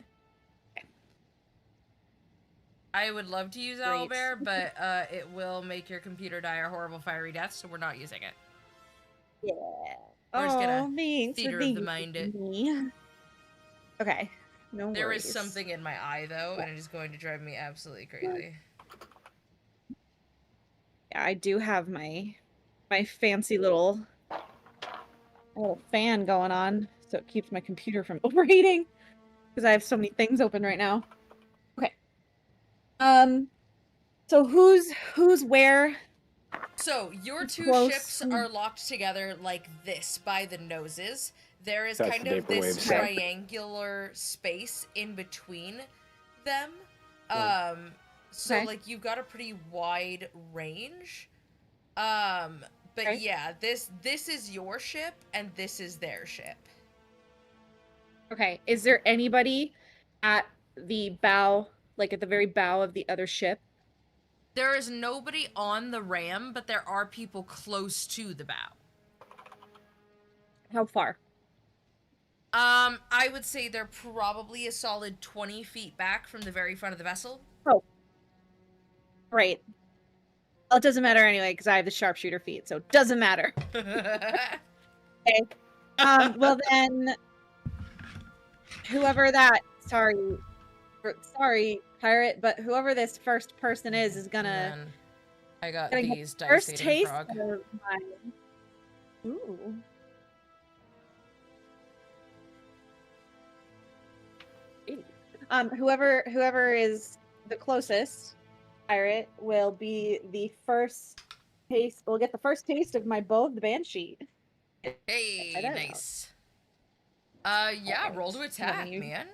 I would love to use Great. Owlbear, but it will make your computer die a horrible fiery death, so we're not using it. Yeah. We're just gonna thanks theater for of the thinking mind of it. me. Okay. No There worries. is something in my eye, though, and it is going to drive me absolutely crazy. Yeah, I do have my fancy little fan going on, so it keeps my computer from overheating because I have so many things open right now. Okay. So who's where? So, your two Close. ships are locked together like this by the noses. There is That's kind the of this vaporwave sound. triangular space in between them. So, Okay. like, you've got a pretty wide range. But Okay. yeah, this is your ship, and this is their ship. Okay. Is there anybody at the bow, like at the very bow of the other ship? There is nobody on the ram, but there are people close to the bow. How far? I would say they're probably a solid 20 feet back from the very front of the vessel. Right. Well, it doesn't matter anyway because I have the sharpshooter feat, so it doesn't matter. Well then, whoever that sorry, pirate, but whoever this first person is gonna Man, I got gonna get these first dice eating taste frog. of my Ooh. Whoever is the closest pirate will be the first taste. Will get the first taste of my bow of the banshee. Hey, Try that out. nice. Yeah, Alright. roll to attack, man.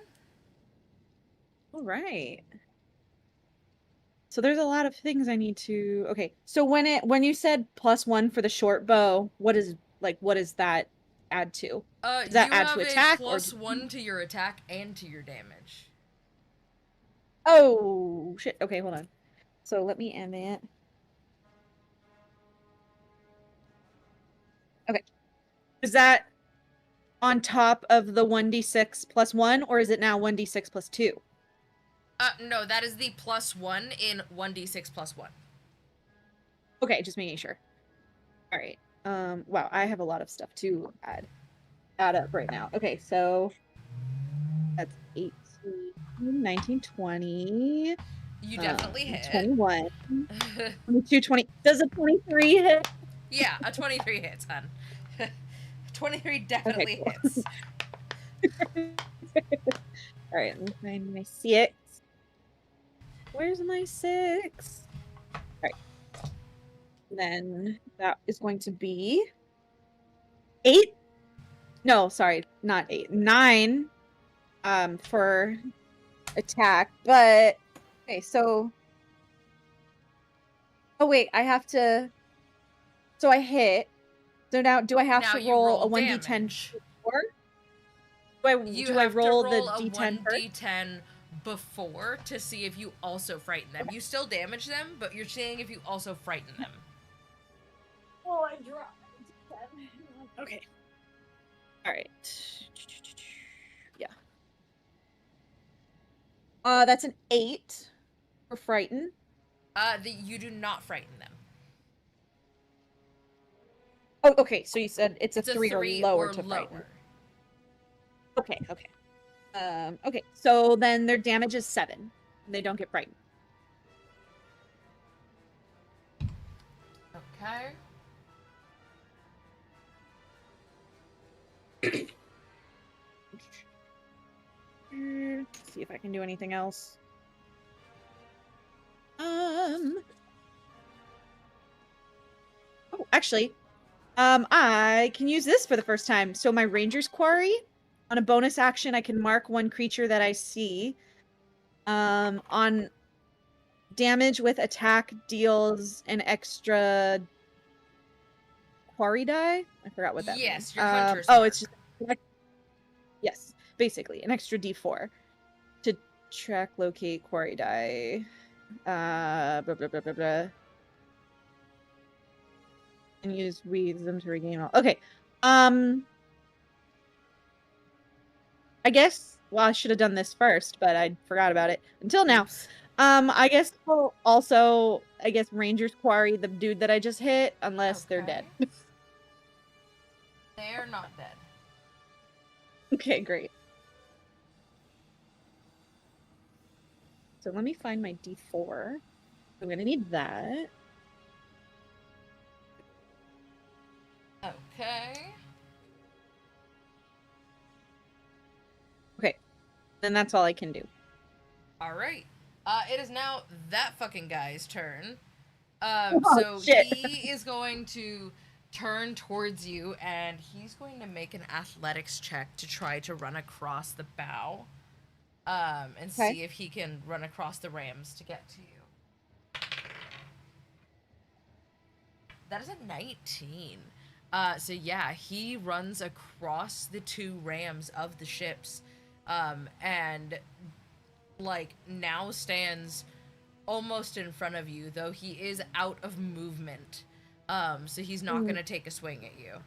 All right. So there's a lot of things I need to. Okay, so when you said +1 for the short bow, what is that add to? Does that You add have to a attack or? +1 to your attack and to your damage. Oh shit! Okay, hold on. So let me end it. Okay, is that on top of the 1d6 +1, or is it now 1d6 +2? No, that is the +1 in 1d6 +1. Okay, just making sure. All right. Wow, I have a lot of stuff to add up right now. Okay, so that's 18, 19, 20. You definitely hit. 21, 22, 20. Does a 23 hit? Yeah, a 23 hits, hun. 23 definitely cool. hits. All right, let me find my 6. Where's my 6? All right. Then that is going to be 8. No, sorry, not 8. 9 for attack, but okay, so oh wait, I have to, so I hit. So now do I have Now to you roll roll a 1d10 damage. before? You Do I have roll to the roll a d10 first? 1d10 before to see if you also frighten them. You still damage them, but you're seeing if you also frighten them. Oh, I dropped d10. Okay. All right. Yeah. That's an 8 for frighten. You do not frighten them. Oh, okay. So you said it's a It's a 3 or lower to frighten. Okay. Okay. Okay. So then their damage is 7. They don't get frightened. Okay. See if I can do anything else. Oh, actually, I can use this for the first time. So my Ranger's Quarry, on a bonus action, I can mark one creature that I see. On damage with attack deals an extra quarry die. I forgot what that means. Yes, your hunter's Oh, mark. it's just yes, basically an extra D4 to track, locate quarry die. Blah blah blah blah blah. And use wisdom to regain all. Okay. I guess. Well, I should have done this first, but I forgot about it until now. Oops. I guess we'll also. I guess Ranger's Quarry the dude that I just hit, unless they're dead. They're not dead. Okay, great. So let me find my D4. I'm gonna need that. Okay. Okay. Then that's all I can do. Alright. It is now that fucking guy's turn. Oh, so shit. he is going to turn towards you, and he's going to make an athletics check to try to run across the bow. And see if he can run across the rams to get to you. That is a 19. So yeah, he runs across the 2 rams of the ships, and like now stands almost in front of you, though he is out of movement. So he's not gonna take a swing at you.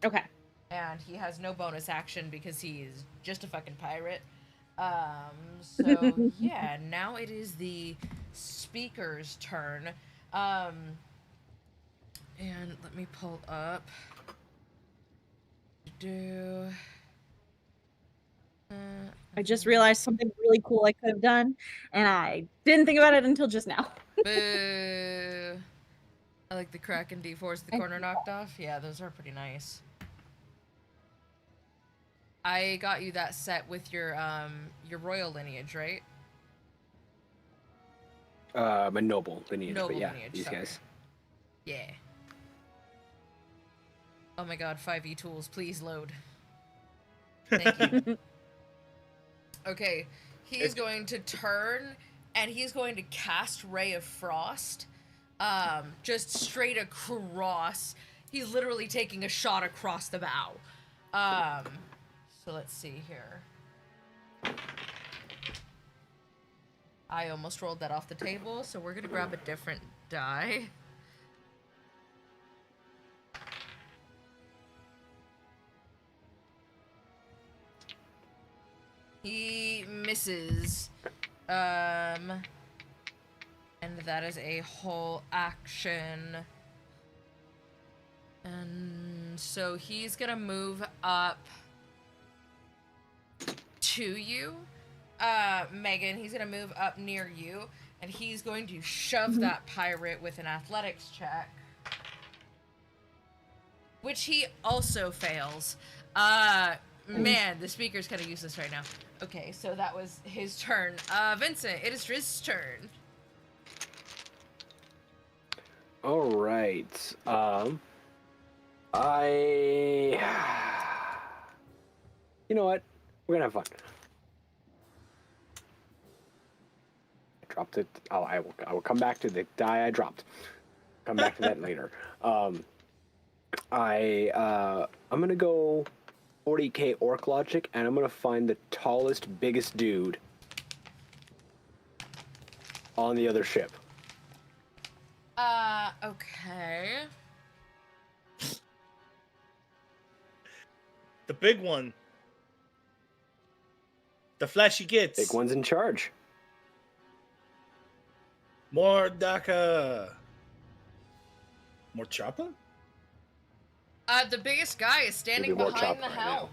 Okay. And he has no bonus action because he is just a fucking pirate. So yeah, now it is the speaker's turn. And let me pull up. I just realized something really cool I could have done, and I didn't think about it until just now. Boo. I like the Kraken D4s, the corner knocked off. Yeah, those are pretty nice. I got you that set with your royal lineage, right? My noble lineage, Noble but yeah, lineage, these sorry. guys. Yeah. Oh my god, 5e tools, please load. Thank you. Okay, he's going to turn, and he's going to cast Ray of Frost. Just straight across. He's literally taking a shot across the bow. So let's see here. I almost rolled that off the table, so we're gonna grab a different die. He misses. And that is a whole action. And so he's gonna move up to you. Megan, he's gonna move up near you, and he's going to shove that pirate with an athletics check. Which he also fails. Man, the speaker's kind of useless right now. Okay, so that was his turn. Vincent, it is his turn. All right. You know what? We're gonna have fun. I dropped it. I will come back to the die I dropped. Come back to that later. I'm gonna go 40k orc logic, and I'm gonna find the tallest, biggest dude on the other ship. Okay. The big one. The flashy gets. Big one's in charge. More Daka. More Choppa? The biggest guy is standing Maybe more behind chop the right now. helm.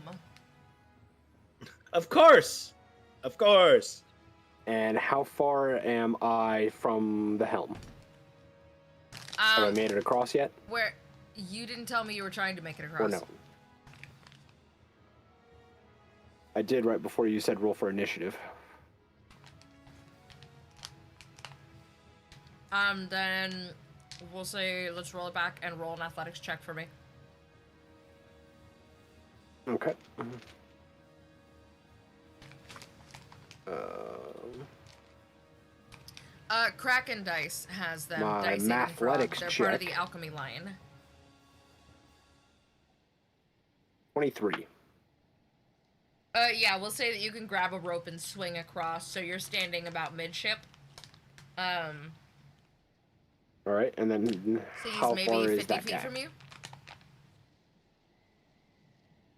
Of course. Of course. And how far am I from the helm? Have I made it across yet? Where you didn't tell me you were trying to make it Or across. no? I did right before you said roll for initiative. Then we'll say let's roll it back and roll an athletics check for me. Okay. Kraken Dice has them. My Dice saving throw. mathletics They're part of the check. alchemy line. 23. Yeah, we'll say that you can grab a rope and swing across, so you're standing about midship. All right, and then So he's how maybe far 50 is that feet guy? from you.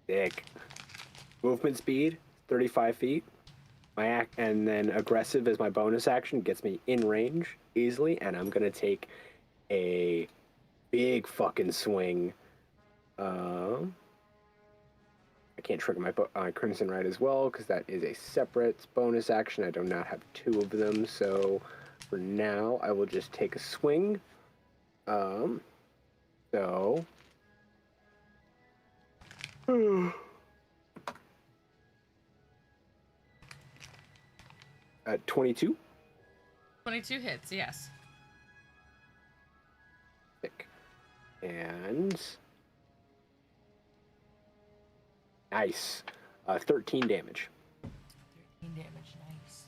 Dick. Movement speed, 35 feet. And then aggressive as my bonus action gets me in range easily, and I'm gonna take a big fucking swing. I can't trigger my Crimson Rite as well because that is a separate bonus action. I do not have two of them, so for now I will just take a swing. So. 22. 22 hits, yes. Thick. And nice. 13 damage. 13 damage, nice.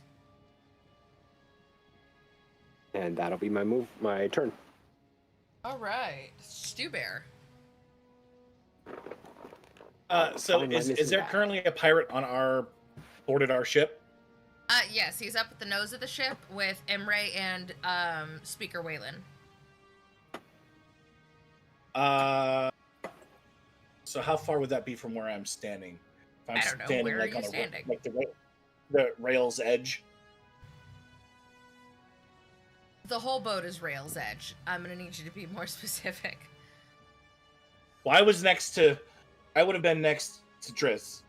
And that'll be my turn. All right, Stew Bear. So Fine, I'm is missing there that. currently a pirate on boarded our ship? Yes, he's up at the nose of the ship with Emre and Speaker Waylon. So how far would that be from where I'm standing? If I'm I don't know, standing where are like you on standing? like the rail's edge. The whole boat is rail's edge. I'm gonna need you to be more specific. Well, I would have been next to Driss.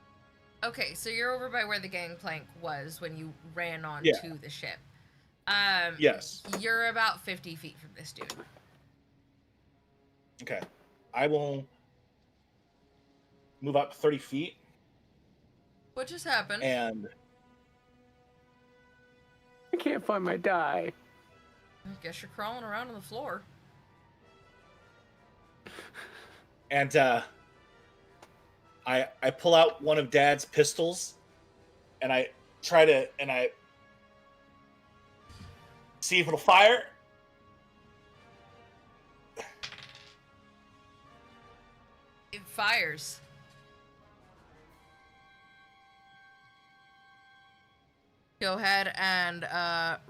Okay, so you're over by where the gangplank was when you ran on Yeah. to the ship. Yes. You're about 50 feet from this dude. Okay. I will move out 30 feet What just happened? and I can't find my die. I guess you're crawling around on the floor. I pull out one of Dad's pistols and I see if it'll fire. It fires. Go ahead and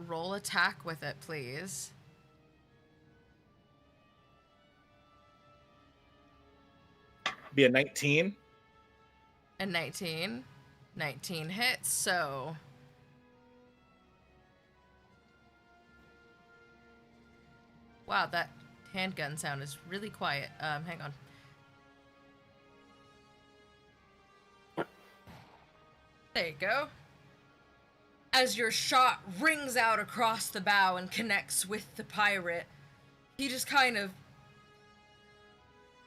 roll attack with it, please. Be a 19. And 19. 19 hits, so... Wow, that handgun sound is really quiet. Hang on. There you go. As your shot rings out across the bow and connects with the pirate, he just kind of,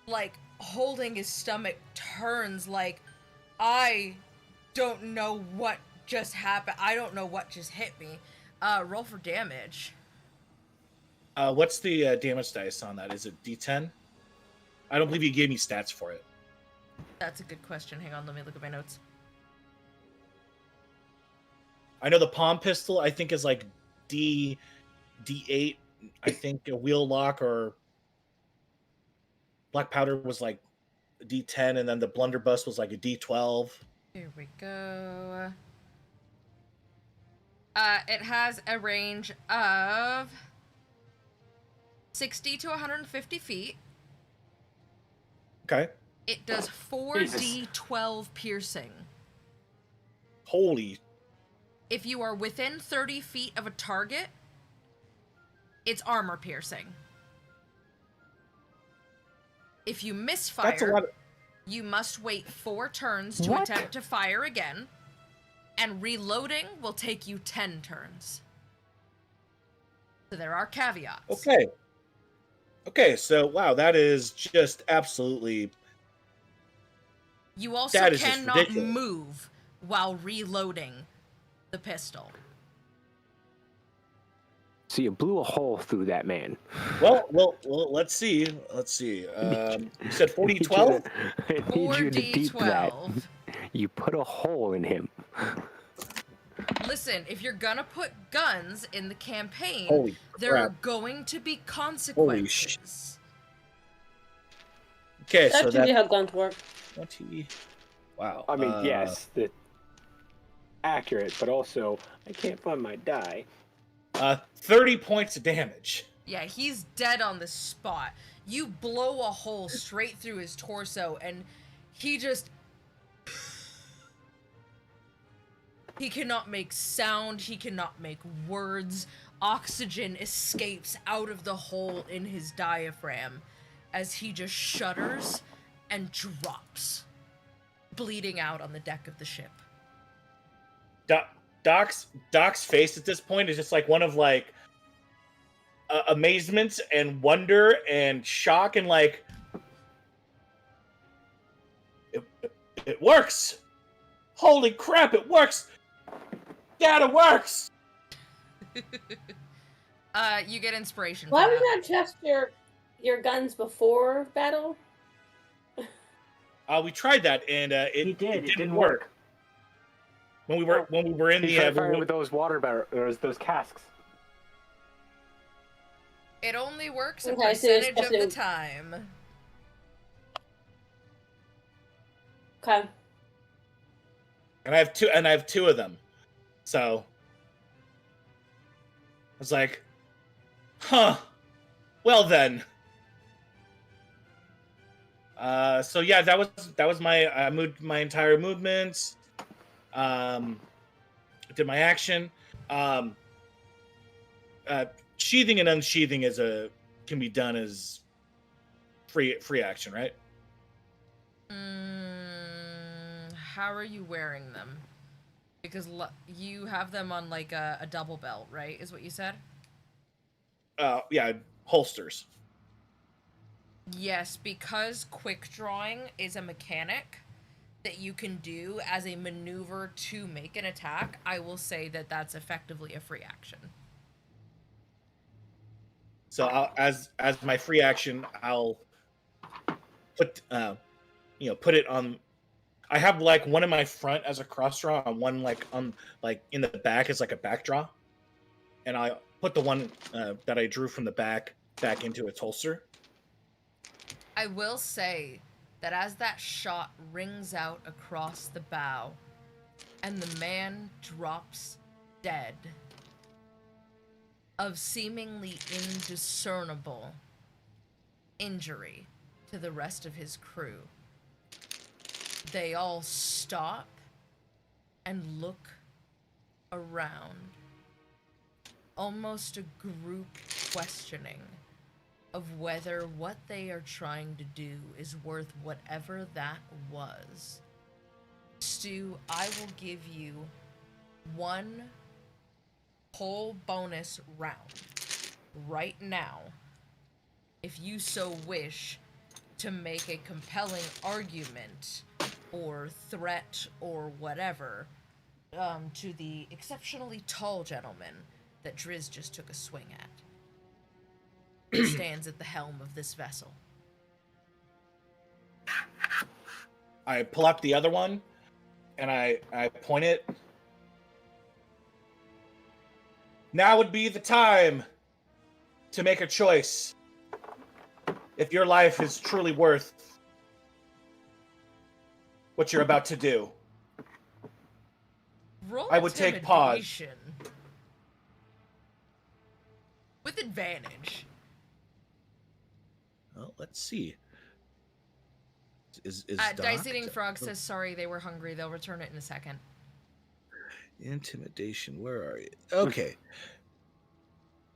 like, holding his stomach, turns like, I don't know what just happened. I don't know what just hit me. Roll for damage. What's the damage dice on that? Is it D10? I don't believe you gave me stats for it. That's a good question. Hang on, let me look at my notes. I know the palm pistol, I think, is like D8. I think a wheel lock or black powder was like a D10, and then the blunderbuss was like a D12. Here we go. It has a range of 60 to 150 feet. Okay. It does 4d12 piercing. Holy. If you are within 30 feet of a target, it's armor piercing. If you misfire, That's a lot of... you must wait 4 turns to attempt to fire again, and reloading will take you 10 turns. So there are caveats. Okay. Okay, so wow, that is just absolutely... You also That is just cannot ridiculous. move while reloading the pistol. So you blew a hole through that man. Well, let's see. Let's see. You said 40-12? I need you to beat that. 4d12. You put a hole in him. Listen, if you're gonna put guns in the campaign, Holy there are crap. going to be Holy consequences. Okay, That's so usually that's how guns work. 20. Wow. I mean, yes, that's accurate, but also, I can't find my die. 30 points of damage. Yeah, he's dead on the spot. You blow a hole straight through his torso, and he just... He cannot make sound, he cannot make words. Oxygen escapes out of the hole in his diaphragm as he just shudders and drops, bleeding out on the deck of the ship. Doc's face at this point is just like one of like amazement and wonder and shock and like it works. Holy crap, it works. Dad, it works. You get inspiration Why for would that. you not test your guns before battle? We tried that and it didn't work. When we were in He the tried firing with those water barrels, those casks. It only works a Okay, so it's percentage of the supposed to- time. Okay. and I have two of them. So I was like, huh. Well then. So yeah, that was my moved my entire movements. Did my action. Sheathing and unsheathing can be done as free action, right? How are you wearing them? Because you have them on like a double belt, right? Is what you said? Yeah, holsters. Yes, because quick drawing is a mechanic that you can do as a maneuver to make an attack, I will say that that's effectively a free action. So as my free action, I'll put put it on. I have like one in my front as a cross draw, and one like on like in the back as like a back draw, and I put the one that I drew from the back into its holster. I will say that as that shot rings out across the bow, and the man drops dead, of seemingly indiscernible injury to the rest of his crew, they all stop and look around, almost a group questioning of whether what they are trying to do is worth whatever that was. Stu, I will give you one whole bonus round right now, if you so wish, to make a compelling argument or threat or whatever to the exceptionally tall gentleman that Driz just took a swing at. He stands at the helm of this vessel. I pull out the other one, and I point it. Now would be the time to make a choice. If your life is truly worth what you're about to do, Roll I would take pause. intimidation with advantage. Well, let's see. Is Dice Eating Frog says sorry, they were hungry. They'll return it in a second. Intimidation? Where are you? Okay.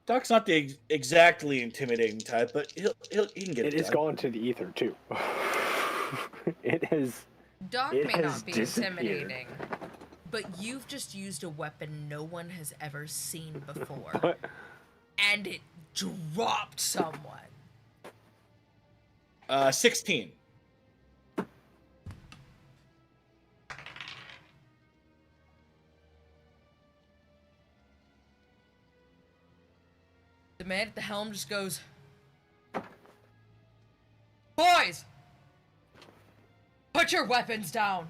Doc's not the exactly intimidating type, but he can get it. It is done. gone to the ether too. It is. Doc It may has not be disappeared. intimidating, but you've just used a weapon no one has ever seen before, But and it dropped someone. 16. The man at the helm just goes, "Boys! Put your weapons down!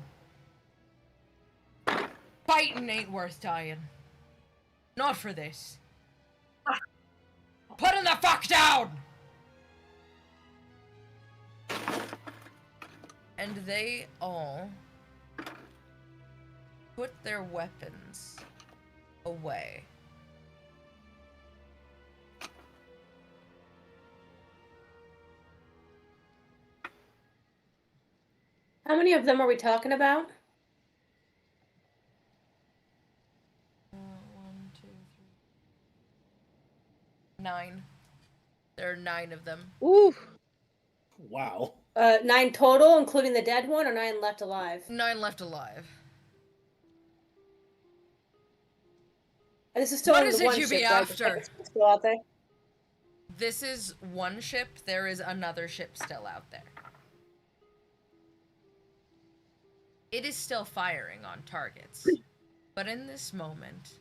Fighting ain't worth dying. Not for this. Put 'em the fuck down!" And they all put their weapons away. How many of them are we talking about? 1, 2, 3. 9. There are 9 of them. Ooh. Wow. 9 total, including the dead one, or 9 left alive? 9 left alive. And this is still What on is the it one you ship, be right? after? It's still out there. This is one ship. There is another ship still out there. It is still firing on targets. But in this moment,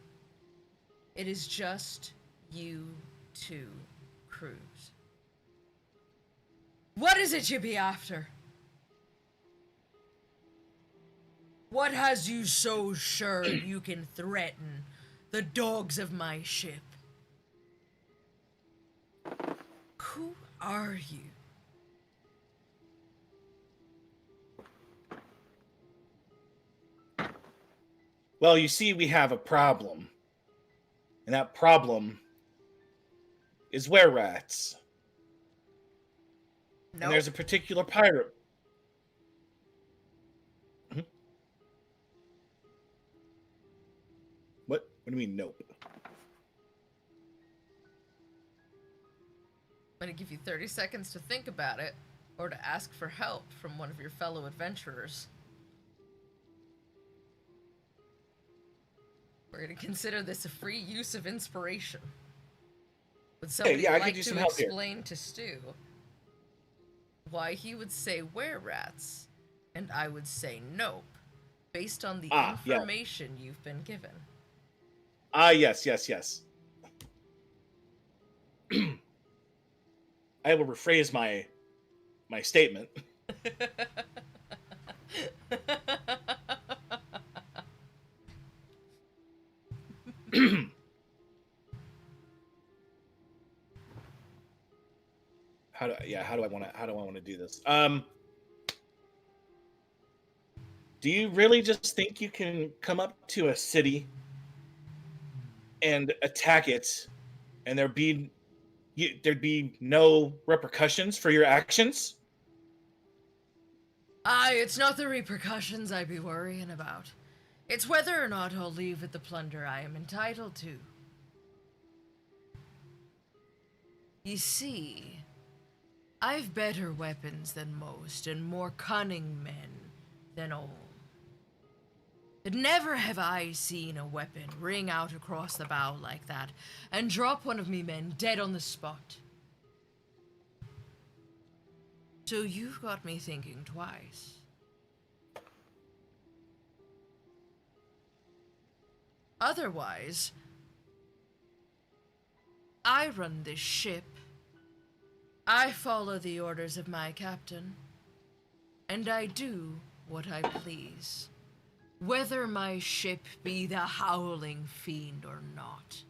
it is just you two crews. What is it you be after? What has you so sure you can threaten the dogs of my ship? Who are you? Well, you see, we have a problem. And that problem is were-rats. No. And there's a particular pirate. Mhm. What do you mean, nope? I'm gonna give you 30 seconds to think about it, or to ask for help from one of your fellow adventurers. We're gonna consider this a free use of inspiration. Would somebody yeah, I could like use to some help here. explain to Stu? why he would say were-rats, and I would say nope, based on the Ah, yeah. information you've been given. Yes. I will rephrase my statement. How do I want to do this? Do you really just think you can come up to a city and attack it, and there'd be no repercussions for your actions? Aye, it's not the repercussions I be worrying about. It's whether or not I'll leave with the plunder I am entitled to. You see, I've better weapons than most, and more cunning men than all. But never have I seen a weapon ring out across the bow like that, and drop one of me men dead on the spot. So you've got me thinking twice. Otherwise, I run this ship. I follow the orders of my captain, and I do what I please, whether my ship be the howling fiend or not.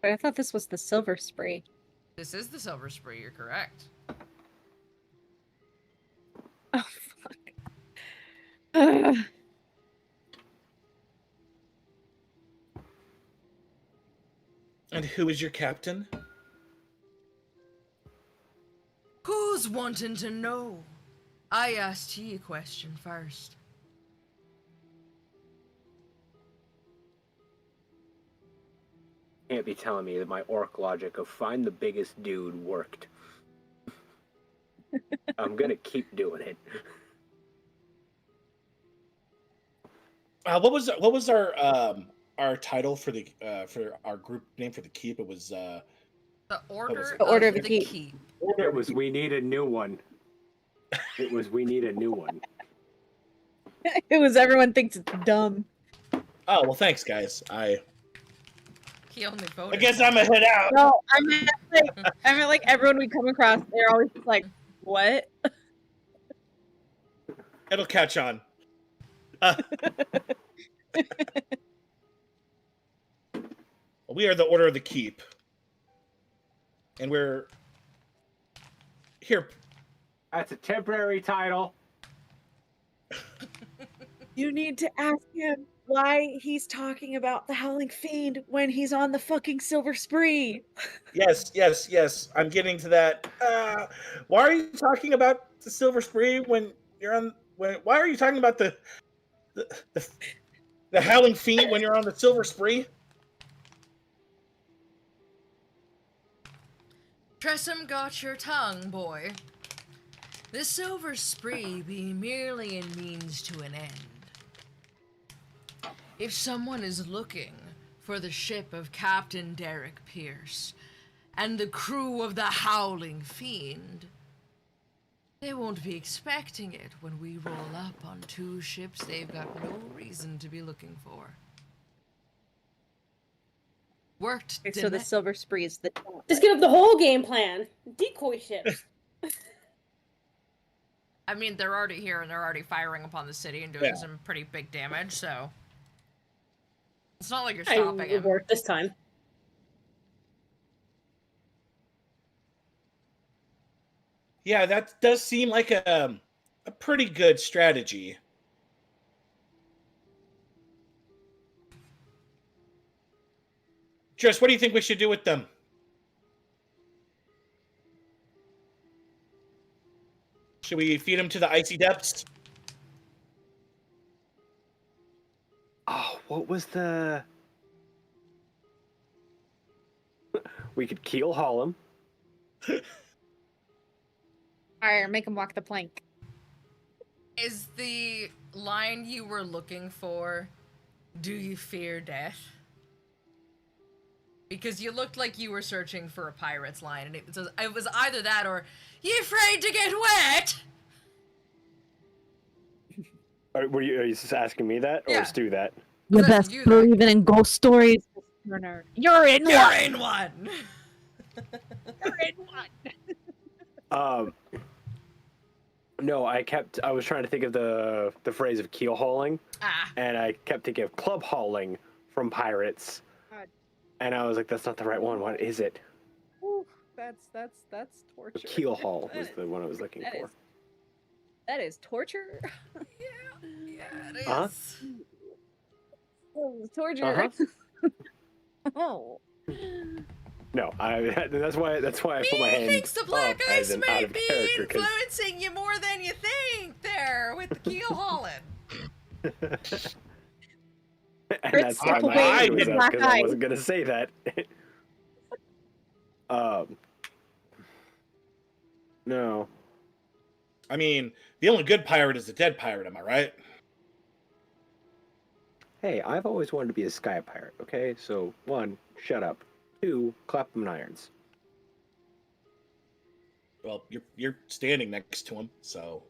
But I thought this was the Silver Spree. This is the Silver Spree, you're correct. Oh, fuck. Ugh. And who is your captain? Who's wanting to know? I asked ye a question first. Can't be telling me that my orc logic of find the biggest dude worked. I'm gonna keep doing it. What was our title for our group name for the keep? It was The Order, The Order of of the the Keep. It was we need a new one. It was we need a new one. It was everyone thinks it's dumb. Oh well, thanks guys. He only I voted. guess I'm gonna head out. No, I meant like everyone we come across, they're always just like, what? It'll catch on. We are the Order of the Keep, and we're here. That's a temporary title. You need to ask him why he's talking about the Howling Fiend when he's on the fucking Silver Spree. Yes. I'm getting to that. Why are you talking about the Silver Spree when you're on? Why are you talking about the Howling Fiend when you're on the Silver Spree? Tressum got your tongue, boy. The Silver Spree be merely a means to an end. If someone is looking for the ship of Captain Derek Pierce and the crew of the Howling Fiend, they won't be expecting it when we roll up on two ships they've got no reason to be looking for. Worked, Okay, so didn't the it? Silver Spree is the Just give up the whole game plan. Decoy ships. I mean, they're already here and they're already firing upon the city and doing some pretty big damage, so it's not like you're stopping It him. worked this time. Yeah, that does seem like a pretty good strategy. Trish, what do you think we should do with them? Should we feed them to the icy depths? Oh, what was the... We could keel haul him. Alright, make him walk the plank. Is the line you were looking for, do you fear death? Because you looked like you were searching for a pirate's line, and it was either that or, "You afraid to get wet?" Are you just asking me that, or Yeah. Stu that? The Listen, best you believing in ghost stories. Turner. You're in You're one. in one! You're in one. No, I was trying to think of the phrase of keel hauling, and I kept thinking of club hauling from pirates, God. and I was like, that's not the right one. What is it? Ooh, that's torture. Keel haul was That the one I was looking for. That is torture. Yeah, it is. Uh-huh. Oh, torture. Uh-huh. Oh. No, that's why I put my hand Thinks the black up as ice an out may of be character, 'cause- influencing you more than you think there with the keel hauling. and Fritz, that's why step my away hand from was the up, black because I eye. wasn't gonna say that. No. I mean, the only good pirate is the dead pirate, am I right? Hey, I've always wanted to be a sky pirate, okay? So, 1, shut up. 2, clap them irons. Well, you're standing next to him, so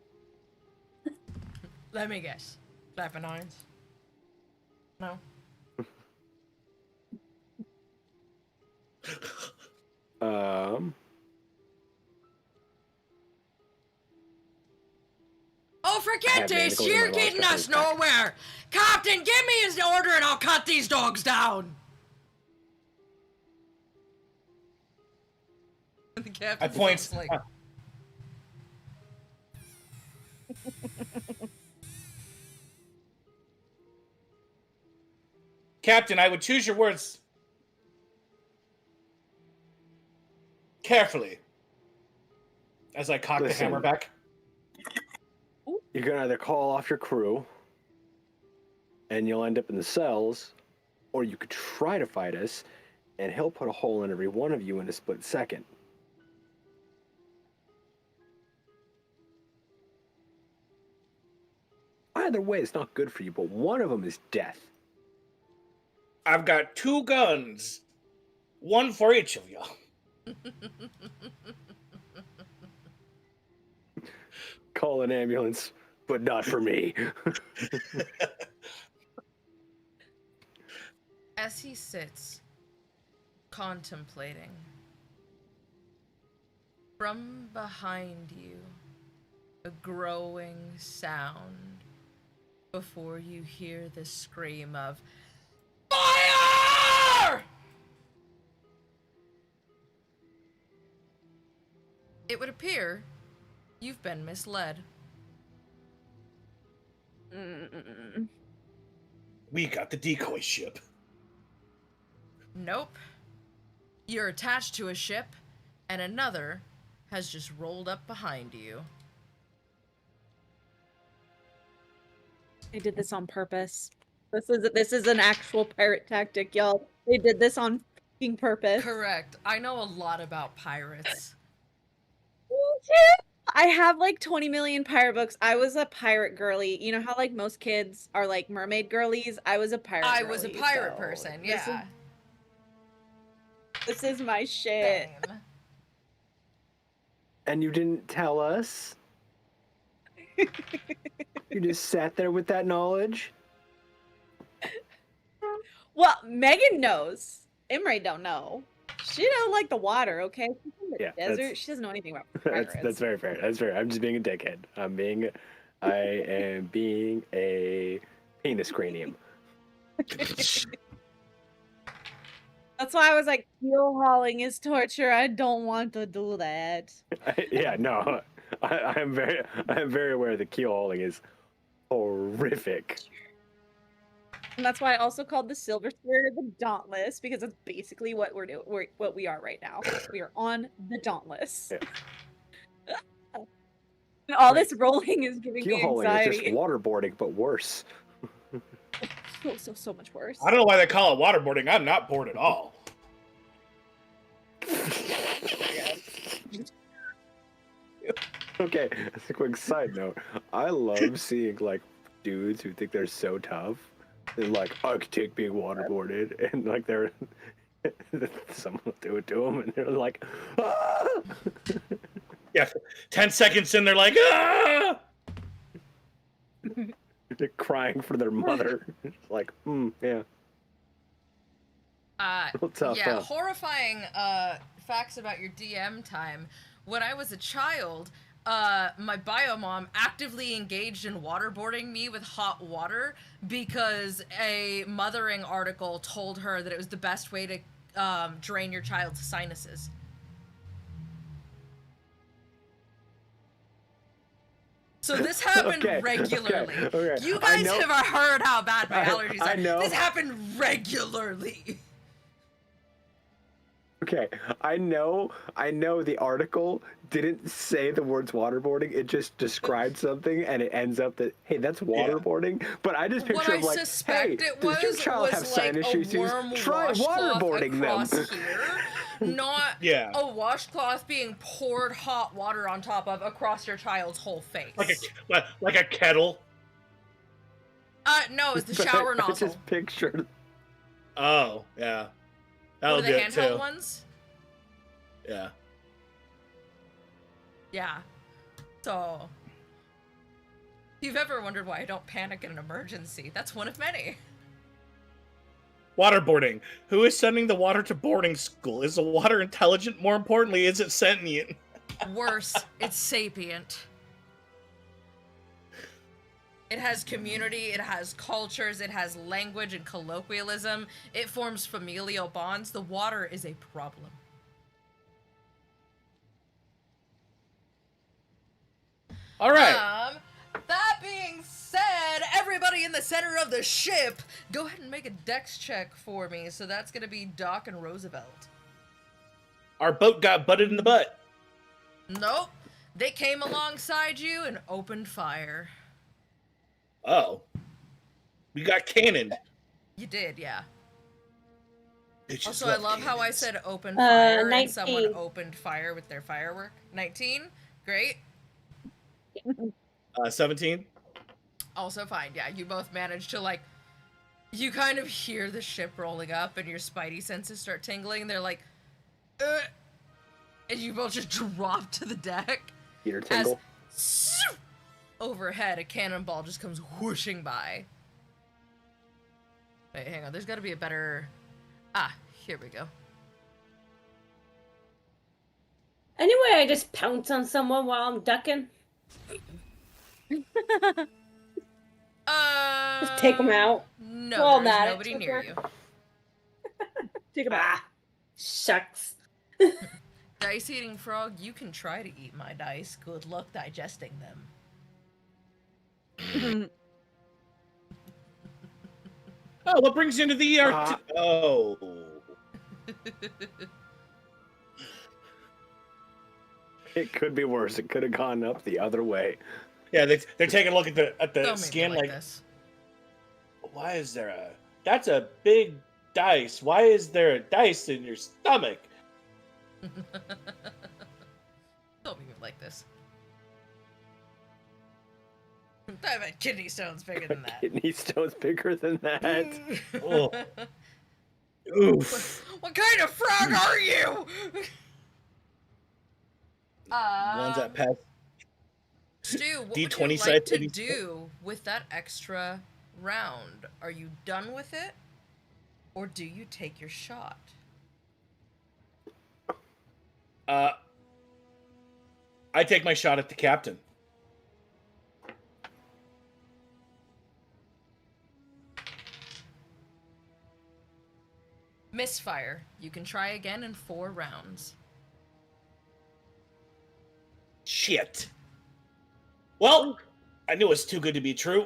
Let me guess. Clapping irons? No. Oh, I forget have this! manacles in You're my getting lost us weapons pack. nowhere! Captain, give me his order and I'll cut these dogs down! The captain's point- just like, Captain, I would choose your words carefully as I cock the Listen. hammer back. You can either call off your crew, and you'll end up in the cells, or you could try to fight us, and he'll put a hole in every one of you in a split second. Either way, it's not good for you, but one of them is death. I've got 2 guns, one for each of you. Call an ambulance, but not for me. as he sits, contemplating, from behind you, a growing sound before you hear the scream of FIRE! It would appear you've been misled. We got the decoy ship. Nope. You're attached to a ship, and another has just rolled up behind you. They did this on purpose. This is an actual pirate tactic, y'all. They did this on fucking purpose. Correct. I know a lot about pirates. I have like 20 million pirate books. I was a pirate girly. You know how like most kids are like mermaid girlies? I was a pirate I girly, was a pirate so person, this yeah. This is my shit. Same. And you didn't tell us? You just sat there with that knowledge? Well, Megan knows. Imre don't know. She don't like the water, okay? She's in the Yeah, desert. She doesn't know anything about That's pirates. very fair. That's fair. I'm just being a dickhead. I am being a penis cranium. That's why I was like, keel hauling is torture. I don't want to do that. Yeah, no. I am very aware that keel hauling is horrific. And that's why I also called the Silver Spirit the Dauntless, because that's basically what we're doing. What we are right now. We are on the Dauntless. Yeah. And all this rolling is giving Keel me hauling is just anxiety. waterboarding, but worse. So much worse. I don't know why they call it waterboarding. I'm not bored at all. Okay, as a quick side note, I love seeing like dudes who think they're so tough. They're like, I could take being waterboarded, and like they're Someone will do it to them, and they're like, ah! Yeah, 10 seconds in, they're like, ah! They're crying for their mother. It's like, yeah. Tough, Yeah, huh? horrifying facts about your DM time. When I was a child, my bio mom actively engaged in waterboarding me with hot water because a mothering article told her that it was the best way to drain your child's sinuses. So this happened regularly. Okay. You guys have heard how bad my allergies are. I know. This happened regularly. Okay, I know the article didn't say the words waterboarding. It just described something, and it ends up that, hey, that's waterboarding. But I just picture What I like, suspect hey, it does your was child have like sinus a issues? warm Try washcloth waterboarding across them. here, not a washcloth being poured hot water on top of across your child's whole face. Like a kettle. No, it's the shower nozzle. I just pictured. Oh, yeah. That'll Or the do it handheld too. ones. Yeah. Yeah. So, if you've ever wondered why I don't panic in an emergency, that's one of many. Waterboarding. Who is sending the water to boarding school? Is the water intelligent? More importantly, is it sentient? Worse, it's sapient. It has community, it has cultures, it has language and colloquialism. It forms familial bonds. The water is a problem. All right. That being said, everybody in the center of the ship, go ahead and make a dex check for me. So that's going to be Doc and Roosevelt. Our boat got butted in the butt. Nope. They came alongside you and opened fire. Oh. We got cannoned. You did, yeah. Bitches Also, I love how I cannons. said open fire and 19. someone opened fire with their firework. 19? Great. 17. Also fine, yeah. You both managed to, like, you kind of hear the ship rolling up and your spidey senses start tingling. They're like, and you both just drop to the deck. Peter tingle. As overhead, a cannonball just comes whooshing by. Wait, hang on. There's got to be a better... Ah, here we go. Anyway, I just pounce on someone while I'm ducking. Just take them out. No, Well, there's not nobody it's near okay. you. Take them out. Shucks. Dice-eating frog, you can try to eat my dice. Good luck digesting them. Oh, what brings you into the ER? Oh. It could be worse. It could have gone up the other way. Yeah, they're taking a look at the Don't make me skin like this. why is there a... That's a big dice. Why is there a dice in your stomach? Don't make me like this. I've had kidney stones bigger than that. Kidney stones bigger than that. Oh. Oof. What kind of frog are you? Ones that pass. Stu, what D20 would you side like to titties. do with that extra round? Are you done with it? Or do you take your shot? I take my shot at the captain. Misfire. You can try again in 4 rounds. Shit. Well, I knew it was too good to be true.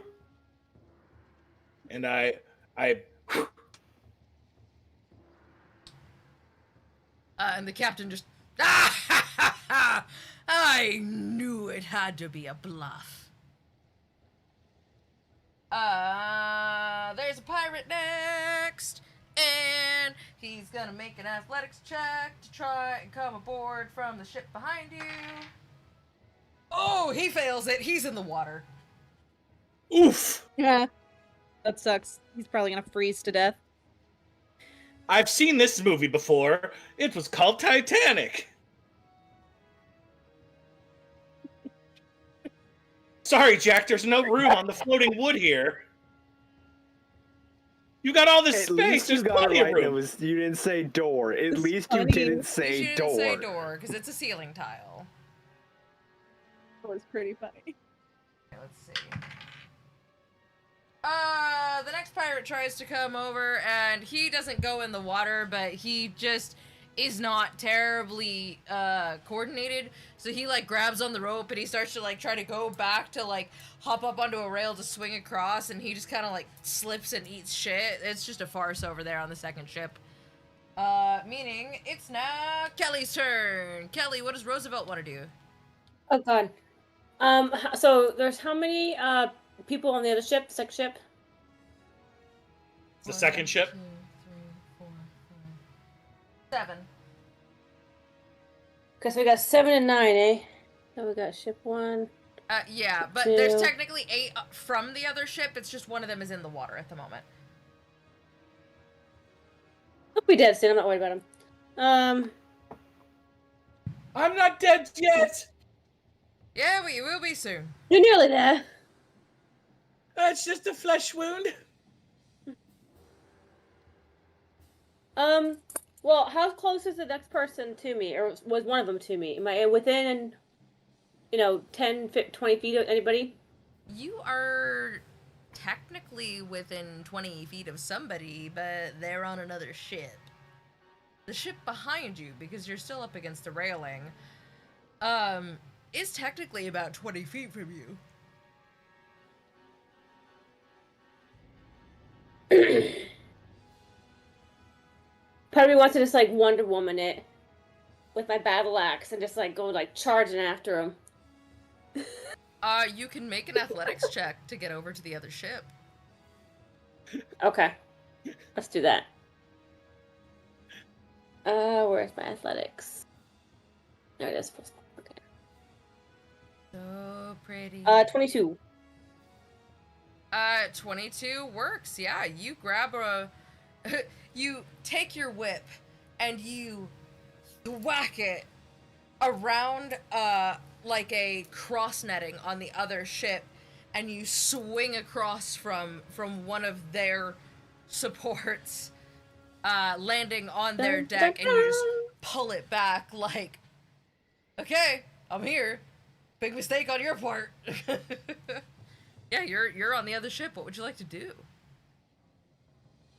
And I And the captain just... I knew it had to be a bluff. There's a pirate next. And he's gonna make an athletics check to try and come aboard from the ship behind you. Oh, he fails it. He's in the water. oof. Yeah. That sucks. He's probably gonna freeze to death. I've seen this movie before. It was called Titanic. Sorry, Jack, there's no room on the floating wood here. You got all this At space. least you There's got it plenty of right. room. You didn't say door. At It's least you funny. didn't At least say you didn't door. say door, because it's a ceiling tile. That was pretty funny. Okay, let's see. The next pirate tries to come over, and he doesn't go in the water, but he just is not terribly coordinated. So he like grabs on the rope and he starts to like try to go back to like hop up onto a rail to swing across, and he just kind of like slips and eats shit. It's just a farce over there on the second ship. Meaning it's now Kelly's turn. Kelly, what does Roosevelt want to do? Oh God. So there's how many people on the other ship? Second ship? The second ship? 2, 3, 4, 5, 7. Okay, so we got 7 and 9, eh? So we got ship 1. Yeah, but 2. there's technically 8 from the other ship. It's just one of them is in the water at the moment. He'll be dead soon. I'm not worried about him. I'm not dead yet. Yeah, we will be soon. You're nearly there. It's just a flesh wound. Well, how close is the next person to me, or was one of them to me? Am I within, 10, 20 feet of anybody? You are technically within 20 feet of somebody, but they're on another ship. The ship behind you, because you're still up against the railing, is technically about 20 feet from you. Part of me wants to just like Wonder Woman it with my battle axe and just like go like charging after him. You can make an athletics check to get over to the other ship. Okay, let's do that. Where's my athletics? There it is. Okay. So pretty. 22. 22 works. Yeah, you grab you take your whip and you whack it around like a cross netting on the other ship, and you swing across from one of their supports, landing on their deck, and you just pull it back like, okay, I'm here. Big mistake on your part. Yeah, you're on the other ship. What would you like to do?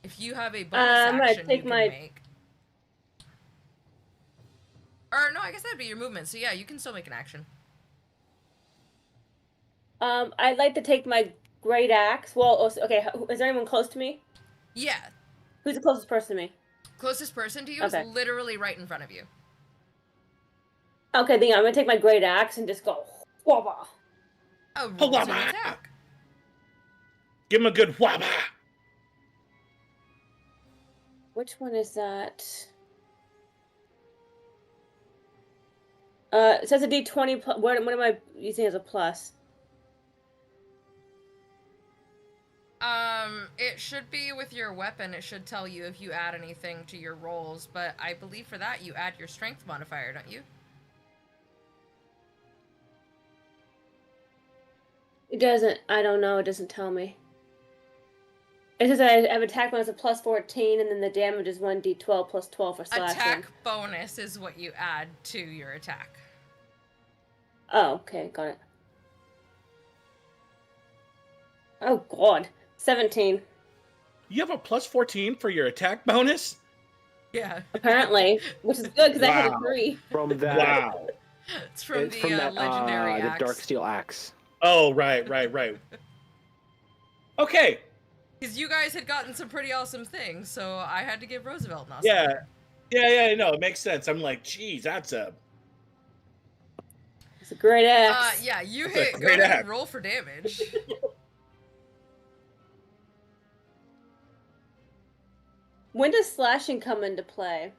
If you have a bonus I'm gonna action, take you can my- make. Or no, I guess that'd be your movement. So yeah, you can still make an action. I'd like to take my great axe. Well, okay, is there anyone close to me? Yeah, Who's the closest person to me? closest person to you Okay. is literally right in front of you. Okay, then I'm gonna take my great axe and just go. Wah-wah. Oh, roll to Wah-wah. attack. Give him a good whaba. Which one is that? It says a D20 plus. What am I using as a plus? It should be with your weapon. It should tell you if you add anything to your rolls, but I believe for that you add your strength modifier, don't you? It doesn't. I don't know. It doesn't tell me. It says I have attack bonus of plus 14, and then the damage is 1d12 plus 12 for slashing. Attack bonus is what you add to your attack. Oh, okay, got it. Oh God, 17. You have a plus 14 for your attack bonus? Yeah. Apparently, which is good because I had a Wow. 3. From that, Wow. It's from it's the from that legendary the axe. dark steel axe. Oh, right. Okay. Because you guys had gotten some pretty awesome things, so I had to give Roosevelt an awesome. Yeah, no, it makes sense. I'm like, geez, that's a... It's a great axe. Yeah, you That's a hit. Go great ahead and axe. roll for damage. When does slashing come into play?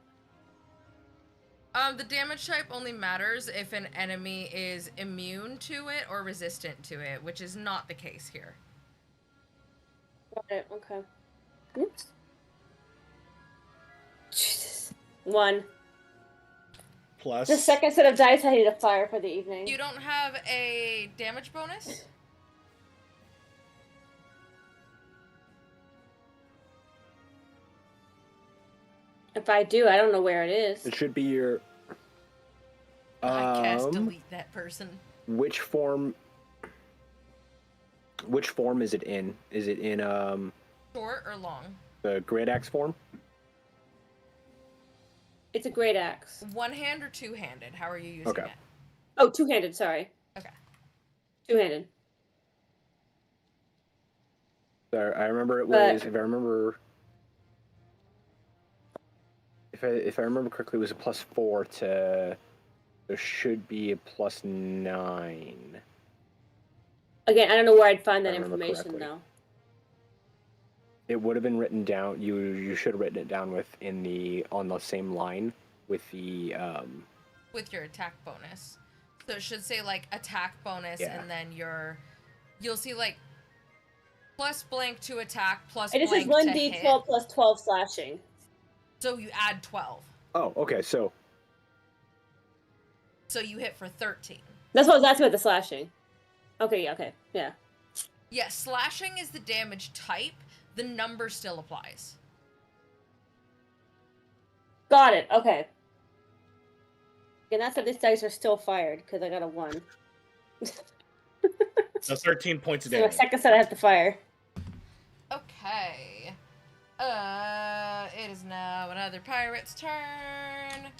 The damage type only matters if an enemy is immune to it or resistant to it, which is not the case here. Got it. Okay. Oops. 1. Plus. The second set of dice I need to fire for the evening. You don't have a damage bonus? If I do, I don't know where it is. It should be your. I cast delete that person. Which form? Which form is it in? Is it in Short or long? the great axe form? It's a great axe. One hand or two-handed? How are you using Okay. it? Oh, two-handed, sorry. Okay. Two-handed. So I remember it But- was. If I remember. If I remember correctly, it was a +4 to. There should be a +9. Again, I don't know where I'd find I that remember information, correctly. though. It would have been written down. You should have written it down on the same line with the With your attack bonus. So it should say like attack bonus Yeah. and then you'll see like plus blank to attack plus It just says blank to 1d12 hit. plus 12 slashing. So you add 12. Oh, okay. So So you hit for 13. That's what I was asking about the slashing. Okay, yeah, okay, yeah. Yeah, slashing is the damage type. The number still applies. Got it, okay. And that's that these dice are still fired, because I got a 1. So 13 points of So my damage. second set I have to fire. Okay. It is now another pirate's turn.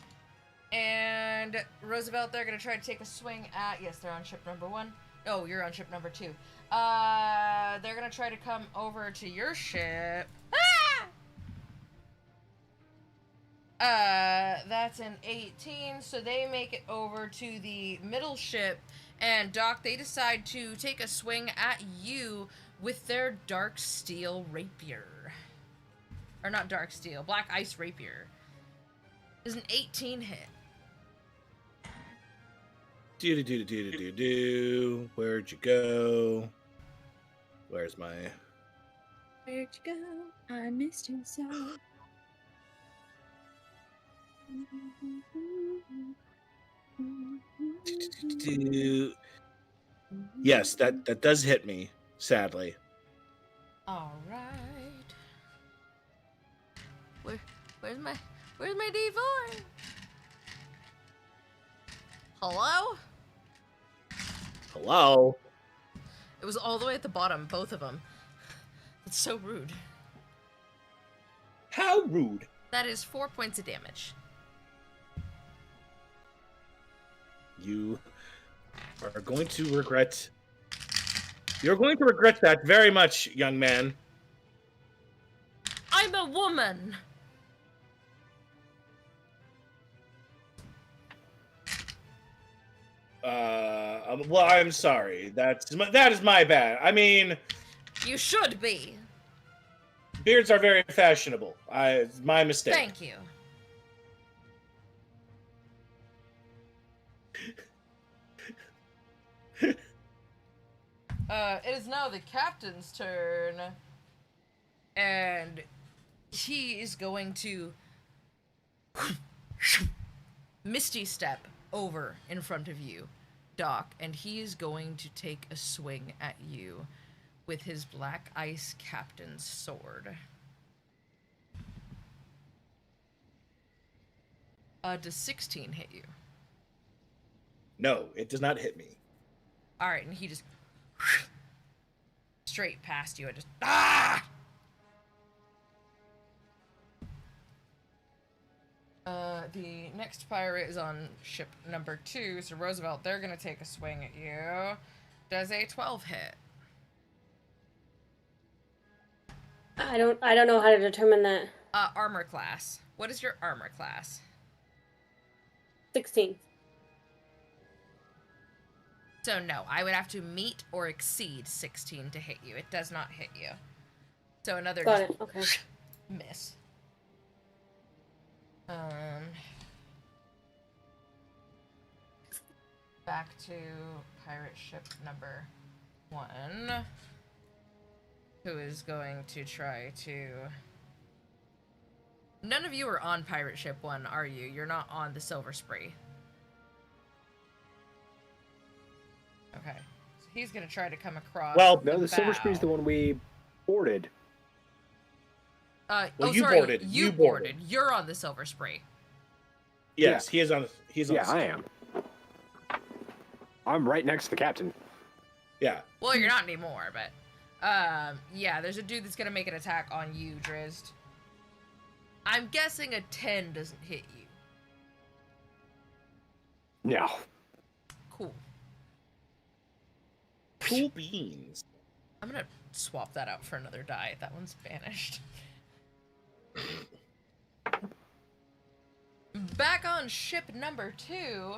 And Roosevelt, they're gonna try to take a swing at. Yes, they're on ship number 1. Oh, you're on ship number 2. They're gonna try to come over to your ship. That's an 18, so they make it over to the middle ship. And Doc, they decide to take a swing at you with their dark steel rapier. Or not dark steel, black ice rapier. Is an 18 hit. Do. Where'd you go? Where's my? Where'd you go? I missed you so. Yes, that does hit me. Sadly. All right. Where's my D4? Hello? Hello. It was all the way at the bottom, both of them. That's so rude. How rude. That is 4 points of damage. You are going to regret. You're going to regret that very much, young man. I'm a woman. Well, I'm sorry. That is my bad. I mean, You should be. beards are very fashionable. It's my mistake. Thank you. It is now the captain's turn. And he is going to Misty step over in front of you, Doc, and he is going to take a swing at you with his black ice captain's sword. Does 16 hit you? No, it does not hit me. Alright, and he just straight past you and just ah! The next pirate is on ship number 2, so Roosevelt, they're gonna take a swing at you. Does a 12 hit? I don't know how to determine that. Armor class. What is your armor class? 16. So no, I would have to meet or exceed 16 to hit you. It does not hit you. So another Got just it, okay. miss. Back to pirate ship number 1, who is going to try to None of you are on Pirate Ship 1, are you? You're not on the Silver Spree. Okay. So he's gonna try to come across. Well, No, the Silver Spree's the one we boarded. Well, oh, you sorry. boarded. You You boarded. boarded. You're on the Silver Spree. Yes, he is on. He's on. Yeah, I am. I'm right next to the captain. Yeah. Well, you're not anymore, but yeah, there's a dude that's gonna make an attack on you, Drizzt. I'm guessing a 10 doesn't hit you. No. Cool. Cool beans. I'm gonna swap that out for another die. That one's banished. Back on ship number 2,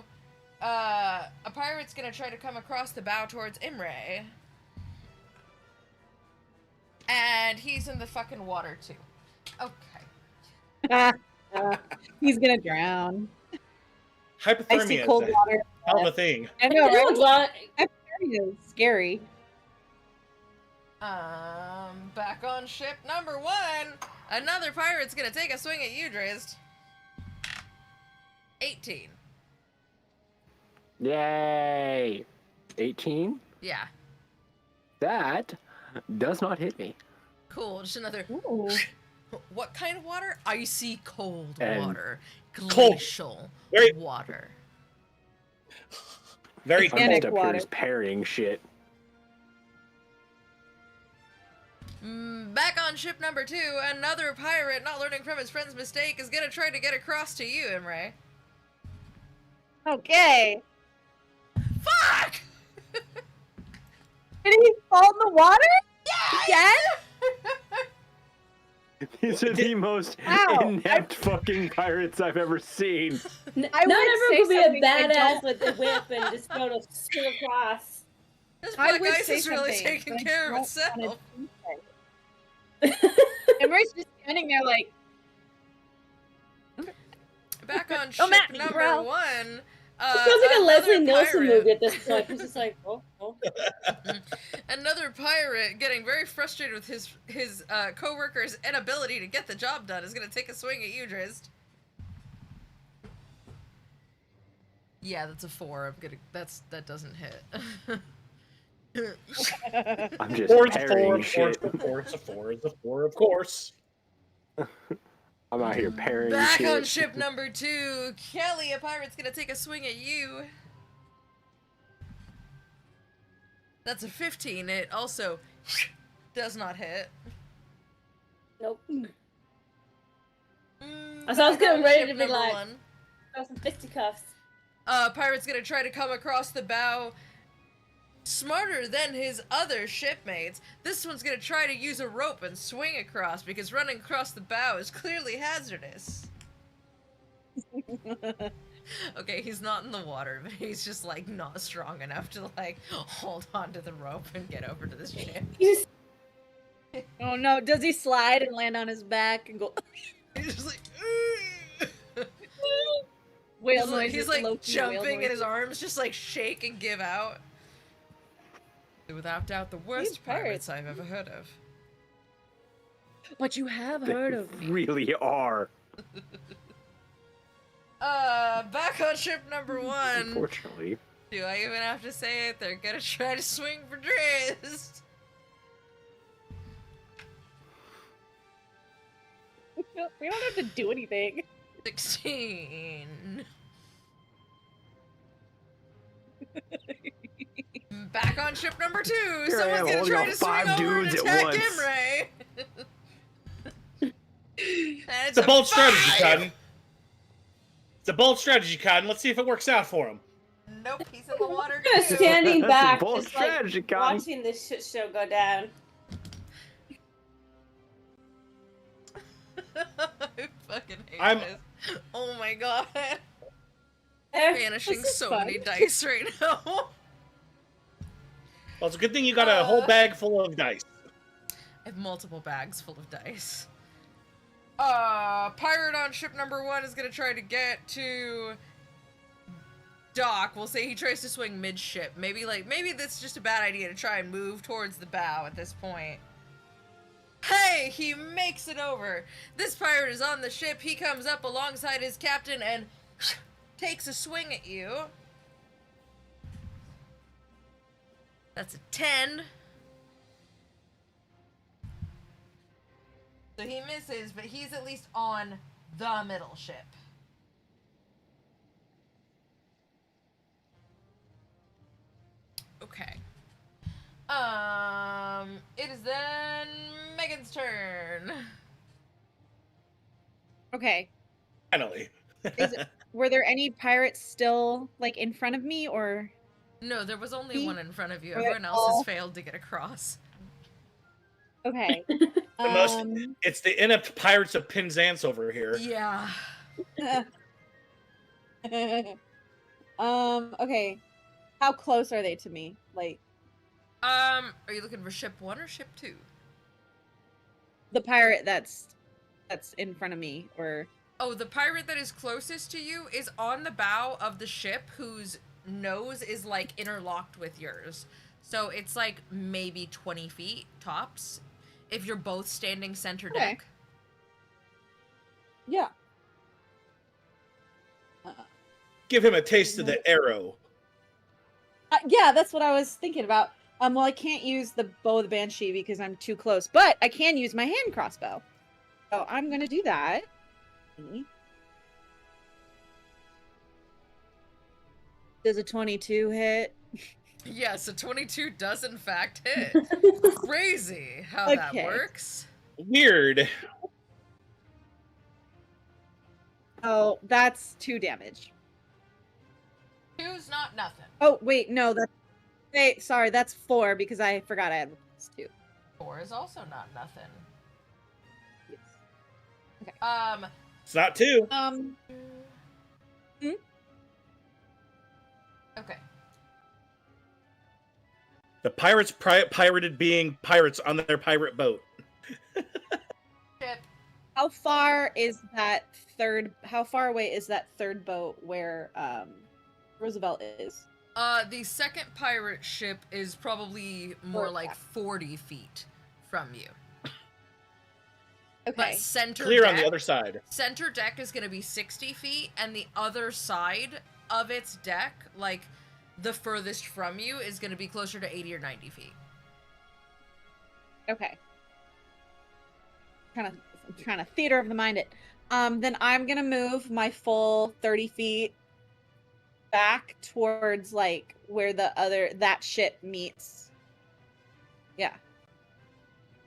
a pirate's gonna try to come across the bow towards Imre. And he's in the fucking water too. Okay. He's gonna drown. Hypothermia Icy is cold a water. hell of a thing. I know, right? Well, Hypothermia is scary. Back on ship number 1, another pirate's gonna take a swing at you, Drizzt. 18. Yay! 18? Yeah. That does not hit me. Cool, just another. Ooh. What kind of water? Icy cold And- water. Cold. Glacial Very- water. Very I'm cool. Panic just up water. here just parrying shit. Back on ship number 2, another pirate, not learning from his friend's mistake, is gonna try to get across to you, Imre. Okay. Fuck! Did he fall in the water? Again? These are the most Wow. inept fucking pirates I've ever seen. Not I would everyone say could be a something, but I badass don't- with the whip and just go to swing across. This I black would ice say is really something, taking but I care of don't itself. wanna do that. Imre's just standing there like, Back on Come ship at me, number bro. 1, It feels like a another Leslie Nielsen pirate- movie at this point. He's just like, oh. Another pirate getting very frustrated with his co-worker's inability to get the job done is gonna take a swing at you, Drizzt. Yeah, that's a 4. That doesn't hit. I'm just Four is a parrying 4, shit. 4 is a 4 is a 4, of course. I'm out here parrying Back shit. on ship number 2, Kelly, a pirate's gonna take a swing at you. That's a 15. It also does not hit. Nope. Mm, So I was back getting on ready ship to be number like- 1. Got some fisticuffs. Pirate's gonna try to come across the bow. Smarter than his other shipmates, this one's gonna try to use a rope and swing across because running across the bow is clearly hazardous. Okay, he's not in the water, but he's just like not strong enough to like hold on to the rope and get over to the ship. He's just oh no, does he slide and land on his back and go He's just like, whale he's like, noise? he's with like low-key whale jumping and his noises? arms just like shake and give out. Without doubt, the worst These pirates. pirates I've ever heard of. But you have They heard of me. really are. Back on ship number 1. Unfortunately. Do I even have to say it? They're gonna try to swing for Drizzt. We don't have to do anything. 16. Back on ship number 2. Here I Someone's am, gonna holding try off to swing 5 over and dudes at attack once. Imre. And It's a bold strategy, 5. Cotton. It's a bold strategy, Cotton. Let's see if it works out for him. Nope, he's in the water kind of too. standing That's a back, bold just like strategy, Cotton. watching this shit show go down. I fucking hate I'm- this. Oh my god. Eh, Banishing this is so fun. many dice right now. Well, it's a good thing you got a whole bag full of dice. I have multiple bags full of dice. Pirate on ship number 1 is gonna try to get to Doc. We'll say he tries to swing midship. Maybe that's just a bad idea to try and move towards the bow at this point. Hey, he makes it over. This pirate is on the ship. He comes up alongside his captain and takes a swing at you. That's a 10. So he misses, but he's at least on the middle ship. Okay. It is then Megan's turn. Okay. Finally. Were there any pirates still like in front of me, or? No, there was only one in front of you. Were they Everyone else all- has failed to get across. Okay. The most, it's the inept pirates of Penzance over here. Yeah. Okay. How close are they to me? Like Are you looking for ship 1 or ship 2? the pirate that's in front of me, or? Oh, the pirate that is closest to you is on the bow of the ship whose nose is like interlocked with yours. So it's like maybe 20 feet tops if you're both standing center Okay. deck. Yeah. Give him a taste of the arrow. Yeah, that's what I was thinking about. Well, I can't use the bow of the banshee because I'm too close, but I can use my hand crossbow. So I'm gonna do that. Does a 22 hit? Yes, a 22 does in fact hit. Crazy how that Okay. works. Weird. Oh, that's 2 damage. 2's not nothing. Oh, wait, no, that's... Wait, sorry, that's 4 because I forgot I had +2. 4 is also not nothing. Yes. It's not two. Okay. The pirates pirated being pirates on their pirate boat. Ship. How far is that how far away is that third boat where Roosevelt is? The second pirate ship is probably more Or- like 40 feet from you. Okay. But center Clear deck, on the other side. center deck is going to be 60 feet, and the other side of its deck, like the furthest from you, is going to be closer to 80 or 90 feet. Okay. I'm trying to theater of the mind it. Then I'm gonna move my full 30 feet back towards like where that ship meets. Yeah.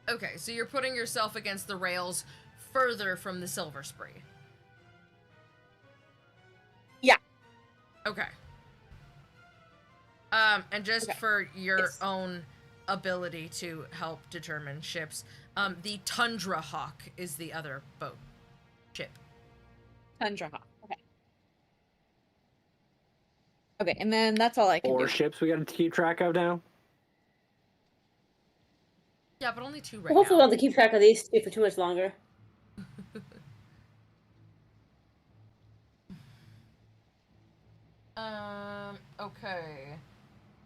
Okay, so you're putting yourself against the rails further from the Silver Spree. Yeah. Okay. And just Okay. for your Yes. own ability to help determine ships, the Tundra Hawk is the other boat ship. Tundra Hawk. Okay. Okay, and then that's all I can 4 do. ships we got to keep track of now. Yeah, but only 2 right Hopefully, we now. don't have to keep track of these two for too much longer. Okay.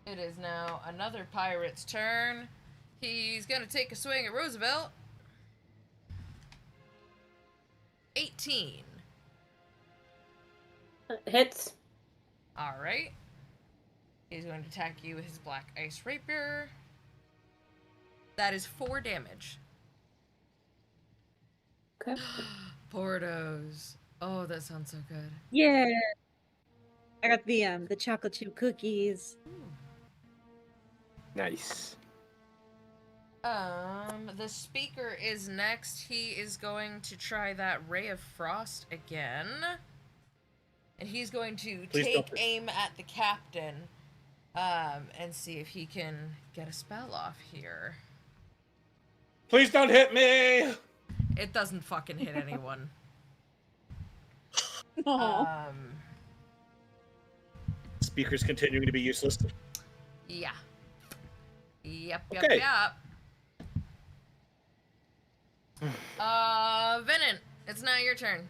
It is now another pirate's turn. He's gonna take a swing at Roosevelt. 18. Hits. Alright. He's going to attack you with his black ice rapier. That is 4 damage. Okay. Portos. Oh, that sounds so good. Yeah. I got the chocolate chip cookies. Nice. The speaker is next. He is going to try that Ray of Frost again. And he's going to Please take don't. aim at the captain, and see if he can get a spell off here. Please don't hit me. It doesn't fucking hit anyone. Aw. Speaker's continuing to be useless. Yeah. Yep, Okay. yep. Venant, it's now your turn.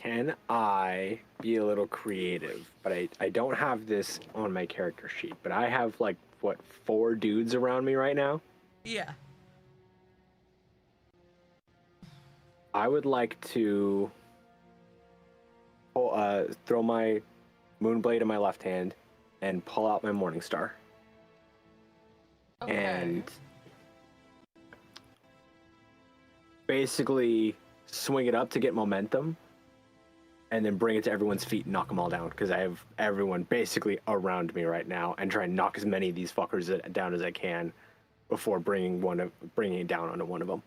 Can I be a little creative? But I don't have this on my character sheet, but I have like, what, 4 dudes around me right now? Yeah. I would like to throw my Moonblade in my left hand and pull out my Morningstar. Okay. And basically swing it up to get momentum and then bring it to everyone's feet and knock them all down, because I have everyone basically around me right now, and try and knock as many of these fuckers down as I can before bringing it down onto one of them.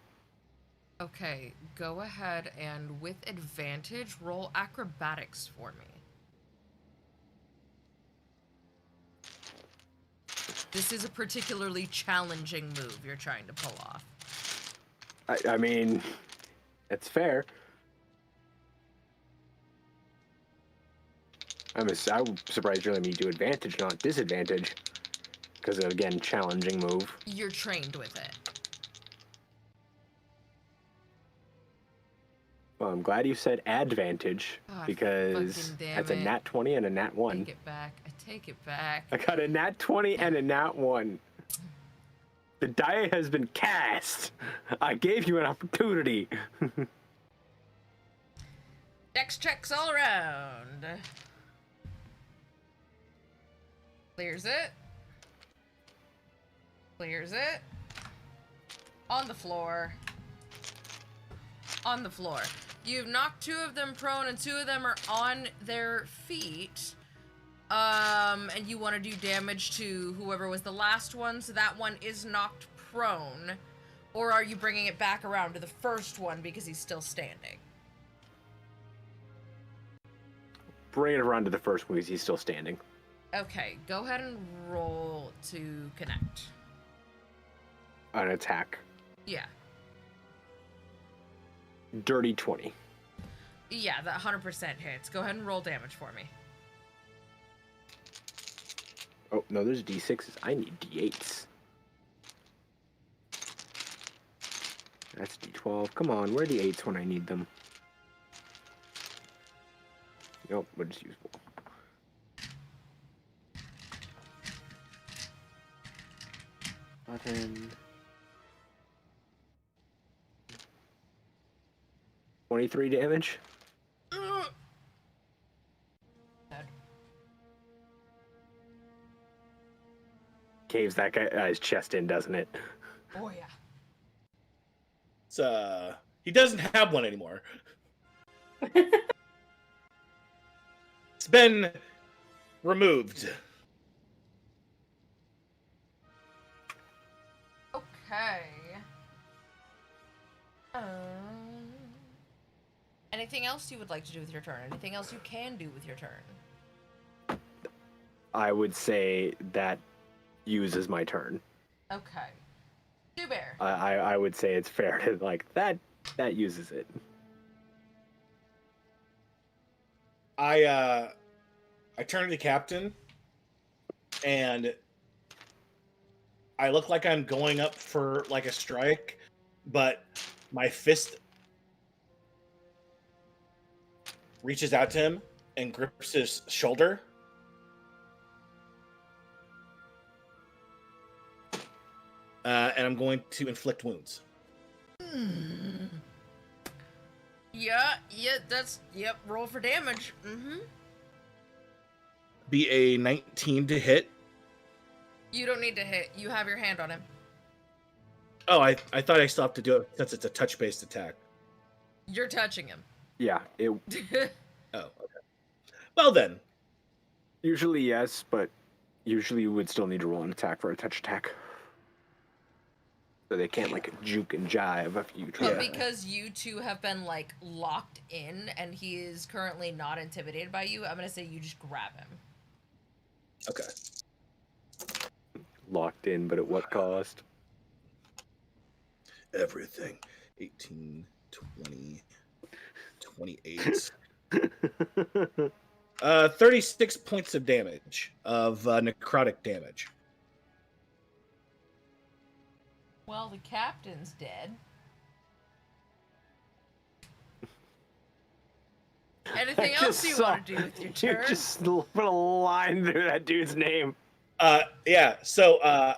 Okay, go ahead and with advantage roll acrobatics for me. This is a particularly challenging move you're trying to pull off. I mean, it's fair. I'm surprised you're letting me do advantage, not disadvantage. Because, again, challenging move. You're trained with it. Well, I'm glad you said advantage, God because fucking damn that's a it. nat 20 and a nat 1. Take it back. I take it back. I got a nat 20 and a nat 1. The die has been cast. I gave you an opportunity. Dex checks all around. Clears it. Clears it. On the floor. On the floor. You've knocked 2 of them prone and 2 of them are on their feet. And you want to do damage to whoever was the last one, so that one is knocked prone. Or are you bringing it back around to the first one because he's still standing? Bring it around to the first one because he's still standing. Okay, go ahead and roll to connect. An attack. Yeah. Dirty 20. Yeah, that 100% hits. Go ahead and roll damage for me. Oh, no, there's D6s. I need D8s. That's D12. Come on, where are the 8s when I need them? Nope, we'll just use 1. 11. 23 damage. Dead. Caves that guy's chest in, doesn't it? Oh, yeah. It's, he doesn't have one anymore. It's been removed. Okay. Anything else you would like to do with your turn? Anything else you can do with your turn? I would say that uses my turn. Okay. Two Bear. I would say it's fair to, like, that uses it. I turn to the captain, and I look like I'm going up for like a strike, but my fist reaches out to him and grips his shoulder. And I'm going to inflict wounds. Yeah, roll for damage. Mm-hmm. Be a 19 to hit. You don't need to hit. You have your hand on him. Oh, I thought I still have to do it since it's a touch-based attack. You're touching him. Yeah, it Oh, okay. Well then. usually yes, but usually you would still need to roll an attack for a touch attack. So they can't, like, juke and jive if you try. But because you two have been, like, locked in and he is currently not intimidated by you, I'm going to say you just grab him. Okay. Locked in, but at what cost? Everything. 18, 20, 28. 36 points of damage, of necrotic damage. Well, the captain's dead. Anything else you want to do with your You turn? just put a line through that dude's name. Yeah. So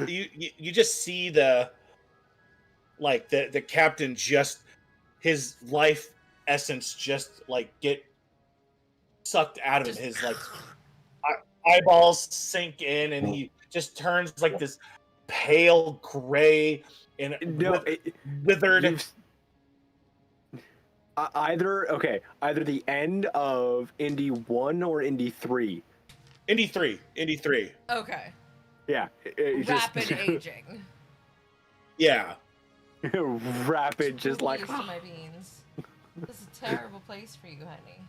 you just see the captain, just his life essence just like get sucked out of him. His like eyeballs sink in, and he just turns like this pale gray and withered. Either the end of Indy 1 or Indy 3. Indy 3. Okay. Yeah. Rapid aging. Yeah. Rapid, just Totally like. used to my beans. This is a terrible place for you, honey.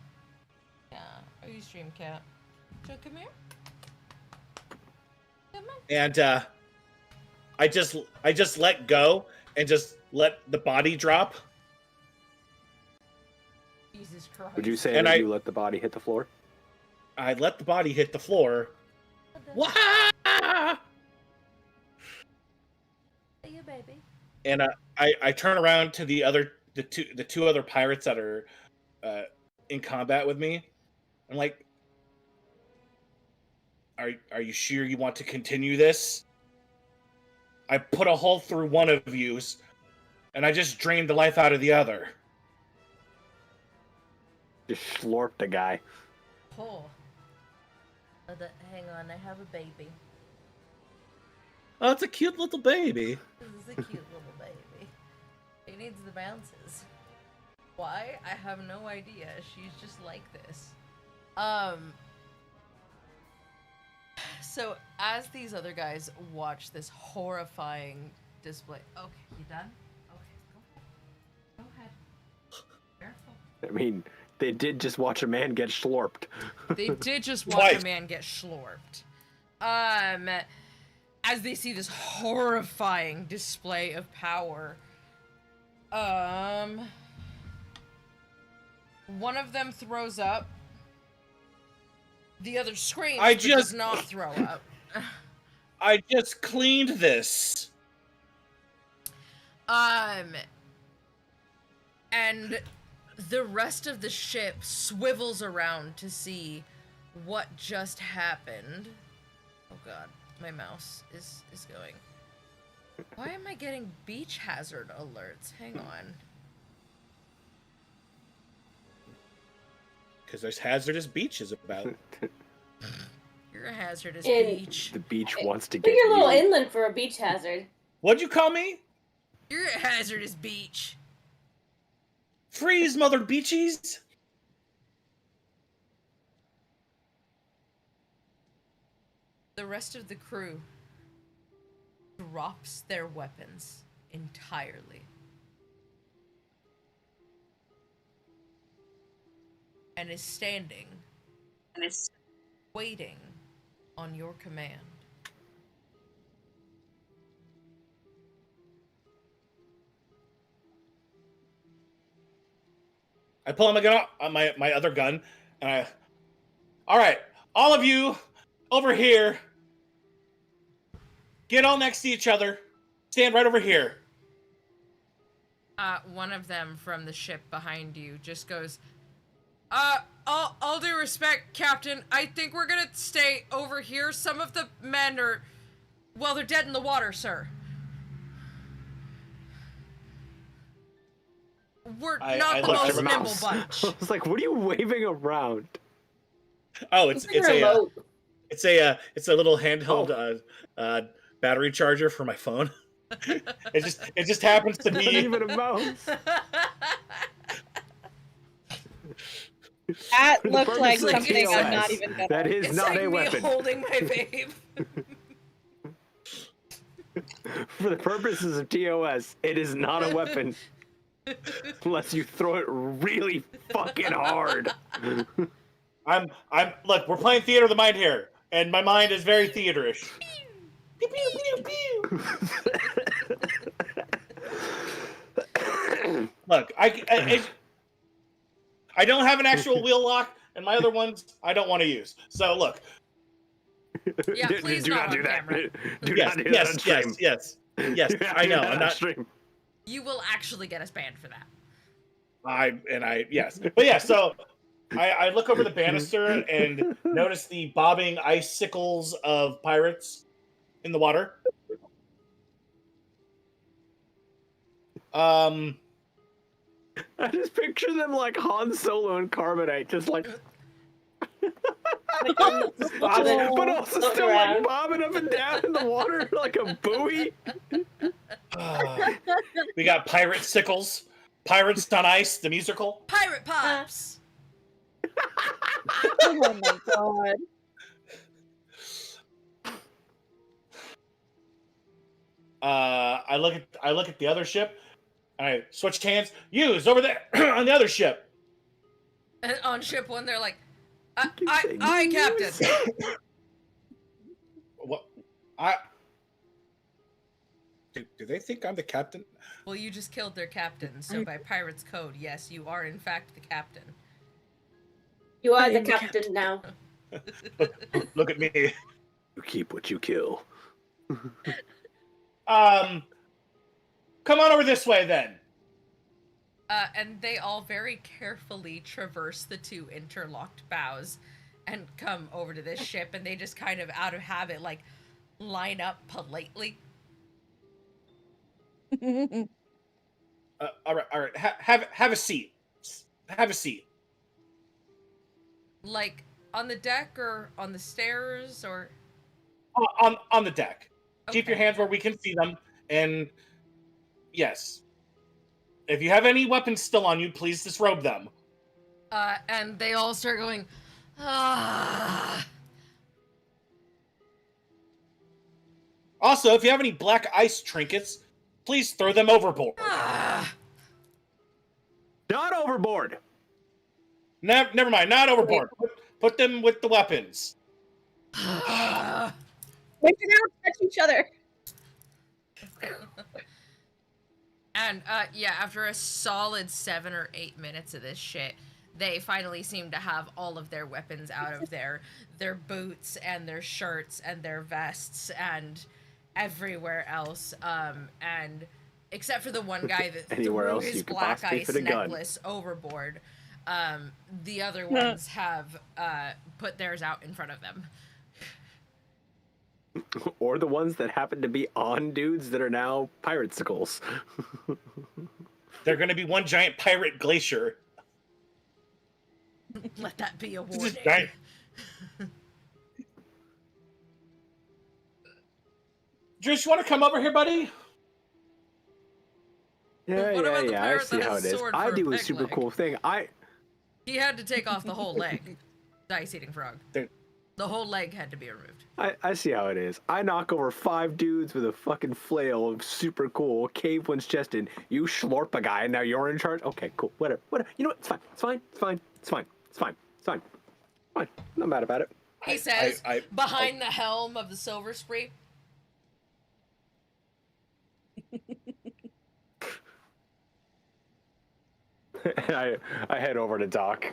Yeah. Are you stream cat? Joe, come here. Come on. And I just let go and just let the body drop. Jesus Christ. Would you say And that you let the body hit the floor? I let the body hit the floor. Wah! Hey, you baby. And I turn around to the two other pirates that are in combat with me. I'm like, are you sure you want to continue this? I put a hole through one of yous, and I just drained the life out of the other. Just slurped the guy. Oh. Hang on, I have a baby. Oh, it's a cute little baby. This is a cute little baby. He needs the bounces. Why? I have no idea. She's just like this. So as these other guys watch this horrifying display. Okay, you done? Okay, go ahead. Careful. I mean, they did just watch a man get slurped. They did just watch a man get slurped. As they see this horrifying display of power, one of them throws up. The other screams, but does not throw up. I just cleaned this. And the rest of the ship swivels around to see what just happened. Oh god, my mouse is going. Why am I getting beach hazard alerts? Hang on. Because there's hazardous beaches about. You're a hazardous And- beach. The beach wants to Put get your little you. inland for a beach hazard. What'd you call me? You're a hazardous beach. Freeze, mother beachies! The rest of the crew drops their weapons entirely. And is standing, waiting on your command. I pull my gun out, my other gun, and all right, all of you over here, get all next to each other, stand right over here. One of them from the ship behind you just goes, all due respect, Captain, I think we're gonna stay over here. Some of the men are, well, they're dead in the water, sir. We're not the most nimble bunch. I was like, what are you waving around? Oh, it's a little handheld battery charger for my phone. it just happens to Not be even a mouse. That For the looked like purposes of something I'm TOS, not even gonna. That is It's not like a me weapon. holding my babe. For the purposes of TOS, it is not a weapon. Unless you throw it really fucking hard. I'm look, we're playing theater of the mind here, and my mind is very theaterish. Pew, pew, pew, pew. Look, I don't have an actual wheel lock, and my other ones I don't want to use. So look. Yeah, please do not not do on that. camera. Do not do that on stream. Yes. Do not I do know. that I'm on not. stream. You will actually get us banned for that. Yes, but yeah. So I look over the banister and notice the bobbing icicles of pirates in the water. I just picture them like Han Solo and Carbonite, just like, Like, bobbing, but also floating still around. like bobbing up and down in the water like a buoy. We got pirate sickles, Pirates on Ice, the musical. Pirate pops. Oh my god. I look at the other ship. And I switch hands. Use over there on the other ship. And on ship one, they're like, I, keep I, saying I, use. Captain. What? Do they think I'm the captain? Well, you just killed their captain, so by pirates' code, yes, you are in fact the captain. You I are the am the captain now. Look at me. You keep what you kill. Come on over this way then. And they all very carefully traverse the two interlocked bows and come over to this ship, and they just kind of, out of habit, like, line up politely. All right. Have a seat. Have a seat. Like, on the deck or on the stairs or... On the deck. Keep your Okay. hands where we can see them. And yes, if you have any weapons still on you, please disrobe them. And they all start going, ah. Also, if you have any black ice trinkets, please throw them overboard. Ah. Not overboard. Never mind, not overboard. Put them with the weapons. Ah. We can now touch each other. And, yeah, after a solid 7 or 8 minutes of this shit, they finally seem to have all of their weapons out of their boots and their shirts and their vests and everywhere else. And except for the one guy that Anywhere threw else his you could black possibly ice fit a gun. necklace overboard, the other ones have put theirs out in front of them. Or the ones that happen to be on dudes that are now piratesicles. They're going to be one giant pirate glacier. Let that be a This is warning. giant. Drish, you want to come over here, buddy? Yeah, What about the I pirate see that how has it a is. sword I for a do a peg super leg? cool thing. He had to take off the whole leg. Dice-eating frog. There- The whole leg had to be removed. I see how it is. I knock over 5 dudes with a fucking flail, super cool, cave one's chest in. You schlorp a guy, and now you're in charge? Okay, cool, whatever. You know what, it's fine. I'm not mad about it. He says, behind the helm of the Silver Spree. I head over to Doc.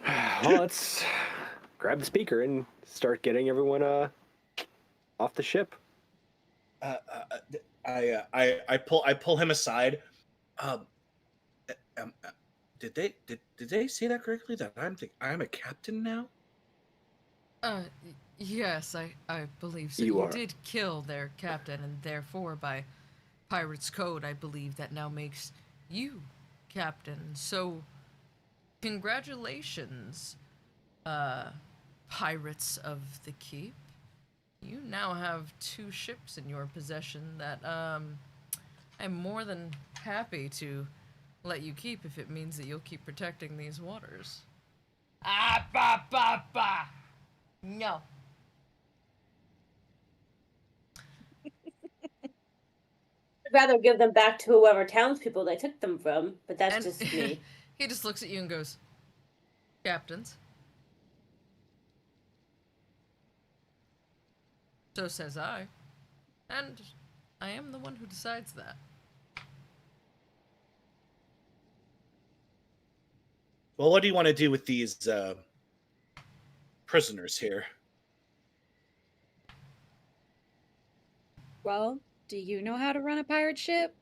Well, let's grab the speaker and start getting everyone off the ship. I pull him aside. Did they say that correctly? That I'm a captain now? Yes, I believe so. You are. did kill their captain, and therefore, by Pirates' Code, I believe that now makes you captain. So, congratulations, Pirates of the Keep. You now have 2 ships in your possession that, I'm more than happy to let you keep if it means that you'll keep protecting these waters. Ah, ba, ba, ba! No. I'd rather give them back to whoever townspeople they took them from, but that's And just me. he just looks at you and goes, Captains. So says I. And I am the one who decides that. Well, what do you want to do with these prisoners here? Well, do you know how to run a pirate ship?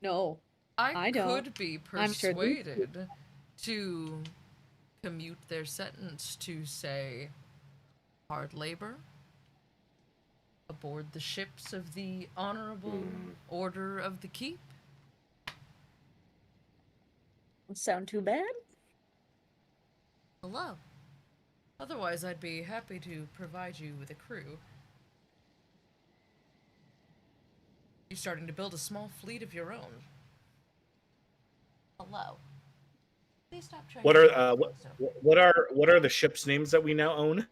No. I I don't. could be I'm sure these persuaded to commute their sentence to, say, hard labor aboard the ships of the Honorable Order of the Keep. don't sound too bad. Hello. Otherwise, I'd be happy to provide you with a crew. You're starting to build a small fleet of your own. Hello. Please stop trying What to are talk what, so fast. what are the ship's names that we now own?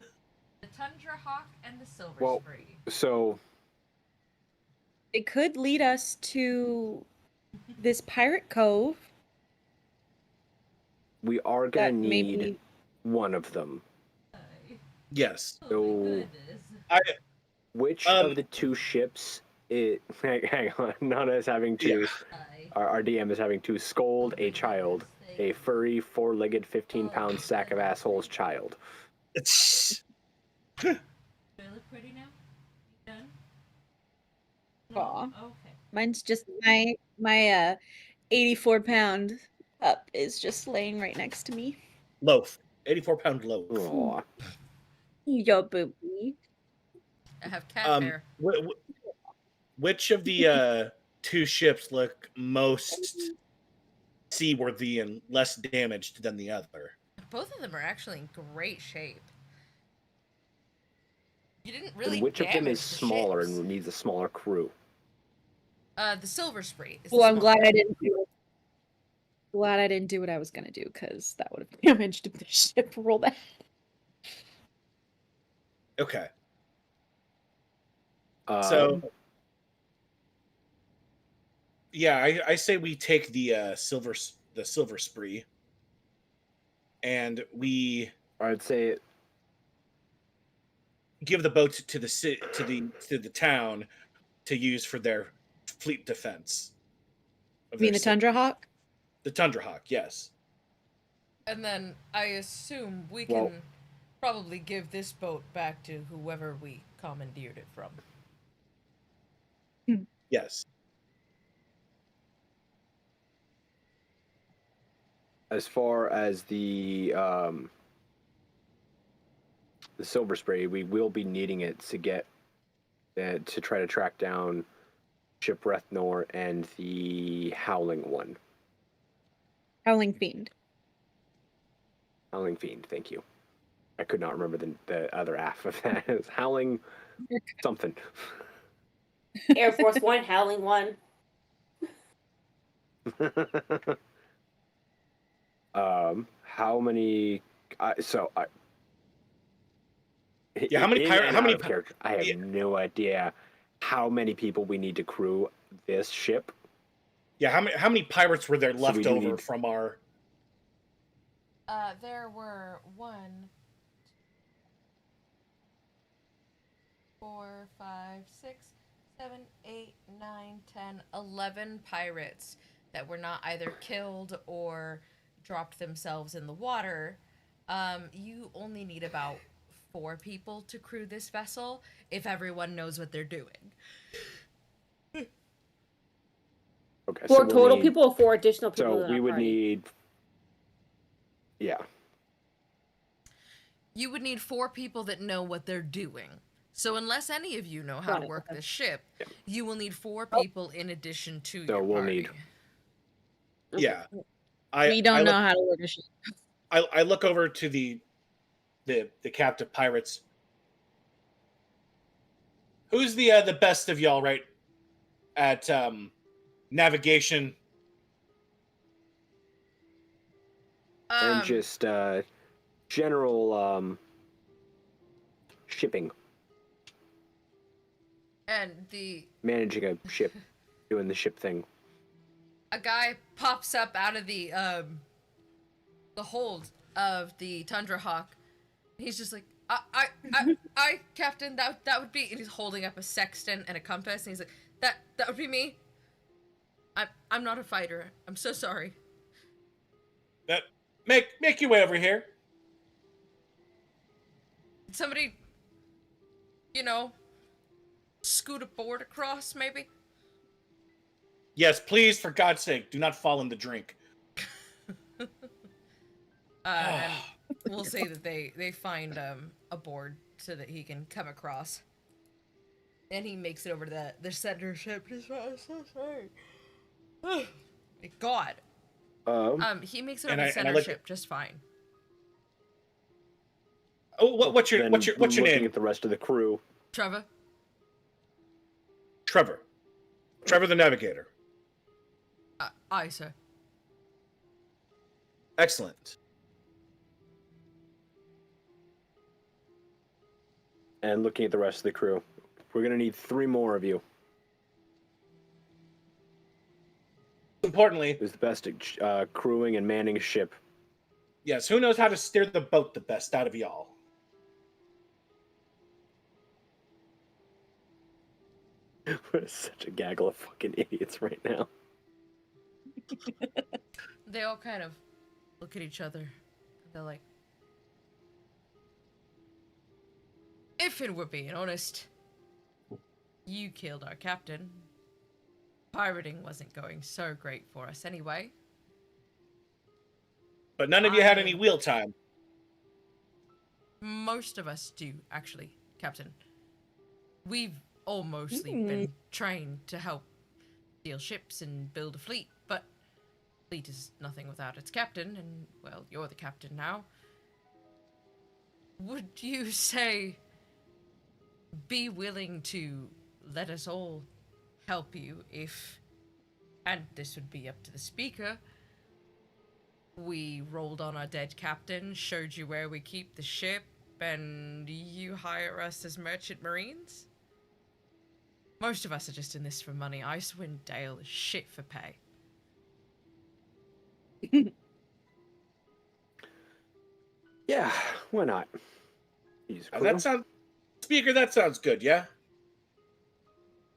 The Tundra Hawk and the Silver Well, Spree. so It could lead us to this pirate cove. we are gonna That need maybe one of them. Yes. Oh my So- goodness. I Which Um, of the two ships? Hang on. Nana is having to. Hi. Our DM is having to scold a child, a furry, four-legged, 15-pound sack of assholes child. Do I look pretty now? You done? No? Aw. Okay. Mine's just my 84-pound pup is just laying right next to me. loaf. 84-pound loaf. Aw. Yo, booby. I have cat Um, hair. which of the two ships look most seaworthy and less damaged than the other? Both of them are actually in great shape. You didn't really And which of them damage is the smaller ships. and needs a smaller crew? The Silver Spree is Well, the I'm glad smaller. I didn't do it. Glad I didn't do what I was gonna do, because that would have damaged the ship real bad. Okay. Um, So yeah, I say we take the Silver Spree, and we I'd say give the boat to the town to use for their fleet defense. Of You mean their the city. Tundra Hawk? The Tundra Hawk, yes. And then I assume we Well- can probably give this boat back to whoever we commandeered it from. Yes. as far as the Silver Spray, we will be needing it to get to try to track down Shipwreck Nor and the Howling one. Howling Fiend. Howling Fiend, thank you. I could not remember the other half of that. It was Howling something. Air Force One, Howling One. How many? Yeah, how many in pirate- and how many out of pi- character? I have yeah. no idea how many people we need to crew this ship. Yeah, how many pirates were there So left we do over need- from our? There were 1, 4, 5, 6, 7, 8, 9, 10, 11 pirates that were not either killed or dropped themselves in the water. You only need about 4 people to crew this vessel if everyone knows what they're doing. Okay, 4 we'll total need- people or 4 additional people? So in we our would party? need. Yeah. You would need 4 people that know what they're doing. So unless any of you know how to Right, work okay. this ship, Yeah. you will need 4 people in addition to So your we'll party. need- Yeah, We don't know how to work a ship. I look over to the captive pirates. Who's the best of y'all, right? At navigation. And just general shipping, and managing a ship, doing the ship thing. a guy pops up out of the hold of the Tundra Hawk. He's just like, I, Captain, that would be, and he's holding up a sextant and a compass, and he's like, that would be me. I'm not a fighter. I'm so sorry. That make your way over here. Somebody, scoot a board across, maybe? Yes, please, for God's sake, do not fall in the drink. And we'll say that they find a board so that he can come across. And he makes it over to the center ship. I'm so sorry. Oh my God. He makes it over to the center ship just fine. Oh, what's your looking name? at the rest of the crew. Trevor? Trevor. Trevor the Navigator. Aye, sir. Excellent. And looking at the rest of the crew. We're going to need 3 more of you. Importantly, Who's the best at crewing and manning a ship? yes, who knows how to steer the boat the best out of y'all? We're such a gaggle of fucking idiots right now. They all kind of look at each other. They're like, if it were being honest, you killed our captain. Pirating wasn't going so great for us anyway. But none of you had any wheel time. Most of us do, actually, Captain. We've all mostly been trained to help steal ships and build a fleet, but fleet is nothing without its captain, and, well, you're the captain now. Would you say be willing to let us all help you if, and this would be up to the speaker, we rolled on our dead captain, showed you where we keep the ship, and you hire us as merchant marines? Most of us are just in this for money. Icewind Dale is shit for pay. Yeah, why not? That sounds good, yeah?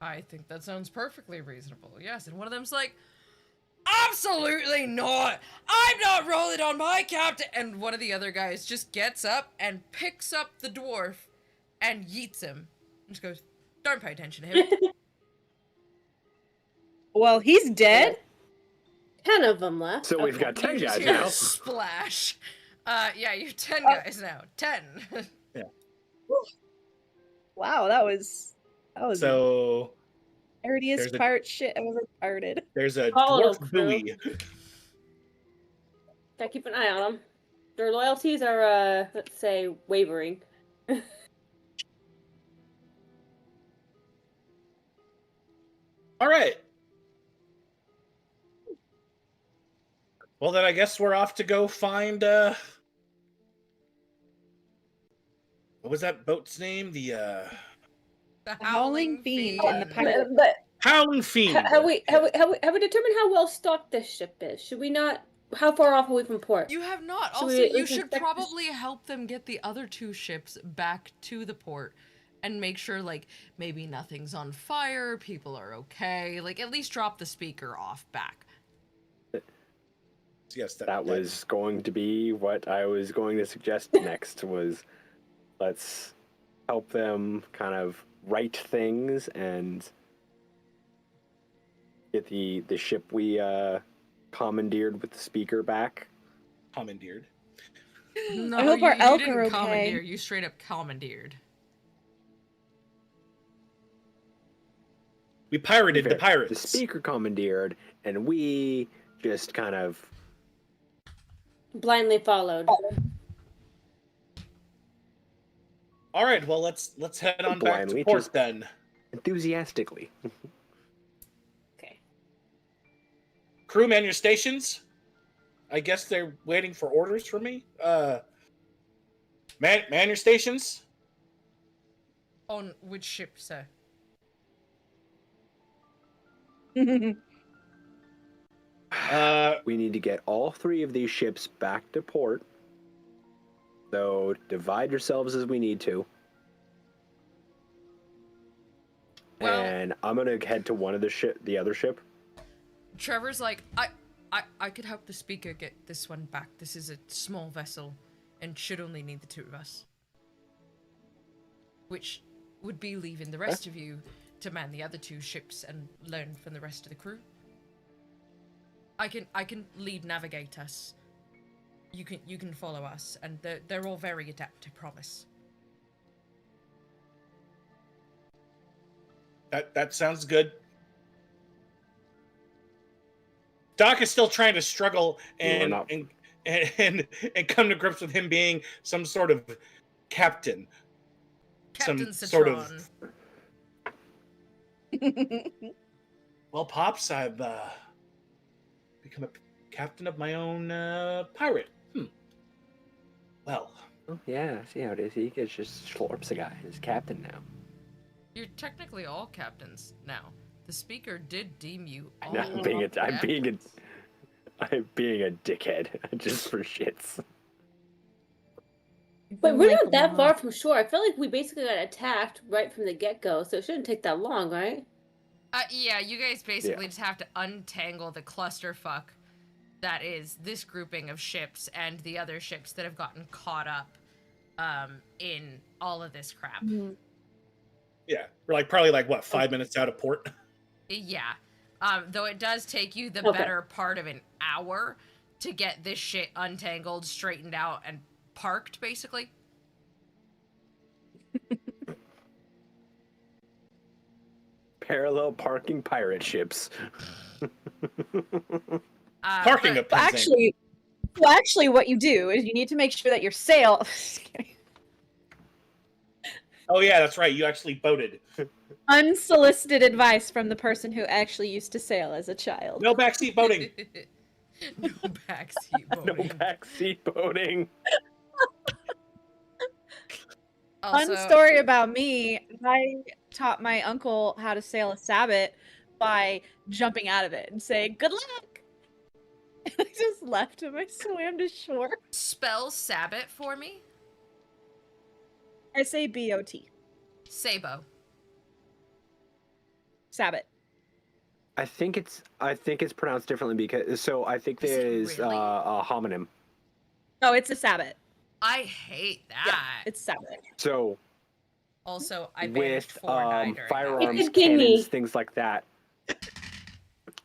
I think that sounds perfectly reasonable, yes. And one of them's like, absolutely not! I'm not rolling on my captain! And one of the other guys just gets up and picks up the dwarf and yeets him. And just goes, don't pay attention to him. Well, he's dead. 10 of them left. So we've got 10 You just guys hear now. a splash. Yeah, you have 10 guys now. 10. Wow, that was So dirtiest pirate shit I've ever pirated. there's a Follow dwarf crew. buoy. Gotta keep an eye on them. Their loyalties are, let's say, wavering. All right. Well, then I guess we're off to go find, what was that boat's name? The Howling Fiend Fiend. in the pirate. But Howling Fiend. have we determined how well stocked this ship is? Should we not? How far off are we from port? You have not. Should Also, we you should inspect this? probably help them get the other 2 ships back to the port and make sure, like, maybe nothing's on fire, people are okay. Like, at least drop the speaker off back. Yes, That was going to be what I was going to suggest next was let's help them kind of right things and get the ship we commandeered with the speaker back. commandeered. No, I hope our elk didn't are okay. commandeer. You straight up commandeered. We pirated the The pirates. speaker commandeered, and we just kind of Blindly followed. All right, well let's head on back Blindly, to port just- then. enthusiastically. Okay. Crew, man your stations. I guess they're waiting for orders from me. Man your stations. On which ship, sir? We need to get all 3 of these ships back to port. So divide yourselves as we need to. Well- And I'm gonna head to one of the other ship. Trevor's like, I could help the speaker get this one back. This is a small vessel and should only need the 2 of us. Which would be leaving the rest of you to man the other 2 ships and learn from the rest of the crew. I can lead navigate us. You can follow us, and they're all very adept, I promise. That sounds good. Doc is still trying to struggle and come to grips with him being some sort of captain. Captain Some sort of. Citron. Well, Pops, I've become a captain of my own pirate. Well. Oh, yeah, see how it is. He gets just slurps a guy. He's captain now. You're technically all captains now. The speaker did deem you all. I'm being a dickhead just for shits. But we're not that far from shore. I feel like we basically got attacked right from the get-go, so it shouldn't take that long, right? Yeah, you guys basically just have to untangle the clusterfuck that is this grouping of ships and the other ships that have gotten caught up in all of this crap. Mm-hmm. Yeah, we're probably 5 minutes out of port. Yeah. Though it does take you the better part of an hour to get this shit untangled, straightened out, and parked, basically. Parallel parking pirate ships. Parking a actually, what you do is you need to make sure that your sail. Oh yeah, that's right. You actually boated. Unsolicited advice from the person who actually used to sail as a child. No backseat boating. No backseat boating. No backseat boating. Fun story about me. I taught my uncle how to sail a sabot by jumping out of it and saying, "Good luck." And I just left him. I swam to shore. Spell sabot for me. S-A-B-O-T. Sabo. Sabot. I think it's pronounced differently because I think there's really? A homonym. No, it's a sabot. I hate that. Yeah, it's sabot. So also, I with banished 4 and 9 during firearms, It's a gimme. cannons, things like that.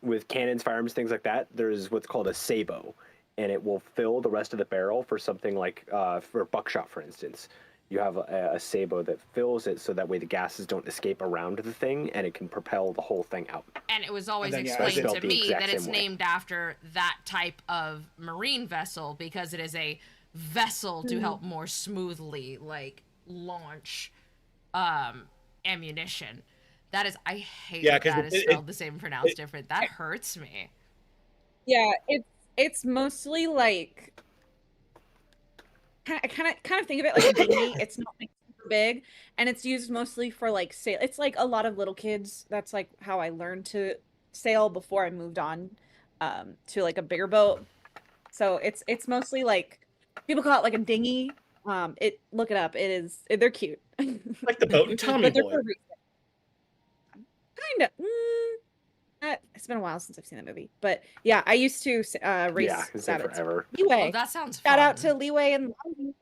With cannons, firearms, things like that, there's what's called a sabo, and it will fill the rest of the barrel for something like for buckshot, for instance. You have a sabo that fills it so that way the gases don't escape around the thing, and it can propel the whole thing out. And it was always And then, explained spelled to the me exact that it's same way. named after that type of marine vessel because it is a vessel to help more smoothly launch ammunition. That is, I hate that is spelled the same, pronounced different. That hurts me. Yeah, it's mostly kind of think of it like a dinghy. It's not super big, and it's used mostly for sail. It's a lot of little kids. That's how I learned to sail before I moved on to a bigger boat. So it's mostly people call it a dinghy. Look it up. They're cute. Like the boat and Tommy But they're Boy. for racing. Kind of. It's been a while since I've seen that movie, but yeah, I used to race Yeah, it's been sabots. forever. Leeway. Oh, that sounds fun. Shout out to Leeway and Lonnie.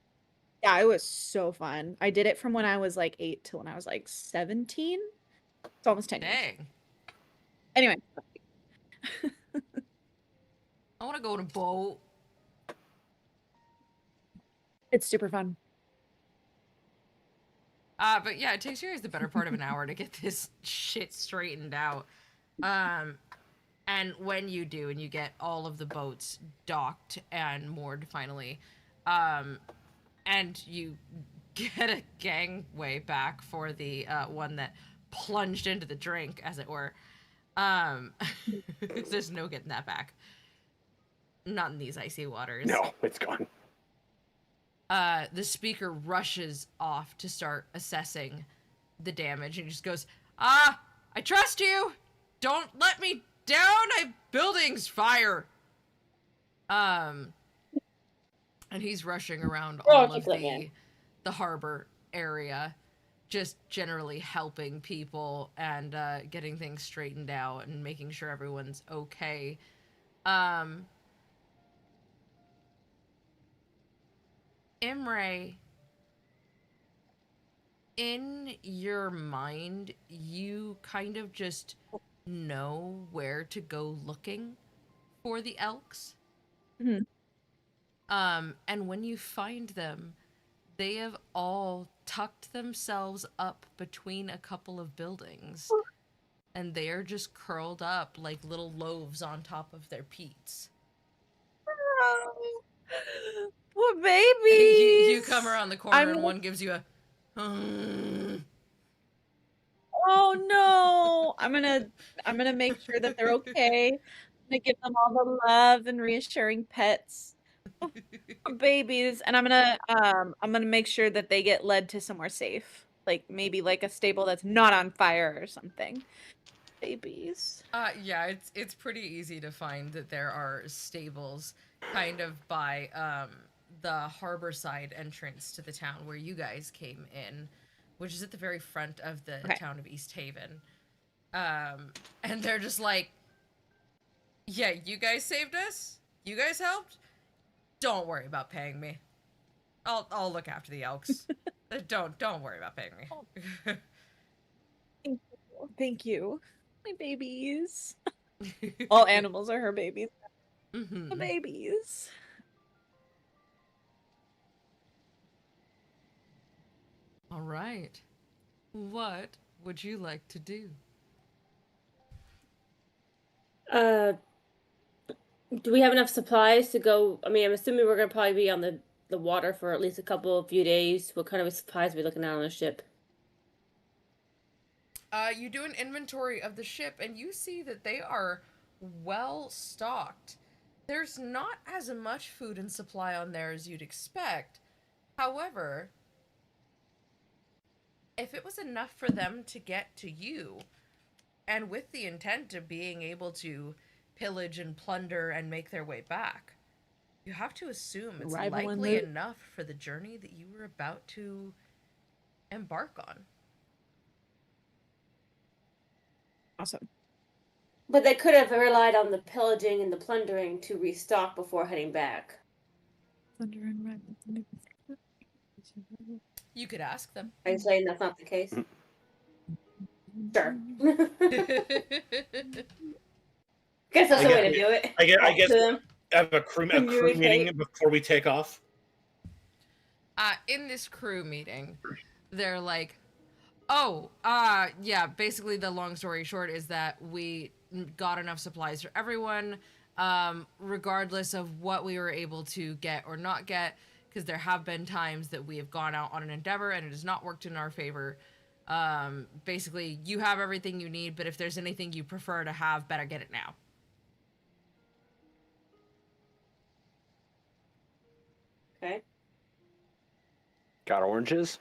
Yeah, it was so fun. I did it from when I was 8 till when I was 17. It's almost 10 years. Dang. Anyway. I want to go on a boat. It's super fun. But yeah, it takes you guys the better part of an hour to get this shit straightened out. And when you do, and you get all of the boats docked and moored finally, and you get a gangway back for the one that plunged into the drink, as it were. There's no getting that back. Not in these icy waters. No, it's gone. The speaker rushes off to start assessing the damage and just goes, I trust you. Don't let me down. Buildings fire. And he's rushing around all of the harbor area, just generally helping people and getting things straightened out and making sure everyone's okay. Imre, in your mind, you kind of just know where to go looking for the elks. Mhm. And when you find them, they have all tucked themselves up between a couple of buildings. And they are just curled up like little loaves on top of their peats. Poor You, babies. you come around the corner I'm and gonna- one gives you a. Oh no! I'm gonna make sure that they're okay. I'm gonna give them all the love and reassuring pets. Oh, poor babies, and I'm gonna make sure that they get led to somewhere safe, like maybe like a stable that's not on fire or something. Babies. Yeah, it's pretty easy to find that there are stables kind of by the harbor side entrance to the town where you guys came in, which is at the very front of the Okay. town of Easthaven. And they're just like, yeah, you guys saved us? You guys helped? Don't worry about paying me. I'll look after the elks. Don't worry about paying me. Thank you. Thank you. My babies. All animals are her babies. Mhm. The babies. All right. What would you like to do? Do we have enough supplies to go? I mean, I'm assuming we're gonna probably be on the water for at least a few days. What kind of supplies are we looking at on the ship? You do an inventory of the ship and you see that they are well stocked. There's not as much food and supply on there as you'd expect. However, if it was enough for them to get to you, and with the intent of being able to pillage and plunder and make their way back, you have to assume it's Arrival and likely loot. enough for the journey that you were about to embark on. Awesome. But they could have relied on the pillaging and the plundering to restock before heading back. Thunder and rain. You could ask them. Are you saying that's not the case? Sure. Guess that's the way to do it. I Talk guess to them. have a crew Communicate. meeting before we take off. In this crew meeting, they're like, oh, yeah, basically the long story short is that we got enough supplies for everyone, regardless of what we were able to get or not get, because there have been times that we have gone out on an endeavor and it has not worked in our favor. Basically, you have everything you need, but if there's anything you prefer to have, better get it now. Okay. Got oranges?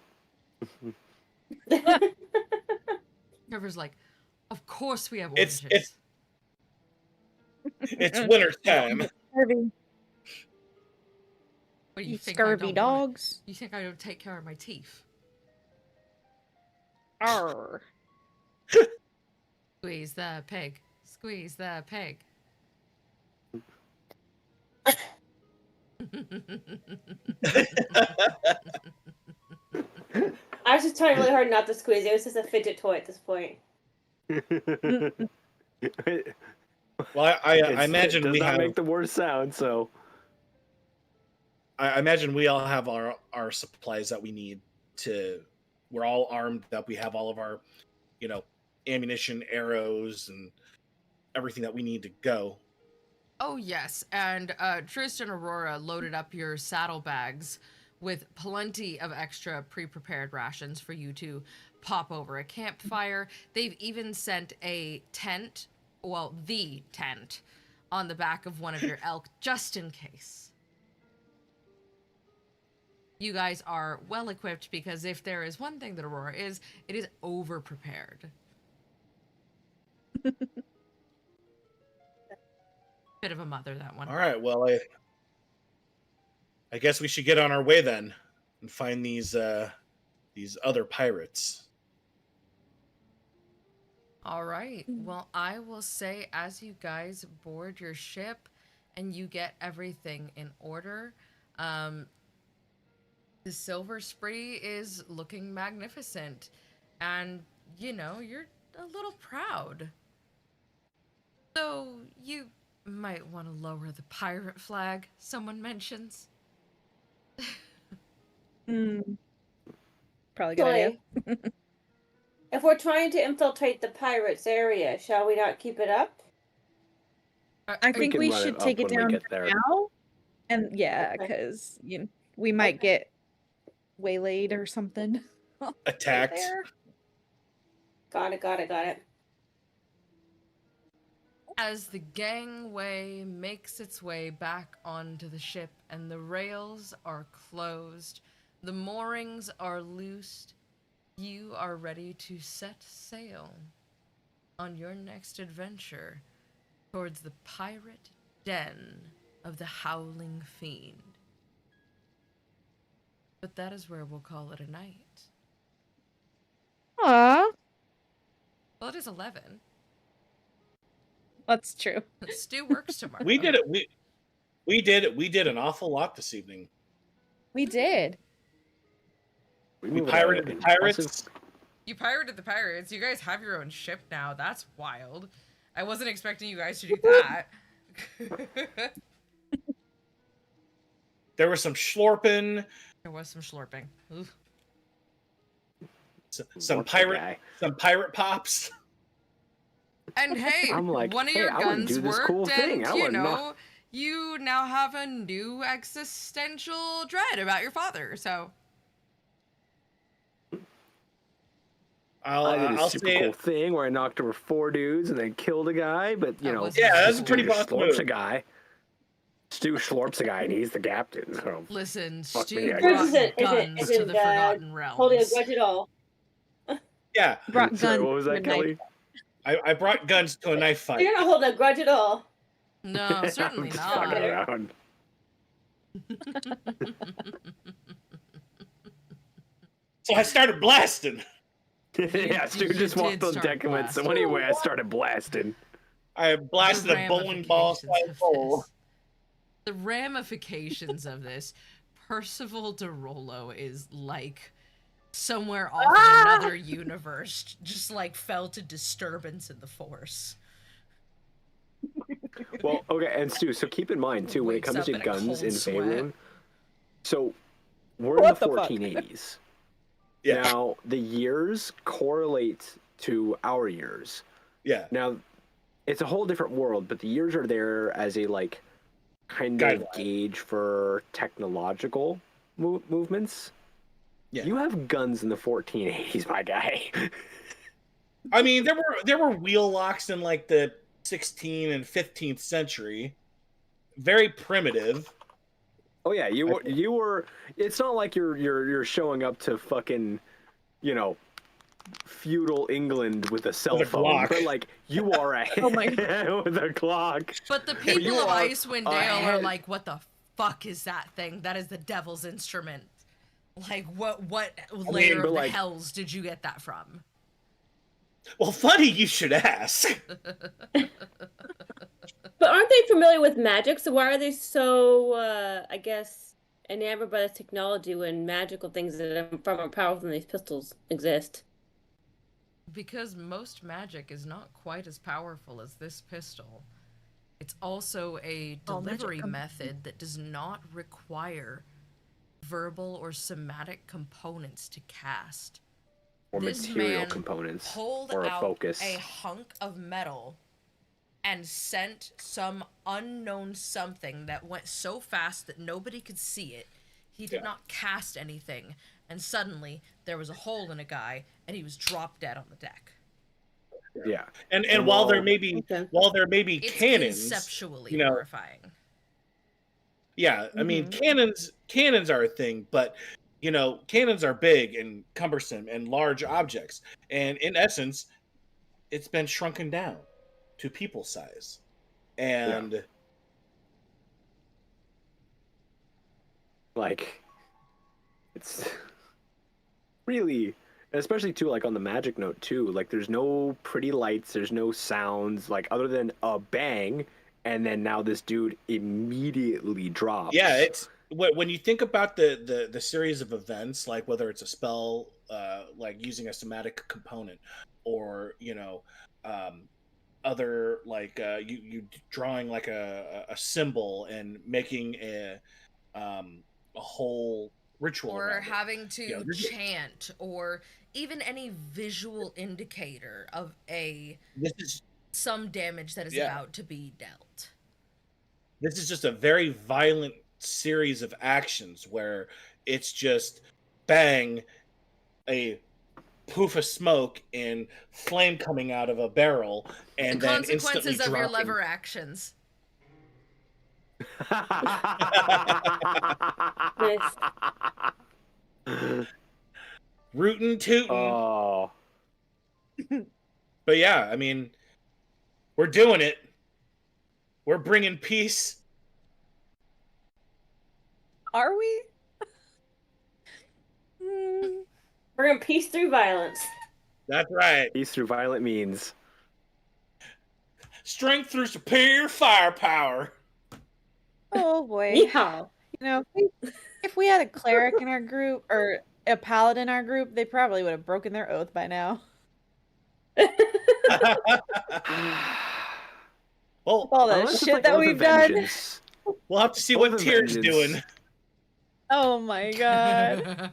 Trevor's like, of course we have It's- oranges. It's winter time. Scurvy. What do You think I scurvy don't want it? dogs. You think I don't take care of my teeth? Arr. Squeeze the pig. Squeeze the pig. I was just trying really hard not to squeeze. It was just a fidget toy at this point. Well, I It imagine does we not have. make the worst sound, so I imagine we all have our supplies that we need to. We're all armed. That we have all of our, ammunition, arrows, and everything that we need to go. Oh, yes. And Tristan Aurora loaded up your saddlebags with plenty of extra pre-prepared rations for you to pop over a campfire. They've even sent a tent, well, the tent, on the back of one of your elk, just in case. You guys are well equipped because if there is one thing that Aurora is, it is over-prepared. Bit of a mother, that one. All right. Well, I guess we should get on our way then and find these other pirates. All right. Well, I will say as you guys board your ship and you get everything in order, the Silver Spree is looking magnificent. And, you're a little proud. So, you might want to lower the pirate flag, someone mentions. Probably a good idea. Actually, if we're trying to infiltrate the pirates' area, shall we not keep it up? I think can we run it should up take it when we down get there. now. And yeah, Okay. because we might Okay. get waylaid or something. Attacked. There. Got it. As the gangway makes its way back onto the ship and the rails are closed, the moorings are loosed, you are ready to set sail on your next adventure towards the pirate den of the Howling Fiend. But that is where we'll call it a night. Aw, Well, it is 11. that's true. Stu works tomorrow. We did it. We did an awful lot this evening. We did. We moved pirated at the an pirates. impressive- You pirated the pirates. You guys have your own ship now. That's wild. I wasn't expecting you guys to do that. There was some schlorping, There was some schlorping. Oof. some What's the pirate, guy? some pirate pops. And hey, I'm like, one of hey, your I wanna guns do this worked, cool thing. and I you wanna know, knock- you now have a new existential dread about your father. So I did a I'll super say cool it. thing where I knocked over 4 dudes and then killed a guy, but you That know, was Yeah, that's a cool. pretty Stu boss Schlorp's a move. guy. Stu Schlorp's a guy, and he's the captain. So listen, Fuck Stu me, I brought guess. guns to the Forgotten Realms. Holding a grudge at all. Yeah, Brought Sorry, guns. what was that, and a knife. Kelly? I brought guns to a knife fight. You're not holding a grudge at all. No, certainly I'm just fucking not. around. So I started blasting. Yeah, Stu you just did walked on start deck and went, so blasting. anyway, I started blasting. I The blasted a bowling ball ramifications size of hole. this. The ramifications of this. Percival DeRollo is like somewhere off in another universe, just like felt a disturbance in the force. Well, okay, and Stu, so keep in mind, too, when it Wakes comes up to in a guns cold in sweat. Faerun, so we're in What the the fuck? 1480s. Yeah, Now, the years correlate to our years. yeah. Now, it's a whole different world, but the years are there as a, like, kind of Guideline. gauge for technological movements. Yeah. You have guns in the 1480s, my guy. I mean, there were wheel locks in like the 16th and 15th century. Very primitive. Oh yeah, you were. It's not like you're showing up to fucking, you know, feudal England with a cell With a phone, Glock. but like you are a Oh my with a Glock. But the you people of are Icewind Dale are ahead. like, what the fuck is that thing? That is the devil's instrument. Like, what layer but of the like- hells did you get that from? Well, funny you should ask. But aren't they familiar with magic? So why are they so, I guess, enamored by the technology when magical things that are far more powerful than these pistols exist? Because most magic is not quite as powerful as this pistol. It's also a All magic delivery com- method that does not require verbal or somatic components to cast. Or This material man components, Pulled or a out focus. a hunk of metal and sent some unknown something that went so fast that nobody could see it. He did Yeah. not cast anything, and suddenly there was a hole in a guy, and he was dropped dead on the deck. Yeah, And And while there while- may be Okay. It's cannons, conceptually you know, horrifying. yeah, I mean cannons are a thing, but you know, cannons are big and cumbersome and large objects. And in essence, it's been shrunken down to people size. And like it's really, especially too, like on the magic note too. Like there's no pretty lights, there's no sounds, like other than a bang, and then now this dude immediately drops. yeah, it's when you think about the series of events, like whether it's a spell, like using a somatic component, or you know, other like you drawing like a symbol and making a whole ritual Or around it. having to You know, chant, or even any visual indicator of this is some damage that is Yeah. about to be dealt. this is just a very violent series of actions where it's just bang, a poof of smoke and flame coming out of a barrel, and The then instantly consequences of your dropping. lever actions. Nice. Rootin' tootin'. Oh, But yeah, I mean, we're doing it. We're bringing peace. Are we? Hmm. We're gonna peace through violence. That's right. peace through violent means. Strength through superior firepower. Oh boy. Yeehaw. You know, if we had a cleric in our group or a paladin in our group, they probably would have broken their oath by now. Well, All the Unless it's shit like that Oath of we've done. Vengeance. we'll have to see Oath what of Tyr's Vengeance. doing. Oh my god.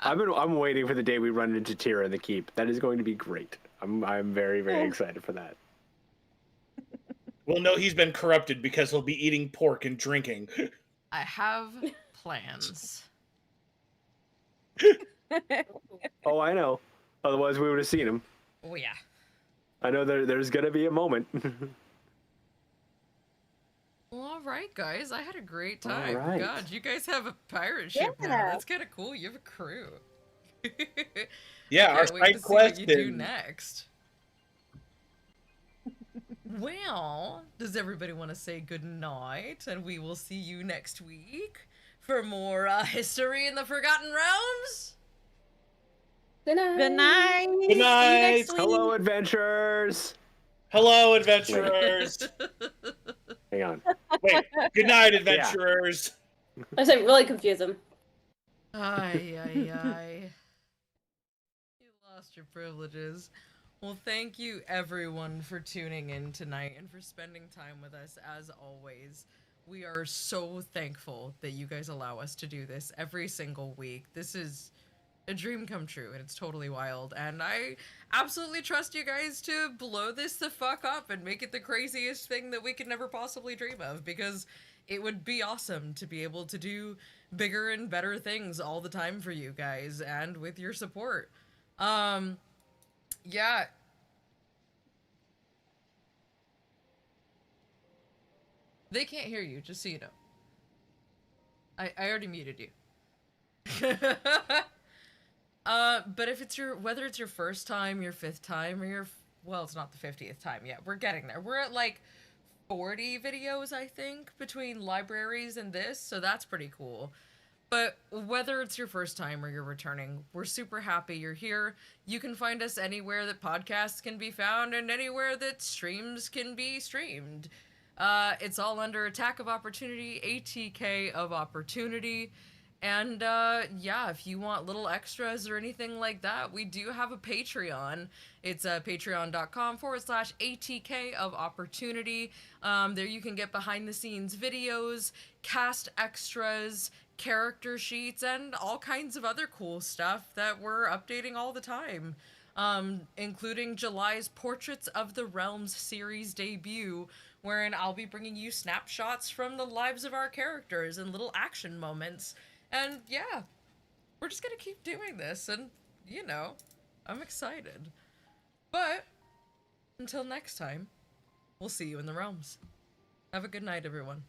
I'm waiting for the day we run into Tira in the keep. That is going to be great. I'm very, very excited for that. We'll know he's been corrupted because he'll be eating pork and drinking. I have plans. Oh, I know. Otherwise, we would have seen him. Oh yeah. I know there's gonna be a moment. Well, all right, guys. I had a great time. All right. God, you guys have a pirate ship now. Yeah. That's kind of cool. You have a crew. Yeah, our Can't wait to side see quest what you do and next. Well, does everybody want to say good night? And we will see you next week for more history in the Forgotten Realms. Good night. Good night. Good See you night. next week. Hello, adventurers. hello, adventurers. Hang on. Wait, good night, adventurers. I said really confuse them. Ay, ay, ay. You lost your privileges. Well, thank you everyone for tuning in tonight and for spending time with us as always. We are so thankful that you guys allow us to do this every single week. This is a dream come true and it's totally wild. And I absolutely trust you guys to blow this the fuck up and make it the craziest thing that we could never possibly dream of, because it would be awesome to be able to do bigger and better things all the time for you guys and with your support. Yeah. They can't hear you, just so you know. I already muted you. But if it's whether it's your first time, your fifth time, or well, it's not the 50th time yet. We're getting there. We're at like 40 videos, I think, between libraries and this, so that's pretty cool. But whether it's your first time or you're returning, we're super happy you're here. You can find us anywhere that podcasts can be found and anywhere that streams can be streamed. It's all under Attack of Opportunity, ATK of Opportunity. And yeah, if you want little extras or anything like that, we do have a Patreon. It's patreon.com/ATK of Opportunity. There you can get behind the scenes videos, cast extras, character sheets, and all kinds of other cool stuff that we're updating all the time. Including July's Portraits of the Realms series debut, wherein I'll be bringing you snapshots from the lives of our characters and little action moments. And yeah, we're just gonna keep doing this, and you know, I'm excited. But until next time, we'll see you in the realms. Have a good night, everyone.